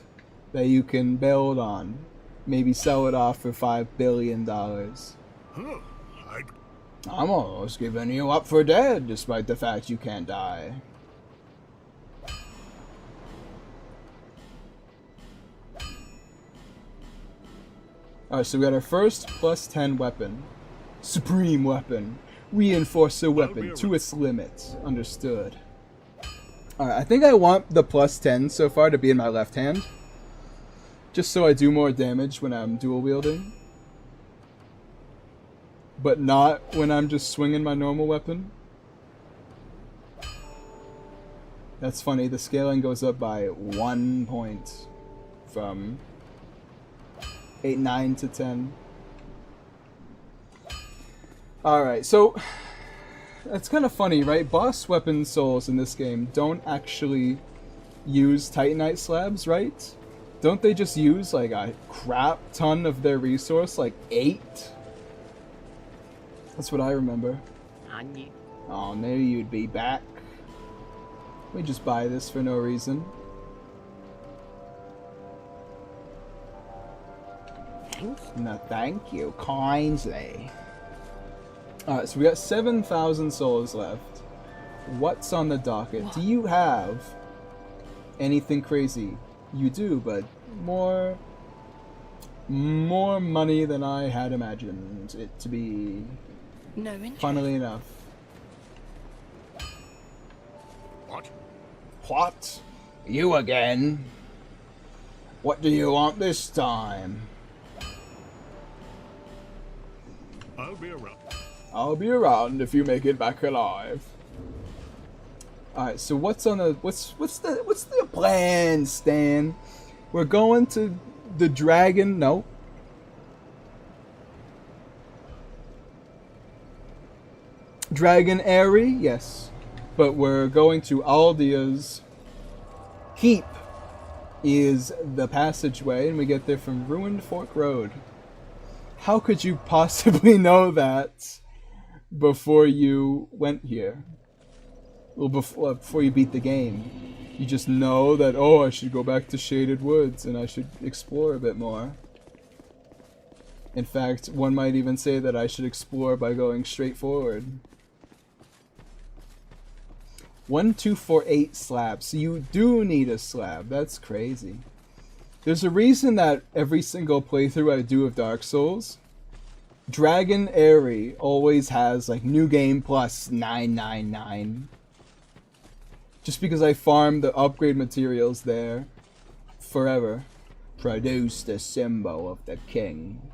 that you can build on. Maybe sell it off for $5 billion. Huh. I'm almost giving you up for dead, despite the fact you can't die. Alright, so we got our first plus 10 weapon. Supreme weapon. Reinforcer weapon to its limit. Understood. Alright, I think I want the plus 10 so far to be in my left hand. Just so I do more damage when I'm dual wielding. But not when I'm just swinging my normal weapon. That's funny, the scaling goes up by 1 point. From 8, 9 to 10. Alright, so that's kind of funny, right? Boss weapon souls in this game don't actually use Titanite slabs, right? Don't they just use like a crap ton of their resource, like 8? That's what I remember. Oh, knew you'd be back. Let me just buy this for no reason. No, thank you. Kindly. Alright, so we got 7,000 souls left. What's on the docket? Do you have anything crazy? You do, but more money than I had imagined it to be. No interest. Funnily enough. What? What? You again? What do you want this time? I'll be around. I'll be around if you make it back alive. Alright, so what's the plan, Stan? We're going to the dragon. No. Dragon Airy, yes. But we're going to Aldia's Keep is the passageway, and we get there from Ruined Fork Road. How could you possibly know that before you went here? Well, before you beat the game. You just know that, oh, I should go back to Shaded Woods and I should explore a bit more. In fact, one might even say that I should explore by going straight forward. 1248 slabs. So you do need a slab. That's crazy. There's a reason that every single playthrough I do of Dark Souls, Dragon Airy always has like new game plus 999. Just because I farm the upgrade materials there forever. Produce the symbol of the king.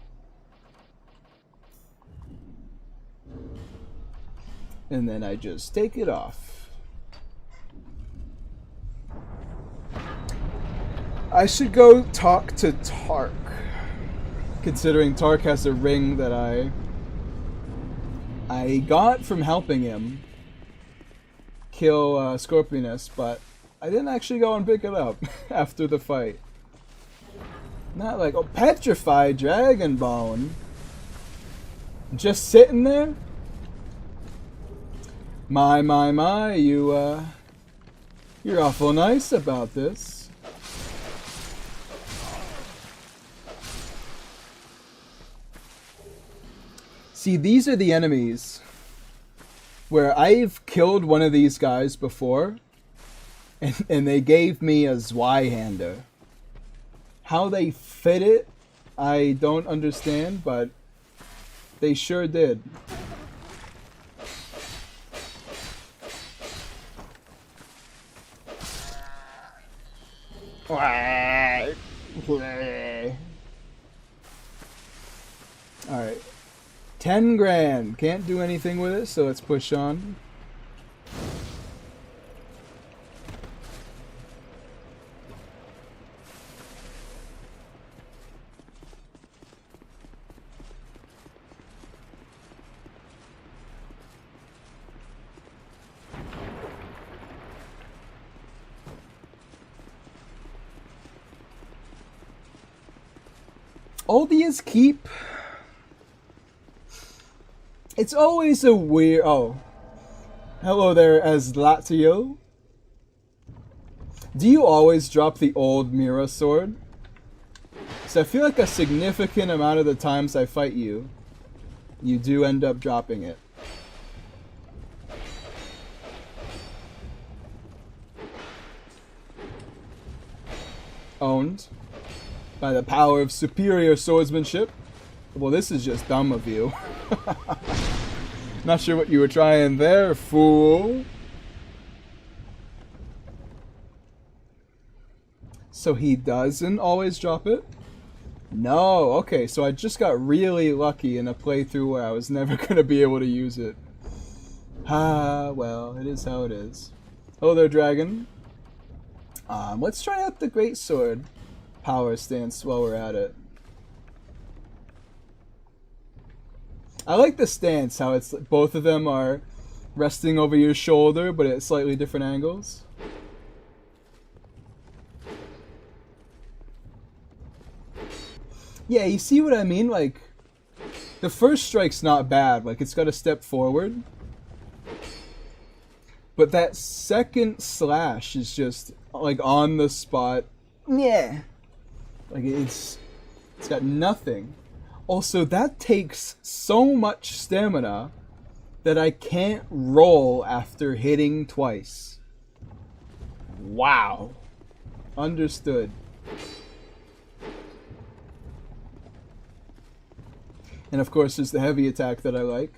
And then I just take it off. I should go talk to Tark. Considering Tark has a ring that I got from helping him kill Scorpionus, but I didn't actually go and pick it up after the fight. Not like, oh, petrified dragon bone. Just sitting there? My, you're awful nice about this. See, these are the enemies where I've killed one of these guys before, and they gave me a Zweihander. How they fit it, I don't understand, but they sure did. Alright. 10 grand. Can't do anything with it, so let's push on. Aldia's Keep. It's always a weird... Oh. Hello there, Aslatio. Do you always drop the old Mira sword? So I feel like a significant amount of the times I fight you, you do end up dropping it. Owned. By the power of superior swordsmanship. Well, this is just dumb of you. Not sure what you were trying there, fool. So he doesn't always drop it? No, okay, so I just got really lucky in a playthrough where I was never going to be able to use it. Ah, well, it is how it is. Hello there, dragon. Let's try out the greatsword power stance while we're at it. I like the stance, how it's both of them are resting over your shoulder, but at slightly different angles. Yeah, you see what I mean? Like, the first strike's not bad. Like, it's got a step forward. But that second slash is just, like, on the spot. Yeah. Like, it's got nothing. Also, that takes so much stamina that I can't roll after hitting twice. Wow. Understood. And of course, there's the heavy attack that I like.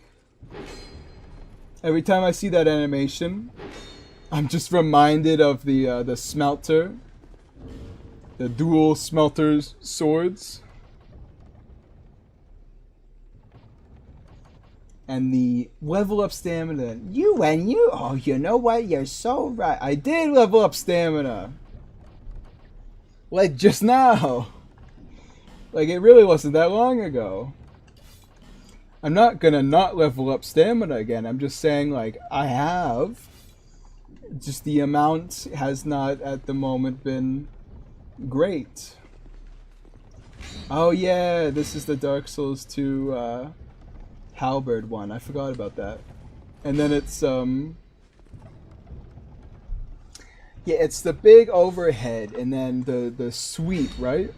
Every time I see that animation, I'm just reminded of the smelter. The dual smelter's swords. And the level up stamina. Oh, you know what? You're so right. I did level up stamina. Like just now. Like it really wasn't that long ago. I'm not gonna not level up stamina again. I'm just saying like I have. Just the amount has not at the moment been great. Oh yeah, this is the Dark Souls 2 halberd one. I forgot about that. And then it's yeah, it's the big overhead and then the sweep, right?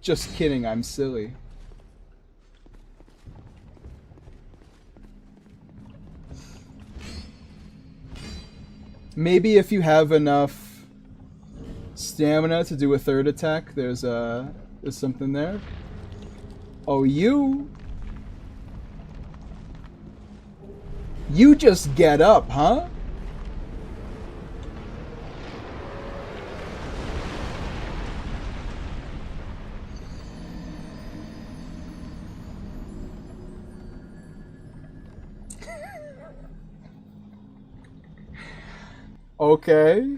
Just kidding, I'm silly. Maybe if you have enough stamina to do a third attack, there's something there. Oh, you just get up, huh? Okay.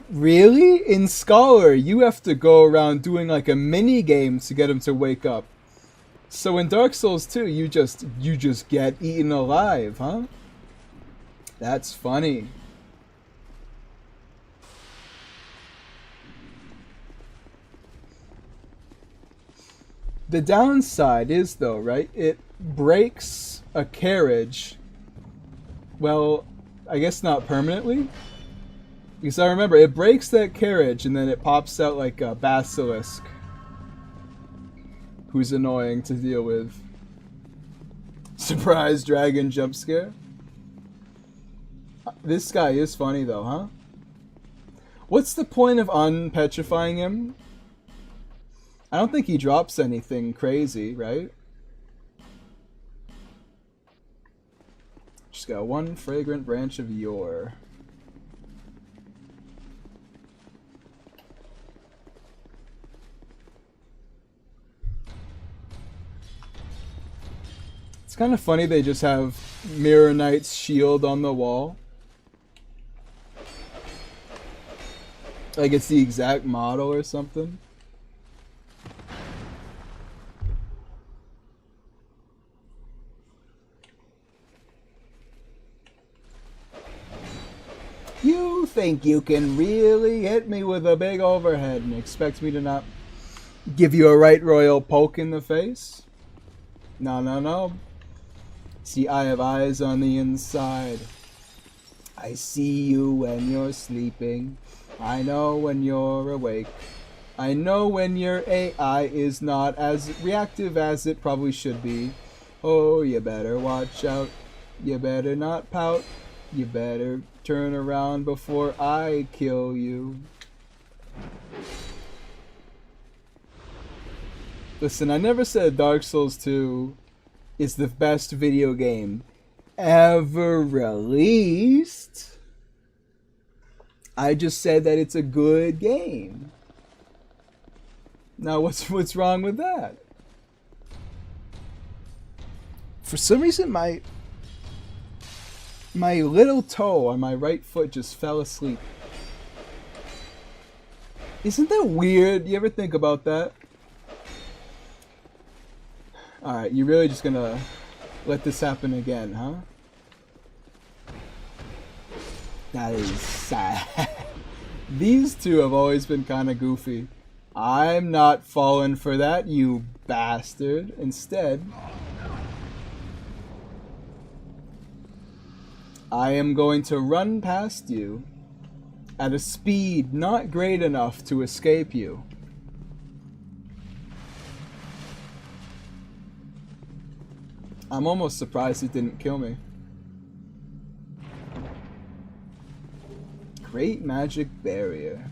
Really? In Scholar, you have to go around doing like a mini game to get him to wake up. So in Dark Souls 2, you just get eaten alive, huh? That's funny. The downside is though, right? It breaks a carriage. Well, I guess not permanently. Because I remember, it breaks that carriage and then it pops out like a basilisk. Who's annoying to deal with. Surprise dragon jump scare. This guy is funny though, huh? What's the point of unpetrifying him? I don't think he drops anything crazy, right? Just got one fragrant branch of yore. It's kind of funny they just have Mirror Knight's shield on the wall. Like it's the exact model or something. You think you can really hit me with a big overhead and expect me to not give you a right royal poke in the face? No, no, no. See, I have eyes on the inside. I see you when you're sleeping. I know when you're awake. I know when your AI is not as reactive as it probably should be. Oh, you better watch out. You better not pout. You better turn around before I kill you. Listen, I never said Dark Souls 2 is the best video game ever released. I just said that it's a good game. Now what's wrong with that? For some reason my little toe on my right foot just fell asleep. Isn't that weird? You ever think about that? Alright, you're really just gonna let this happen again, huh? That is sad. These two have always been kind of goofy. I'm not falling for that, you bastard. Instead, I am going to run past you at a speed not great enough to escape you. I'm almost surprised it didn't kill me. Great magic barrier.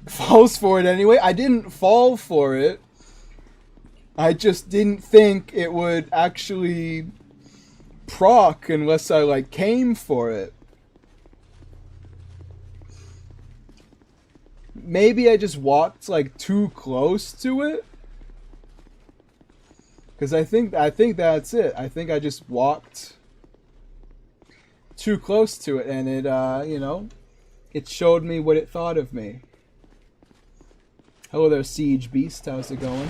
Falls for it anyway. I didn't fall for it. I just didn't think it would actually proc unless I like came for it. maybe I just walked like too close to it. Because I think that's it. I think I just walked too close to it, and it it showed me what it thought of me. Hello there, Siege Beast. How's it going?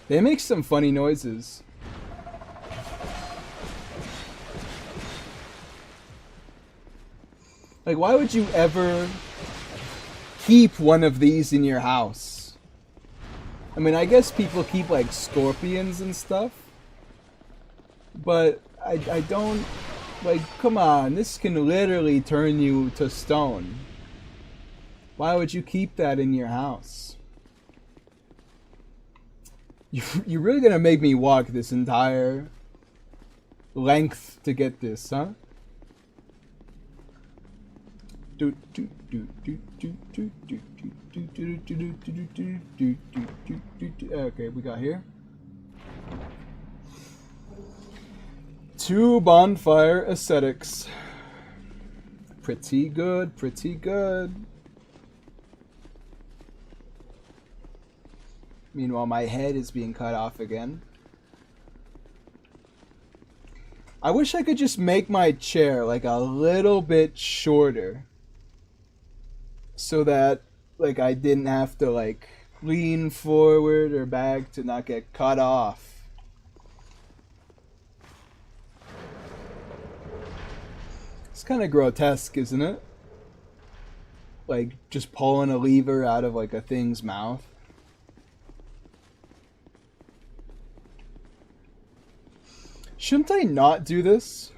They make some funny noises. Like, why would you ever keep one of these in your house? I mean, I guess people keep, like, scorpions and stuff. But I don't... Like, come on. This can literally turn you to stone. Why would you keep that in your house? You're really gonna make me walk this entire length to get this, huh? Okay, we got here. 2 bonfire ascetics. Pretty good, pretty good. Meanwhile, my head is being cut off again. I wish I could just make my chair like a little bit shorter. So that like I didn't have to like lean forward or back to not get cut off. It's kind of grotesque, isn't it? Like just pulling a lever out of like a thing's mouth. Shouldn't I not do this?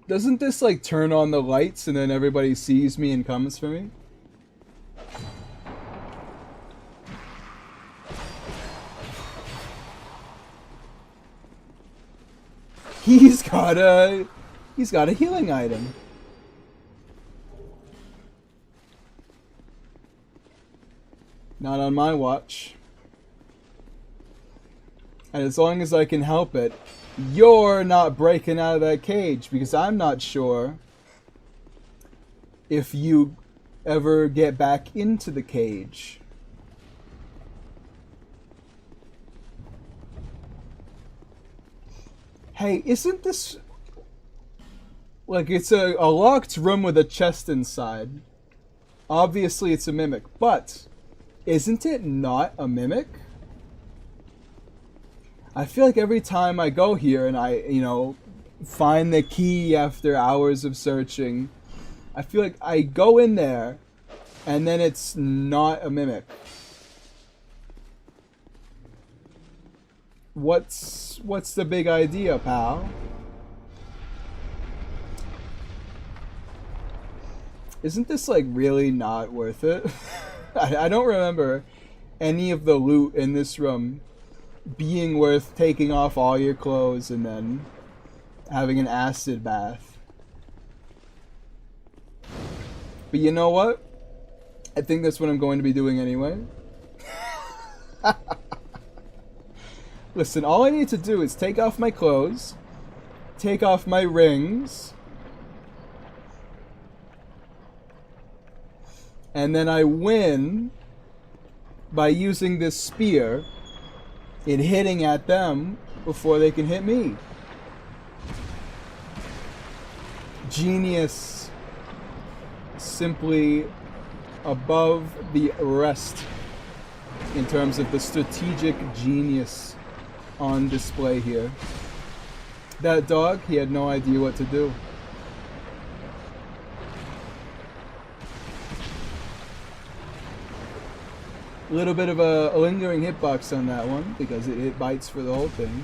Doesn't this like turn on the lights and then everybody sees me and comes for me? He's got a healing item. Not on my watch. And as long as I can help it, you're not breaking out of that cage, because I'm not sure if you ever get back into the cage. Hey, isn't this like it's a locked room with a chest inside? Obviously it's a mimic, but isn't it not a mimic? I feel like every time I go here and I, find the key after hours of searching, I feel like I go in there and then it's not a mimic. What's the big idea, pal? Isn't this like really not worth it? I don't remember any of the loot in this room being worth taking off all your clothes and then having an acid bath. But you know what? I think that's what I'm going to be doing anyway. Listen, all I need to do is take off my clothes, take off my rings, and then I win by using this spear and hitting at them before they can hit me. Genius. Simply above the rest in terms of the strategic genius on display here. That dog, he had no idea what to do. A little bit of a lingering hitbox on that one because it bites for the whole thing.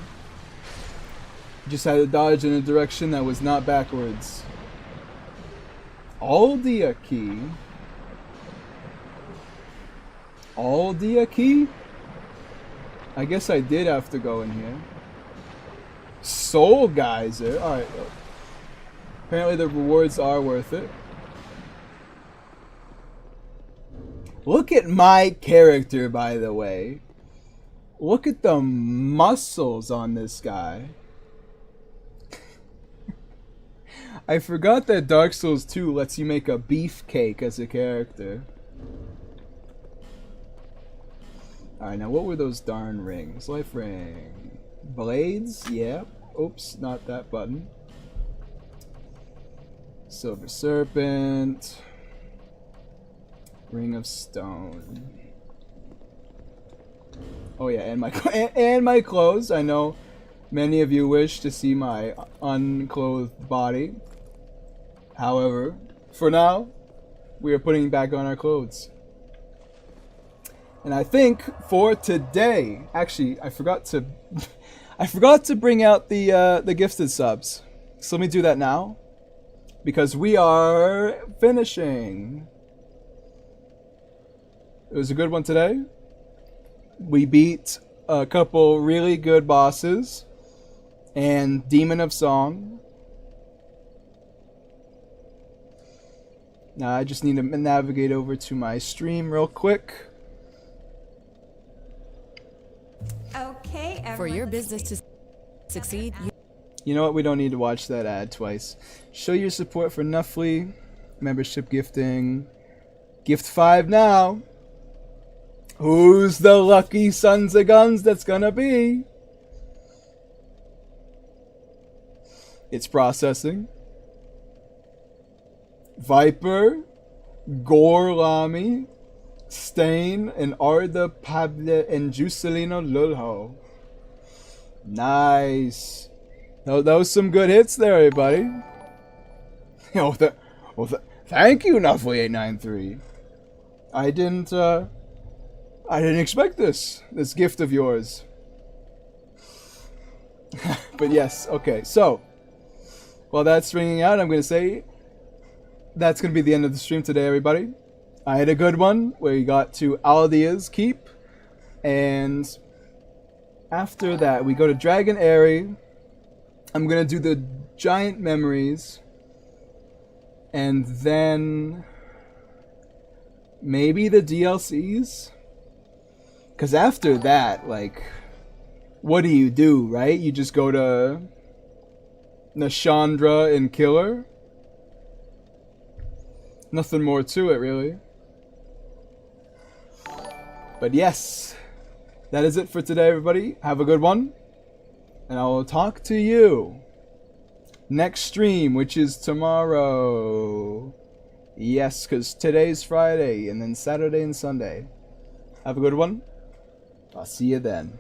Just had to dodge in a direction that was not backwards. Aldia key. Aldia key? I guess I did have to go in here. Soul Geyser. Alright. Apparently the rewards are worth it. Look at my character, by the way. Look at the muscles on this guy. I forgot that Dark Souls 2 lets you make a beefcake as a character. Alright, now what were those darn rings? Life ring. Blades? Yeah. Oops, not that button. Silver Serpent. Ring of Stone. Oh yeah, and my and my clothes. I know many of you wish to see my unclothed body. However, for now, we are putting back on our clothes. And I think for today, actually, I forgot to bring out the gifted subs. So let me do that now, because we are finishing. It was a good one today. We beat a couple really good bosses and Demon of Song. Now I just need to navigate over to my stream real quick. Okay, for your business to succeed, you know what? We don't need to watch that ad twice. Show your support for Nuffly. Membership gifting. Gift 5 now. Who's the lucky sons of guns that's gonna be? It's processing. Viper, Gorlami, Stain, and Arda Pable and Juselino Lulho. Nice. That was some good hits there, everybody. Thank you, Nuffly893. I didn't expect this gift of yours. But yes, okay. So, while that's ringing out, I'm going to say that's going to be the end of the stream today, everybody. I had a good one where we got to Aldea's Keep, and after that we go to Dragon Airy. I'm going to do the giant memories, and then maybe the DLCs. Because after that, like, what do you do, right? You just go to Nashandra and kill her? Nothing more to it, really. But yes, that is it for today, everybody. Have a good one. And I will talk to you next stream, which is tomorrow. Yes, because today's Friday, and then Saturday and Sunday. Have a good one. I'll see you then.